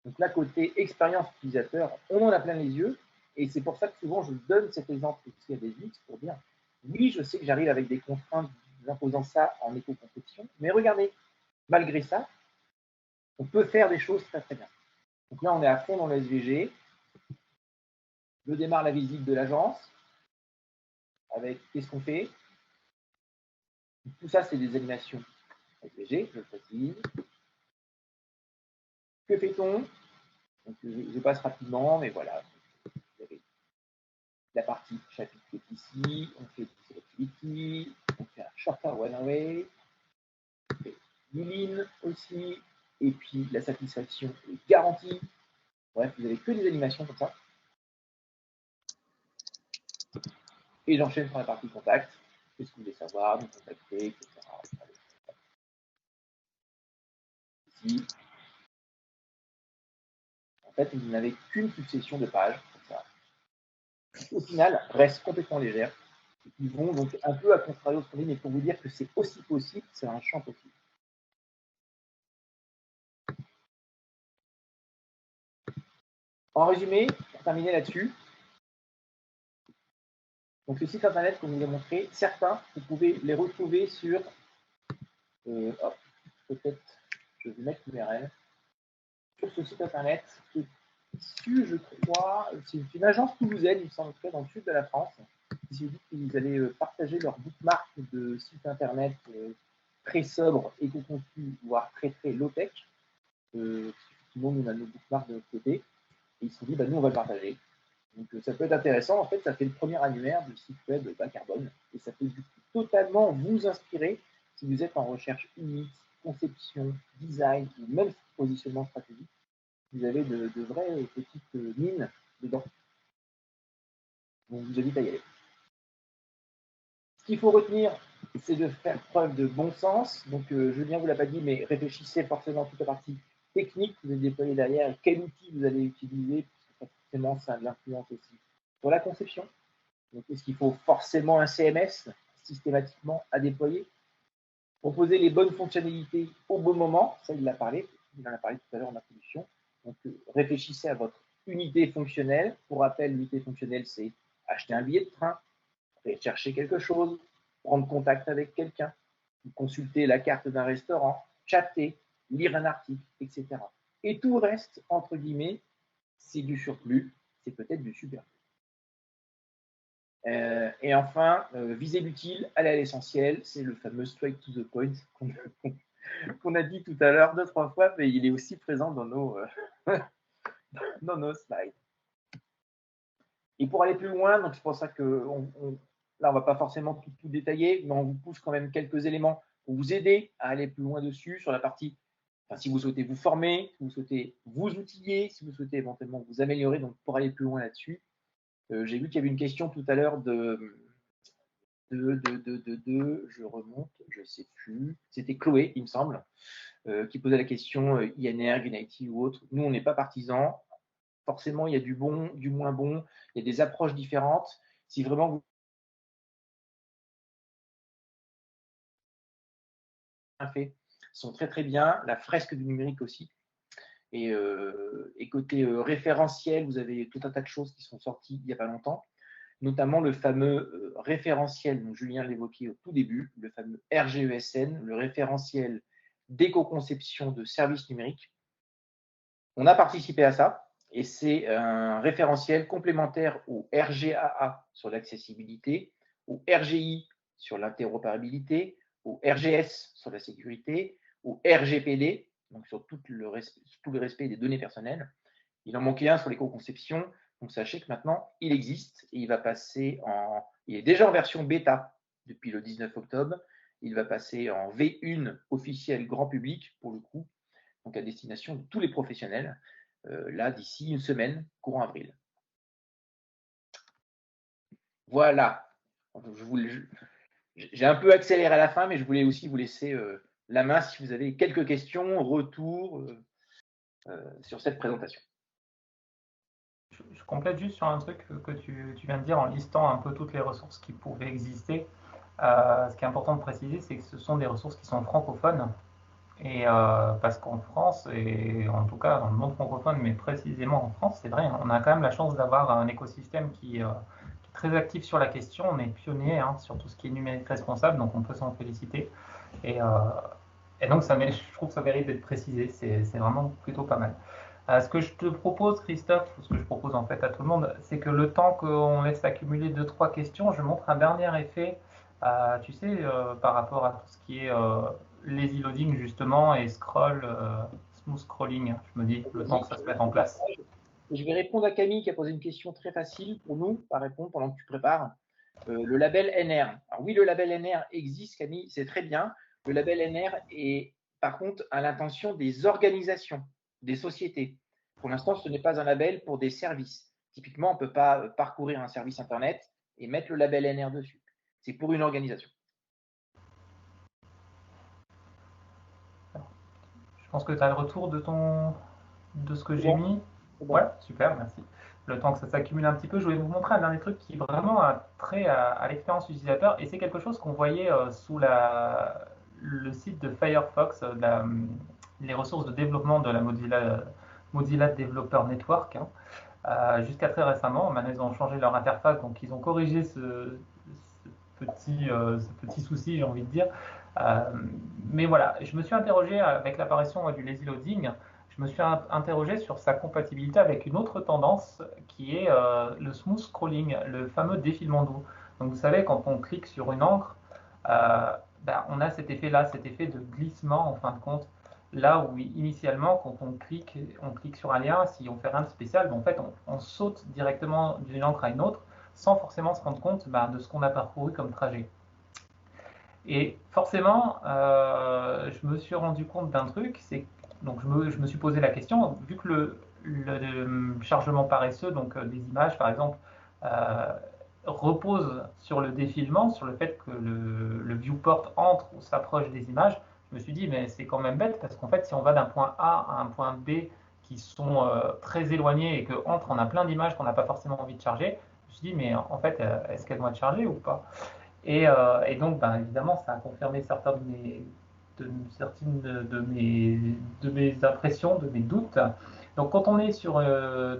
Donc là, côté expérience utilisateur, on en a plein les yeux. Et c'est pour ça que souvent, je donne cet exemple aussi à des X pour dire, oui, je sais que j'arrive avec des contraintes imposant ça en éco-conception, mais regardez, malgré ça, on peut faire des choses très très bien. Donc là, on est à fond dans le SVG. Je démarre la visite de l'agence avec qu'est-ce qu'on fait. Tout ça, c'est des animations SVG, je le précise. Que fait-on? Donc, je passe rapidement, mais voilà. Vous avez la partie chapitre qui est ici. On fait du selectivity. On fait un shorter one away. On fait du lean aussi. Et puis, la satisfaction est garantie. Bref, vous n'avez que des animations comme ça. Et j'enchaîne sur la partie contact. Qu'est-ce que vous voulez savoir, nous contacter, etc. Ici, en fait, vous n'avez qu'une succession de pages, comme ça. Au final, reste complètement légère. Ils vont donc un peu à contrario de ce qu'on dit, mais pour vous dire que c'est aussi possible, c'est un champ possible. En résumé, pour terminer là-dessus, donc ce site internet qu'on vous a montré, certains, vous pouvez les retrouver sur, peut-être, je vais mettre l'URL, sur ce site internet qui est issu, je crois, c'est une agence toulousaine, il me semble, dans le sud de la France. Ils se disent qu'ils allaient partager leur bookmark de site internet très sobre, éco-conçu, voire très très low-tech. Effectivement, nous on a nos bookmarks de notre côté. Et ils se sont dit, bah, nous on va le partager. Donc ça peut être intéressant. En fait, ça fait le premier annuaire du site web bas carbone. Et ça peut du coup totalement vous inspirer si vous êtes en recherche unique, conception, design ou même positionnement stratégique. Vous avez de vraies petites mines dedans. Donc, je vous invite à y aller. Ce qu'il faut retenir, c'est de faire preuve de bon sens. Donc, Julien ne vous l'a pas dit, mais réfléchissez forcément à toute la partie technique que vous allez déployer derrière et quel outil vous allez utiliser, parce que forcément, ça a de l'influence aussi sur la conception. Donc, est-ce qu'il faut forcément un CMS systématiquement à déployer? Proposer les bonnes fonctionnalités au bon moment, ça il en a parlé tout à l'heure en introduction. Donc, réfléchissez à votre unité fonctionnelle. Pour rappel, l'unité fonctionnelle, c'est acheter un billet de train, chercher quelque chose, prendre contact avec quelqu'un, consulter la carte d'un restaurant, chatter, lire un article, etc. Et tout reste, entre guillemets, c'est du surplus, c'est peut-être du superflu. Et enfin, viser l'utile, aller à l'essentiel, c'est le fameux straight to the point qu'on a dit tout à l'heure 2-3 fois, mais il est aussi présent dans nos, dans nos slides. Et pour aller plus loin, donc c'est pour ça que là, on ne va pas forcément tout détailler, mais on vous pousse quand même quelques éléments pour vous aider à aller plus loin dessus sur la partie, si vous souhaitez vous former, si vous souhaitez vous outiller, si vous souhaitez éventuellement vous améliorer, donc pour aller plus loin là-dessus. J'ai vu qu'il y avait une question tout à l'heure je remonte, je ne sais plus, c'était Chloé, il me semble, qui posait la question INR, Unity ou autre. Nous, on n'est pas partisans. Forcément, il y a du bon, du moins bon, il y a des approches différentes. Si vraiment vous fait, sont très très bien, la fresque du numérique aussi. Et côté référentiel, vous avez tout un tas de choses qui sont sorties il n'y a pas longtemps, notamment le fameux référentiel, dont Julien l'évoquait au tout début, le fameux RGESN, le référentiel d'éco-conception de services numériques. On a participé à ça, et c'est un référentiel complémentaire au RGAA sur l'accessibilité, au RGI sur l'interopérabilité, au RGS sur la sécurité, au RGPD, donc sur tout le respect des données personnelles. Il en manquait un sur l'éco-conception, donc sachez que maintenant, il existe et il va passer il est déjà en version bêta depuis le 19 octobre. Il va passer en V1 officiel grand public, pour le coup, donc à destination de tous les professionnels, là, d'ici une semaine, courant avril. Voilà. J'ai un peu accéléré à la fin, mais je voulais aussi vous laisser la main si vous avez quelques questions, retours sur cette présentation. Je complète juste sur un truc que tu viens de dire en listant un peu toutes les ressources qui pouvaient exister. Ce qui est important de préciser, c'est que ce sont des ressources qui sont francophones. Et parce qu'en France, et en tout cas dans le monde francophone, mais précisément en France, c'est vrai, on a quand même la chance d'avoir un écosystème qui est très actif sur la question. On est pionnier sur tout ce qui est numérique responsable, donc on peut s'en féliciter. Et donc, je trouve que ça mérite d'être précisé. C'est vraiment plutôt pas mal. Ce que je te propose, Christophe, ou ce que je propose en fait à tout le monde, c'est que le temps qu'on laisse accumuler 2-3 questions, je montre un dernier effet, tu sais, par rapport à tout ce qui est lazy loading justement et smooth scrolling. Je me dis, le temps que ça se mette en place. Je vais répondre à Camille qui a posé une question très facile pour nous, à répondre pendant que tu prépares. Le label NR. Alors oui, le label NR existe, Camille, c'est très bien. Le label NR est par contre à l'intention des organisations, des sociétés. Pour l'instant, ce n'est pas un label pour des services. Typiquement, on ne peut pas parcourir un service Internet et mettre le label NR dessus. C'est pour une organisation. Je pense que tu as le retour de ce que j'ai mis. Bon. Ouais, super, merci. Le temps que ça s'accumule un petit peu, je voulais vous montrer un dernier truc qui vraiment a trait à l'expérience utilisateur et c'est quelque chose qu'on voyait sous le site de Firefox, les ressources de développement de la Mozilla Developer Network. Jusqu'à très récemment, maintenant ils ont changé leur interface, donc ils ont corrigé ce petit souci, j'ai envie de dire. Mais voilà, je me suis interrogé avec l'apparition du lazy loading, je me suis interrogé sur sa compatibilité avec une autre tendance qui est le smooth scrolling, le fameux défilement doux. Donc vous savez, quand on clique sur une encre, on a cet effet-là, cet effet de glissement en fin de compte. Là où initialement, quand on clique sur un lien, si on fait rien de spécial, en fait, on saute directement d'une encre à une autre sans forcément se rendre compte de ce qu'on a parcouru comme trajet. Et forcément, je me suis rendu compte d'un truc, donc je me suis posé la question, vu que le chargement paresseux, donc des images par exemple, repose sur le défilement, sur le fait que le viewport entre ou s'approche des images, je me suis dit, mais c'est quand même bête, parce qu'en fait, si on va d'un point A à un point B qui sont très éloignés et qu'entre on a plein d'images qu'on n'a pas forcément envie de charger, je me suis dit, mais en fait, est-ce qu'elles vont être chargées ou pas? Et donc, évidemment, ça a confirmé certaines de mes impressions, de mes doutes. Donc, quand on est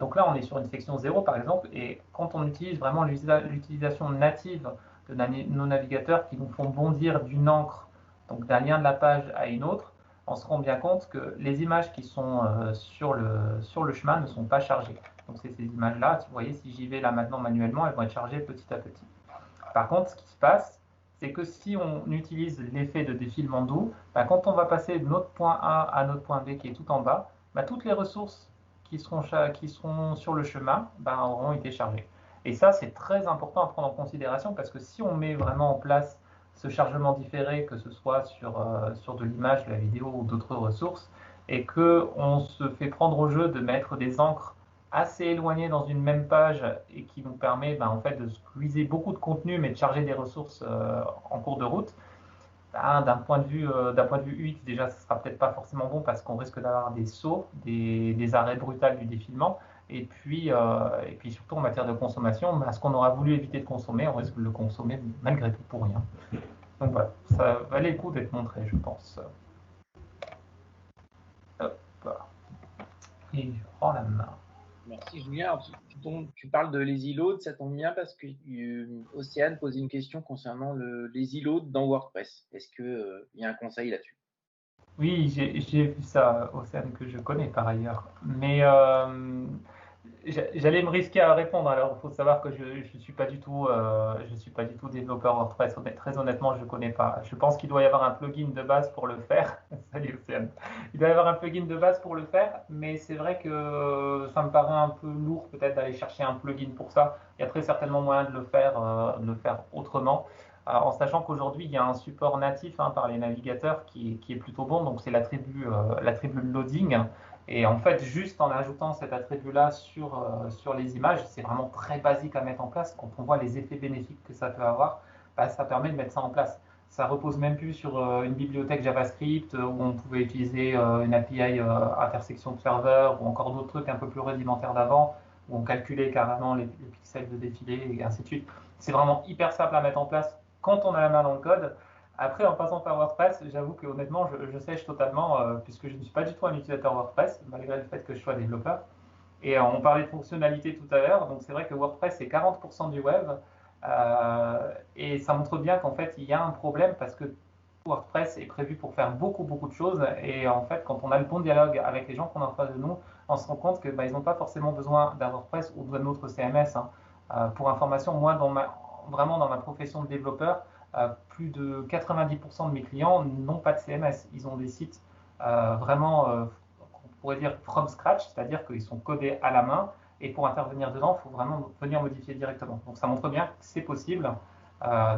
donc là, on est sur une section 0, par exemple, et quand on utilise vraiment l'utilisation native de nos navigateurs qui nous font bondir d'une encre, donc d'un lien de la page à une autre, on se rend bien compte que les images qui sont sur le chemin ne sont pas chargées. Donc, c'est ces images-là. Vous voyez, si j'y vais là maintenant manuellement, elles vont être chargées petit à petit. Par contre, ce qui se passe, c'est que si on utilise l'effet de défilement doux, quand on va passer de notre point A à notre point B qui est tout en bas, toutes les ressources qui seront sur le chemin auront été chargées. Et ça, c'est très important à prendre en considération parce que si on met vraiment en place ce chargement différé, que ce soit sur de l'image, de la vidéo ou d'autres ressources, et qu'on se fait prendre au jeu de mettre des encres assez éloignées dans une même page et qui nous permet en fait de squeezer beaucoup de contenu mais de charger des ressources en cours de route, d'un point de vue UX, déjà, ce sera peut-être pas forcément bon parce qu'on risque d'avoir des sauts, des arrêts brutaux du défilement. Et puis surtout en matière de consommation, ce qu'on aura voulu éviter de consommer, on risque de le consommer malgré tout pour rien. Donc voilà, ça valait le coup d'être montré, je pense. Hop. Et je prends la main. Merci Julien. Tu parles de lazy load, ça tombe bien parce que Océane posait une question concernant le lazy load dans WordPress. Est-ce qu'il y a un conseil là-dessus? Oui, j'ai vu ça, Océane, que je connais par ailleurs. Mais j'allais me risquer à répondre. Alors, il faut savoir que je suis pas du tout, je suis pas du tout développeur WordPress. Très honnêtement, je connais pas. Je pense qu'il doit y avoir un plugin de base pour le faire. Salut Océane. Il doit y avoir un plugin de base pour le faire, mais c'est vrai que ça me paraît un peu lourd peut-être d'aller chercher un plugin pour ça. Il y a très certainement moyen de le faire autrement. En sachant qu'aujourd'hui, il y a un support natif par les navigateurs qui est plutôt bon, donc c'est l'attribut loading. Et en fait, juste en ajoutant cet attribut-là sur les images, c'est vraiment très basique à mettre en place. Quand on voit les effets bénéfiques que ça peut avoir, ça permet de mettre ça en place. Ça repose même plus sur une bibliothèque JavaScript où on pouvait utiliser une API intersection de serveur ou encore d'autres trucs un peu plus rudimentaires d'avant où on calculait carrément les pixels de défilé et ainsi de suite. C'est vraiment hyper simple à mettre en place quand on a la main dans le code. Après, en passant par WordPress, j'avoue que honnêtement, je sèche totalement puisque je ne suis pas du tout un utilisateur WordPress, malgré le fait que je sois développeur. Et on parlait de fonctionnalité tout à l'heure, donc c'est vrai que WordPress c'est 40% du web, et ça montre bien qu'en fait il y a un problème parce que WordPress est prévu pour faire beaucoup beaucoup de choses, et en fait quand on a le bon dialogue avec les gens qu'on a en face de nous, on se rend compte que ils n'ont pas forcément besoin d'un WordPress ou d'un autre CMS. Pour information, moi vraiment dans ma profession de développeur, plus de 90% de mes clients n'ont pas de CMS, ils ont des sites vraiment on pourrait dire from scratch, c'est-à-dire qu'ils sont codés à la main, et pour intervenir dedans, il faut vraiment venir modifier directement. Donc ça montre bien que c'est possible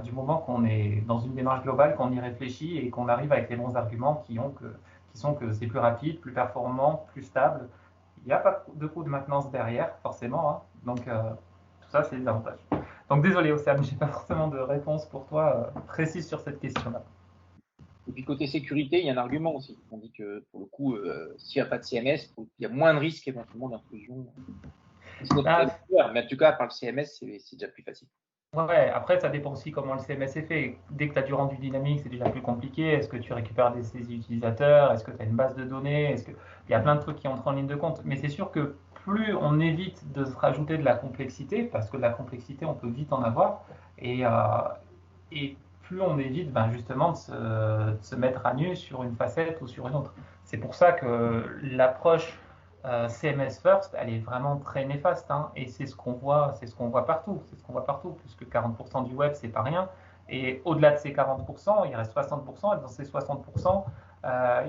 du moment qu'on est dans une démarche globale, qu'on y réfléchit et qu'on arrive avec les bons arguments qui sont que c'est plus rapide, plus performant, plus stable. Il n'y a pas de coût de maintenance derrière, forcément. Donc tout ça, c'est des avantages. Donc désolé Océane, je n'ai pas forcément de réponse pour toi précise sur cette question-là. Et puis côté sécurité, il y a un argument aussi. On dit que pour le coup, s'il n'y a pas de CMS, il y a moins de risques éventuellement d'intrusion. Ah, Mais en tout cas, par le CMS, c'est déjà plus facile. ouais, après, ça dépend aussi comment le CMS est fait. Dès que tu as du rendu dynamique, c'est déjà plus compliqué. Est-ce que tu récupères des utilisateurs? Est-ce que tu as une base de données? Il y a plein de trucs qui entrent en ligne de compte. Mais c'est sûr que plus on évite de se rajouter de la complexité, parce que de la complexité, on peut vite en avoir, et, euh, et plus on évite justement de se mettre à nu sur une facette ou sur une autre. C'est pour ça que l'approche CMS First, elle est vraiment très néfaste, et c'est ce qu'on voit partout, puisque 40% du web, c'est pas rien. Et au-delà de ces 40%, il reste 60%, et dans ces 60%,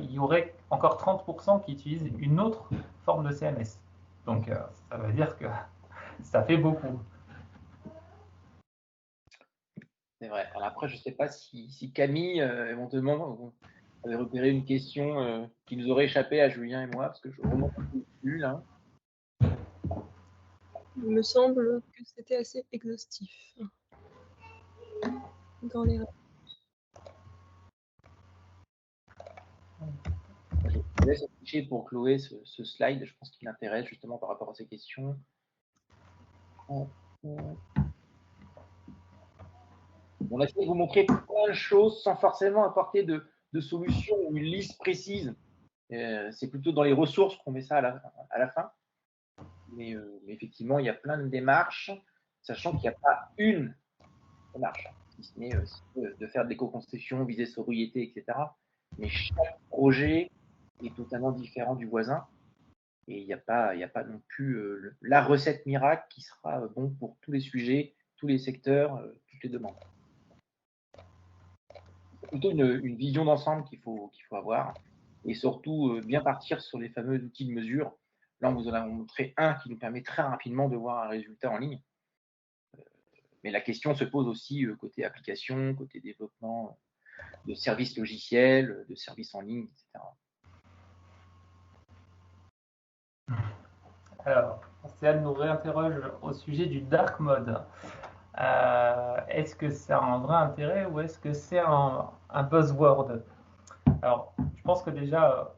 il y aurait encore 30% qui utilisent une autre forme de CMS. Donc, ça veut dire que ça fait beaucoup. C'est vrai. Alors après, je ne sais pas si Camille, éventuellement, avait repéré une question qui nous aurait échappé à Julien et moi, parce que je remonte un peu plus là. Il me semble que c'était assez exhaustif dans les Je vous laisse afficher pour Chloé ce slide. Je pense qu'il l'intéresse justement par rapport à ces questions. On a essayé de vous montrer plein de choses sans forcément apporter de solutions ou une liste précise. C'est plutôt dans les ressources qu'on met ça à la fin. Mais effectivement, il y a plein de démarches, sachant qu'il n'y a pas une démarche, si ce n'est de faire de l'éco-conception, viser sobriété, etc. Mais chaque projet est totalement différent du voisin. Et il n'y a pas non plus la recette miracle qui sera bon pour tous les sujets, tous les secteurs, toutes les demandes. C'est plutôt une vision d'ensemble qu'il faut avoir, et surtout bien partir sur les fameux outils de mesure. Là, on vous en a montré un qui nous permet très rapidement de voir un résultat en ligne. Mais la question se pose aussi côté application, côté développement de services logiciels, de services en ligne, etc. Alors, Océane nous réinterroge au sujet du dark mode. Est-ce que c'est un vrai intérêt ou est-ce que c'est un buzzword? Alors, je pense que déjà,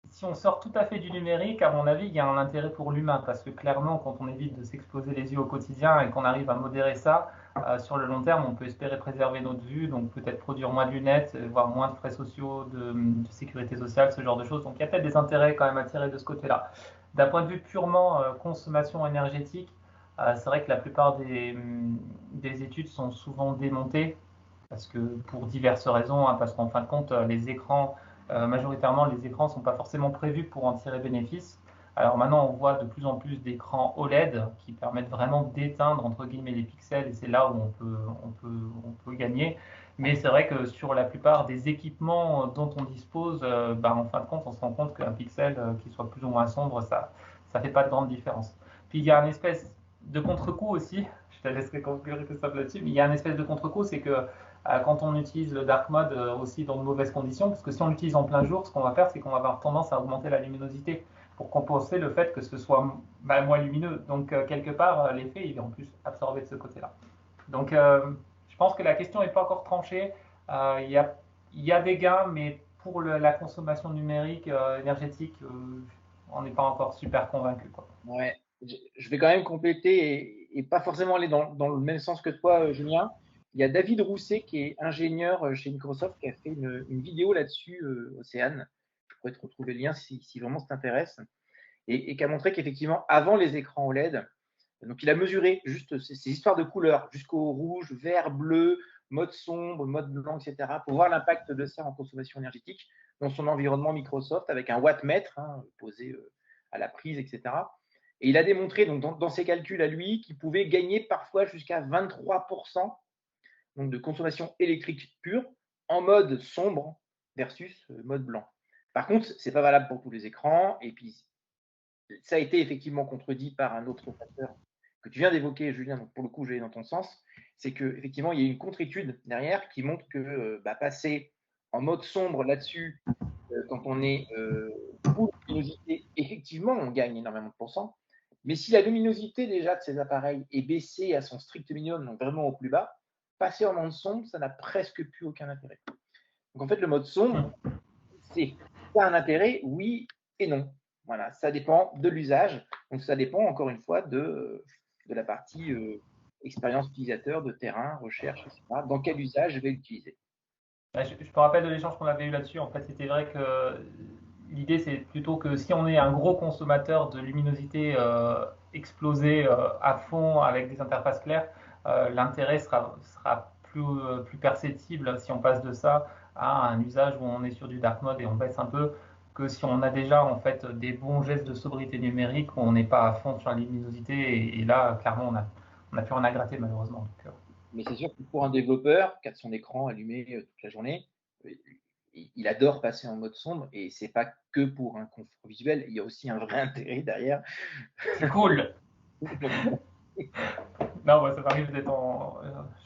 si on sort tout à fait du numérique, à mon avis, il y a un intérêt pour l'humain, parce que clairement, quand on évite de s'exploser les yeux au quotidien et qu'on arrive à modérer ça, sur le long terme, on peut espérer préserver notre vue, donc peut-être produire moins de lunettes, voire moins de frais sociaux, de sécurité sociale, ce genre de choses. Donc il y a peut-être des intérêts quand même à tirer de ce côté-là. D'un point de vue purement consommation énergétique, c'est vrai que la plupart des études sont souvent démontées, parce que pour diverses raisons, hein, parce qu'en fin de compte, les écrans majoritairement, les écrans ne sont pas forcément prévus pour en tirer bénéfice. Alors maintenant, on voit de plus en plus d'écrans OLED qui permettent vraiment d'éteindre entre guillemets les pixels et c'est là où on peut gagner. Mais c'est vrai que sur la plupart des équipements dont on dispose, en fin de compte, on se rend compte qu'un pixel qui soit plus ou moins sombre, ça ne fait pas de grande différence. Puis il y a une espèce de contre-coup aussi, je te laisserai conclure Christophe là-dessus, mais il y a une espèce de contre-coup, c'est que quand on utilise le dark mode aussi dans de mauvaises conditions, parce que si on l'utilise en plein jour, ce qu'on va faire, c'est qu'on va avoir tendance à augmenter la luminosité pour compenser le fait que ce soit moins lumineux. Donc, quelque part, l'effet, il est en plus absorbé de ce côté-là. Donc, je pense que la question n'est pas encore tranchée. Il y a des gains, mais pour la consommation numérique, énergétique, on n'est pas encore super convaincu, quoi. Ouais. Je vais quand même compléter et pas forcément aller dans le même sens que toi, Julien. Il y a David Rousset, qui est ingénieur chez Microsoft, qui a fait une vidéo là-dessus, Océane. Je pourrais te retrouver le lien si vraiment ça t'intéresse. Et qui a montré qu'effectivement, avant les écrans OLED, donc il a mesuré juste ces histoires de couleurs, jusqu'au rouge, vert, bleu, mode sombre, mode blanc, etc., pour voir l'impact de ça en consommation énergétique dans son environnement Microsoft avec un wattmètre posé à la prise, etc. Et il a démontré donc, dans ses calculs à lui qu'il pouvait gagner parfois jusqu'à 23% donc, de consommation électrique pure en mode sombre versus mode blanc. Par contre, ce n'est pas valable pour tous les écrans. Et puis, ça a été effectivement contredit par un autre facteur que tu viens d'évoquer, Julien, donc pour le coup, je vais dans ton sens, c'est qu'effectivement, il y a une contre-étude derrière qui montre que passer en mode sombre là-dessus, quand on est full luminosité, effectivement, on gagne énormément de pourcents. Mais si la luminosité déjà de ces appareils est baissée à son strict minimum, donc vraiment au plus bas, passer en mode sombre, ça n'a presque plus aucun intérêt. Donc en fait, le mode sombre, c'est un intérêt, oui et non. Voilà, ça dépend de l'usage. Donc ça dépend encore une fois de la partie expérience utilisateur, de terrain, recherche, etc. Dans quel usage je vais l'utiliser. Je me rappelle de l'échange qu'on avait eu là-dessus. En fait, c'était vrai que l'idée, c'est plutôt que si on est un gros consommateur de luminosité explosée à fond avec des interfaces claires, l'intérêt sera plus perceptible si on passe de ça à un usage où on est sur du dark mode et on baisse un peu, que si on a déjà en fait des bons gestes de sobriété numérique où on n'est pas à fond sur la luminosité et là, clairement, on n'a plus rien à gratter malheureusement. Donc, mais c'est sûr que pour un développeur qui a son écran allumé toute la journée, il adore passer en mode sombre et c'est pas que pour un confort visuel, il y a aussi un vrai intérêt derrière. C'est cool. Non, moi, ça m'arrive d'être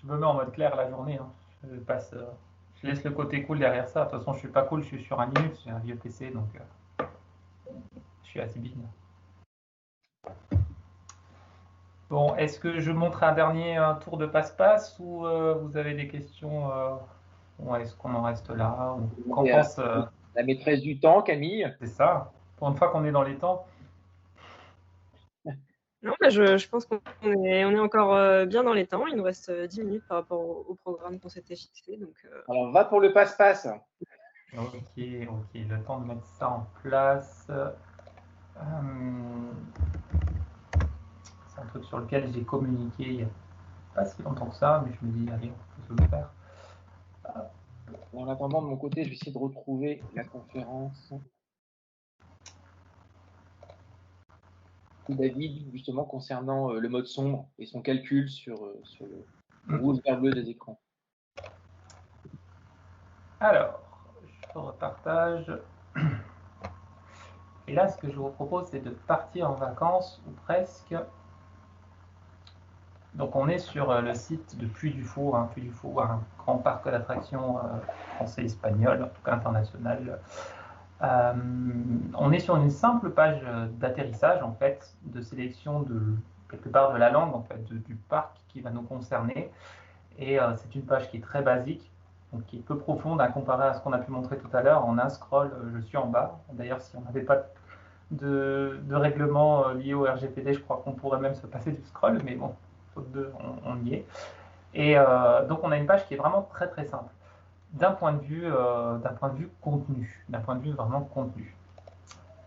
je me mets en mode clair la journée. Hein. Je laisse le côté cool derrière ça. De toute façon, je suis pas cool, je suis sur un Linux, j'ai un vieux PC, donc je suis assez bin. Bon, est-ce que je montre un dernier tour de passe-passe ou vous avez des questions ou est-ce qu'on en reste là Qu'en pense la maîtresse du temps, Camille? C'est ça. Pour une fois qu'on est dans les temps. Non, je pense qu'on est encore bien dans les temps. Il nous reste 10 minutes par rapport au programme qu'on s'était fixé. Donc, Alors, va pour le passe-passe. Ok, le temps de mettre ça en place. C'est un truc sur lequel j'ai communiqué il n'y a pas si longtemps que ça, mais je me dis, allez, on peut se le faire. En attendant, de mon côté, je vais essayer de retrouver la conférence. David, justement, concernant le mode sombre et son calcul sur le rouge vert bleu des écrans. Alors, je repartage. Et là, ce que je vous propose, c'est de partir en vacances, ou presque. Donc on est sur le site de Puy du Fou, hein, Puy du Fou, un grand parc d'attractions français-espagnol, en tout cas international. On est sur une simple page d'atterrissage, en fait, de sélection de quelque part de la langue, en fait, du parc qui va nous concerner. Et c'est une page qui est très basique, donc qui est peu profonde à comparer à ce qu'on a pu montrer tout à l'heure. En un scroll, je suis en bas. D'ailleurs, si on n'avait pas de règlement lié au RGPD, je crois qu'on pourrait même se passer du scroll, mais bon, faute de, on y est. Et donc, on a une page qui est vraiment très très simple d'un point de vue contenu, d'un point de vue vraiment contenu.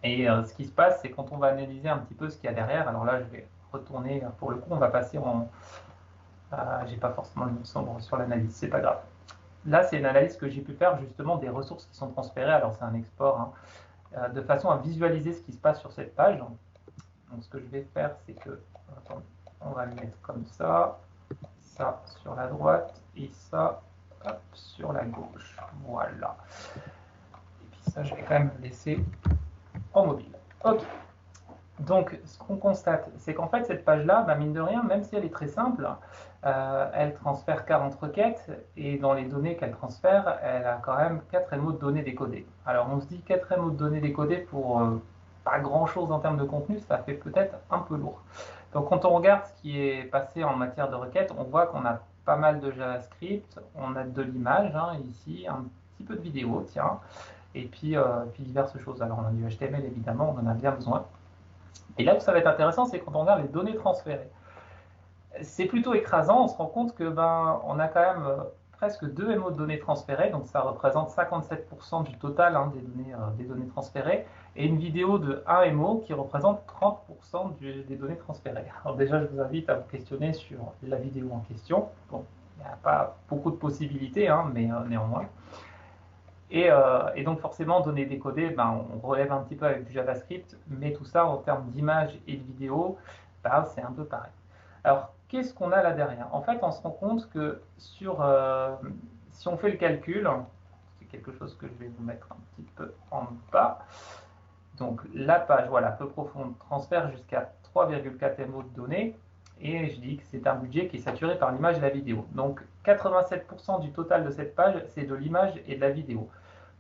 Et ce qui se passe, c'est quand on va analyser un petit peu ce qu'il y a derrière. Alors là, je vais retourner, pour le coup, on va passer en. J'ai pas forcément le nom sombre sur l'analyse, c'est pas grave. Là, c'est une analyse que j'ai pu faire justement des ressources qui sont transférées. Alors, c'est un export, hein, de façon à visualiser ce qui se passe sur cette page. Donc, ce que je vais faire, c'est que. Attendez, on va le mettre comme ça sur la droite et ça hop, sur la gauche. Voilà. Et puis ça, je vais quand même le laisser en mobile. Ok. Donc, ce qu'on constate, c'est qu'en fait, cette page-là, bah, mine de rien, même si elle est très simple, elle transfère 40 requêtes et dans les données qu'elle transfère, elle a quand même 4 MO de données décodées. Alors, on se dit 4 MO de données décodées pour pas grand-chose en termes de contenu, ça fait peut-être un peu lourd. Donc, quand on regarde ce qui est passé en matière de requêtes, on voit qu'on a pas mal de JavaScript, on a de l'image, hein, ici, un petit peu de vidéo, tiens, et puis diverses choses. Alors, on a du HTML, évidemment, on en a bien besoin. Et là où ça va être intéressant, c'est quand on regarde les données transférées. C'est plutôt écrasant, on se rend compte que on a quand même presque 2 MO de données transférées, donc ça représente 57% du total, hein, des données transférées, et une vidéo de 1 MO qui représente 30% des données transférées. Alors déjà, je vous invite à vous questionner sur la vidéo en question. Bon, il n'y a pas beaucoup de possibilités, hein, mais néanmoins. Et donc forcément, données décodées, on relève un petit peu avec du JavaScript, mais tout ça en termes d'image et de vidéo, c'est un peu pareil. Alors, qu'est-ce qu'on a là derrière? En fait, on se rend compte que si on fait le calcul, c'est quelque chose que je vais vous mettre un petit peu en bas. Donc la page, voilà, peu profonde, transfère jusqu'à 3,4 MO de données. Et je dis que c'est un budget qui est saturé par l'image et la vidéo. Donc 87% du total de cette page, c'est de l'image et de la vidéo.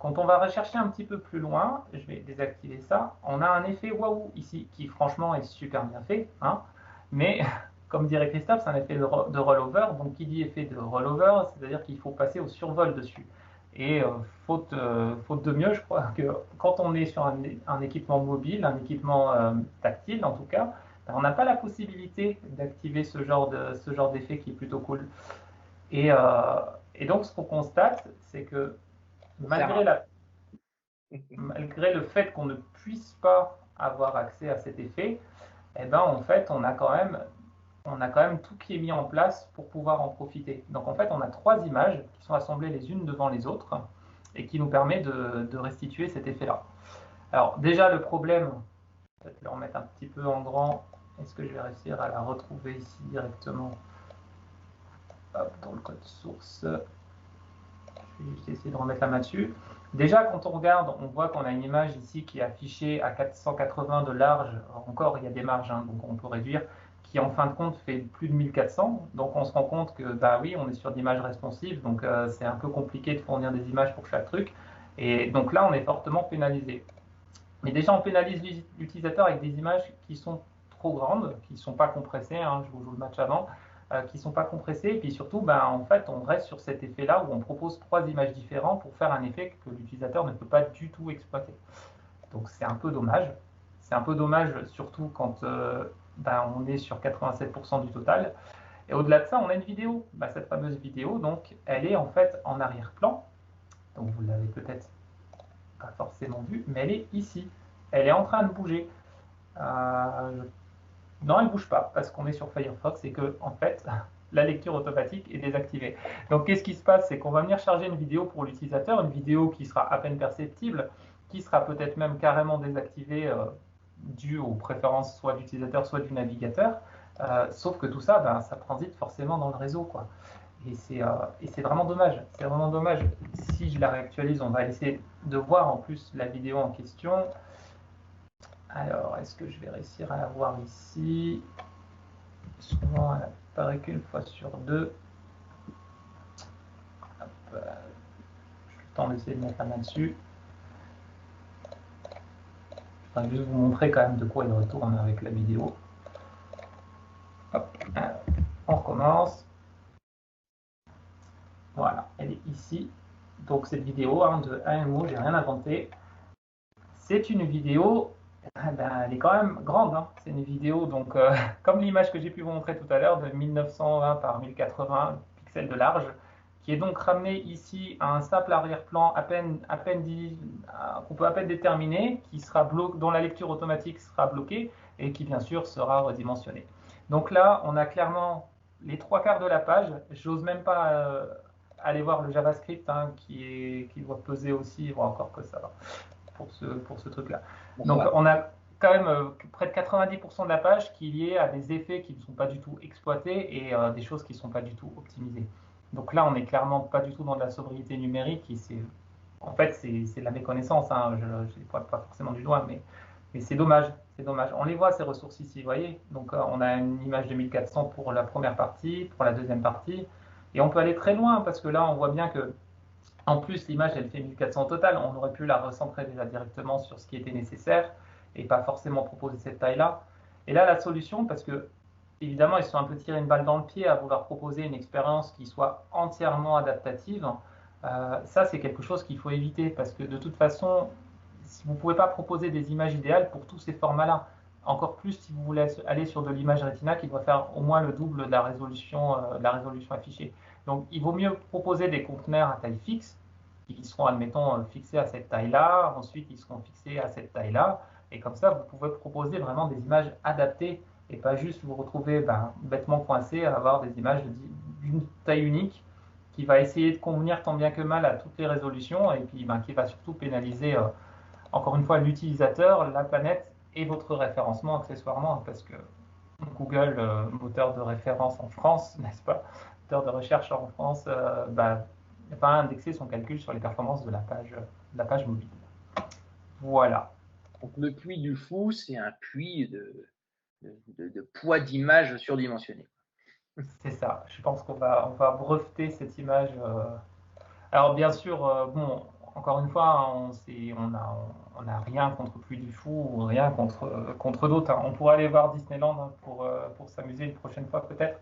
Quand on va rechercher un petit peu plus loin, je vais désactiver ça, on a un effet waouh ici, qui franchement est super bien fait, hein, mais comme dirait Christophe, c'est un effet de rollover. Donc qui dit effet de rollover, c'est-à-dire qu'il faut passer au survol dessus. Et faute de mieux, je crois que quand on est sur un équipement mobile, un équipement tactile en tout cas, on n'a pas la possibilité d'activer ce genre d'effet qui est plutôt cool. Et donc, ce qu'on constate, c'est que malgré le fait qu'on ne puisse pas avoir accès à cet effet, en fait, on a quand même tout qui est mis en place pour pouvoir en profiter. Donc, en fait, on a 3 images qui sont assemblées les unes devant les autres et qui nous permet de restituer cet effet-là. Alors, déjà, le problème, peut-être le remettre un petit peu en grand. Est-ce que je vais réussir à la retrouver ici directement? Hop, dans le code source. Je vais juste essayer de remettre la main dessus. Déjà, quand on regarde, on voit qu'on a une image ici qui est affichée à 480 de large. Encore, il y a des marges, hein, donc on peut réduire, qui en fin de compte fait plus de 1400. Donc on se rend compte que, oui, on est sur d'images responsives, donc c'est un peu compliqué de fournir des images pour chaque truc. Et donc là, on est fortement pénalisé. Mais déjà, on pénalise l'utilisateur avec des images qui sont trop grandes, qui ne sont pas compressées, hein, je vous joue le match avant, qui ne sont pas compressées. Et puis surtout, en fait, on reste sur cet effet-là où on propose 3 images différentes pour faire un effet que l'utilisateur ne peut pas du tout exploiter. Donc c'est un peu dommage. C'est un peu dommage surtout quand on est sur 87% du total. Et au-delà de ça, on a une vidéo. Cette fameuse vidéo, donc, elle est en fait en arrière-plan. Donc vous l'avez peut-être pas forcément vue, mais elle est ici. Elle est en train de bouger. Non, elle ne bouge pas parce qu'on est sur Firefox et que, en fait, la lecture automatique est désactivée. Donc, qu'est-ce qui se passe? C'est qu'on va venir charger une vidéo pour l'utilisateur, une vidéo qui sera à peine perceptible, qui sera peut-être même carrément désactivée due aux préférences soit de l'utilisateur, soit du navigateur. Sauf que tout ça, ça transite forcément dans le réseau, quoi. Et c'est vraiment dommage. C'est vraiment dommage. Si je la réactualise, on va essayer de voir en plus la vidéo en question. Alors, est-ce que je vais réussir à la voir ici? Souvent, paraît qu'une fois sur deux. Hop, j'ai le temps d'essayer de mettre la main dessus. Je vais juste vous montrer quand même de quoi il retourne avec la vidéo. Hop, on recommence. Voilà, elle est ici. Donc cette vidéo de AMO, j'ai rien inventé. C'est une vidéo, elle est quand même grande. Hein. C'est une vidéo, donc comme l'image que j'ai pu vous montrer tout à l'heure, de 1920 par 1080 pixels de large, qui est donc ramenée ici à un simple arrière-plan qu'on peut à peine déterminer, qui sera dont la lecture automatique sera bloquée et qui bien sûr sera redimensionnée. Donc là, on a clairement les 3/4 de la page. J'ose même pas aller voir le JavaScript qui doit peser aussi, bon, encore que ça va, pour ce truc-là. Donc on a quand même près de 90% de la page qui est liée à des effets qui ne sont pas du tout exploités et des choses qui ne sont pas du tout optimisées. Donc là, on n'est clairement pas du tout dans de la sobriété numérique. En fait, c'est de la méconnaissance. Hein. Je ne les pointe pas forcément du doigt, mais c'est dommage. C'est dommage. On les voit, ces ressources ici, vous voyez. Donc on a une image de 1400 pour la première partie, pour la deuxième partie. Et on peut aller très loin parce que là, on voit bien que, en plus, l'image, elle fait 1400 au total. On aurait pu la recentrer déjà directement sur ce qui était nécessaire et pas forcément proposer cette taille-là. Et là, la solution, parce que évidemment, ils se sont un peu tirés une balle dans le pied à vouloir proposer une expérience qui soit entièrement adaptative. Ça, c'est quelque chose qu'il faut éviter parce que de toute façon, si vous ne pouvez pas proposer des images idéales pour tous ces formats-là, encore plus si vous voulez aller sur de l'image Retina qui doit faire au moins le double de la résolution affichée. Donc, il vaut mieux proposer des conteneurs à taille fixe qui seront, admettons, fixés à cette taille-là. Ensuite, ils seront fixés à cette taille-là. Et comme ça, vous pouvez proposer vraiment des images adaptées et pas juste vous retrouver bêtement coincé à avoir des images d'une taille unique qui va essayer de convenir tant bien que mal à toutes les résolutions et puis qui va surtout pénaliser, encore une fois, l'utilisateur, la planète et votre référencement accessoirement, parce que Google, moteur de référence en France, n'est-ce pas, moteur de recherche en France, n'a pas indexé son calcul sur les performances de la page mobile. Voilà. Donc le puits du fou, c'est un puits de poids d'image surdimensionné. C'est ça. Je pense qu'on va breveter cette image. Alors bien sûr, bon, encore une fois, on n'a rien contre Puy du Fou ou rien contre d'autres. Hein. On pourrait aller voir Disneyland pour s'amuser une prochaine fois peut-être.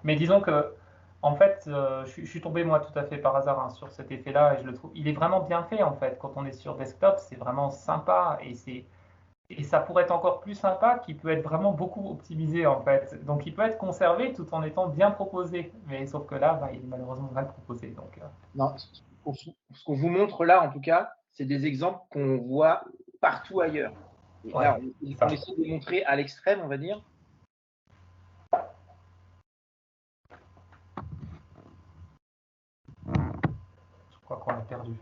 Mais disons que, en fait, je suis tombé moi tout à fait par hasard sur cet effet-là et je le trouve, il est vraiment bien fait en fait. Quand on est sur desktop, c'est vraiment sympa et ça pourrait être encore plus sympa, qui peut être vraiment beaucoup optimisé en fait. Donc il peut être conservé tout en étant bien proposé. Mais sauf que là, il est malheureusement mal proposé. Donc, Non, ce qu'on vous montre là, en tout cas, c'est des exemples qu'on voit partout ailleurs. Et là, on essaie de les montrer à l'extrême, on va dire. Je crois qu'on l'a perdu.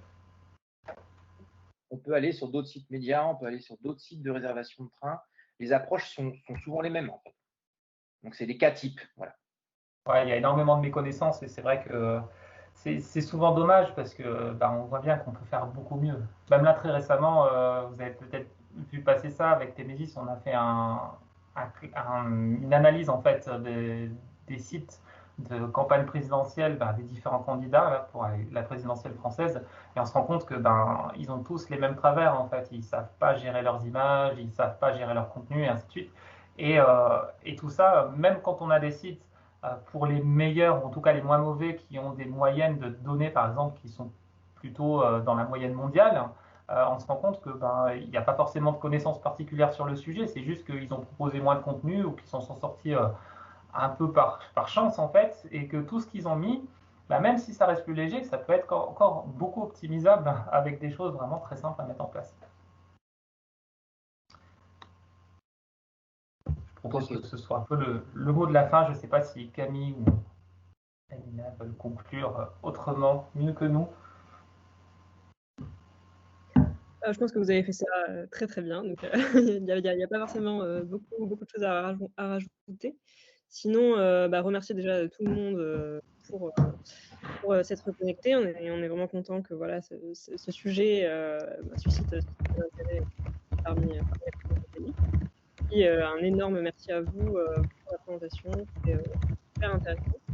On peut aller sur d'autres sites médias, on peut aller sur d'autres sites de réservation de train. Les approches sont souvent les mêmes en fait. Donc c'est des cas types. Voilà. Ouais, il y a énormément de méconnaissances et c'est vrai que c'est souvent dommage parce que on voit bien qu'on peut faire beaucoup mieux. Même là très récemment, vous avez peut-être vu passer ça avec Temesis, on a fait une analyse en fait des sites de campagne présidentielle des différents candidats là, pour la présidentielle française et on se rend compte que ils ont tous les mêmes travers en fait. Ils savent pas gérer leurs images, ils savent pas gérer leur contenu et ainsi de suite. Et tout ça, même quand on a des sites pour les meilleurs, ou en tout cas les moins mauvais, qui ont des moyennes de données, par exemple, qui sont plutôt dans la moyenne mondiale, on se rend compte que il n'y a pas forcément de connaissances particulières sur le sujet, c'est juste qu'ils ont proposé moins de contenu ou qu'ils s'en sont sortis un peu par chance, en fait, et que tout ce qu'ils ont mis, même si ça reste plus léger, ça peut être encore beaucoup optimisable avec des choses vraiment très simples à mettre en place. Je propose que ce soit un peu le mot de la fin. Je ne sais pas si Camille ou Amina veulent conclure autrement, mieux que nous. Je pense que vous avez fait ça très très bien. Donc, il n'y a pas forcément beaucoup de choses à rajouter. Sinon, remercier déjà tout le monde pour s'être connecté. On est vraiment content que voilà, ce sujet suscite l'intérêt parmi les pays. Et un énorme merci à vous pour la présentation. super intéressant.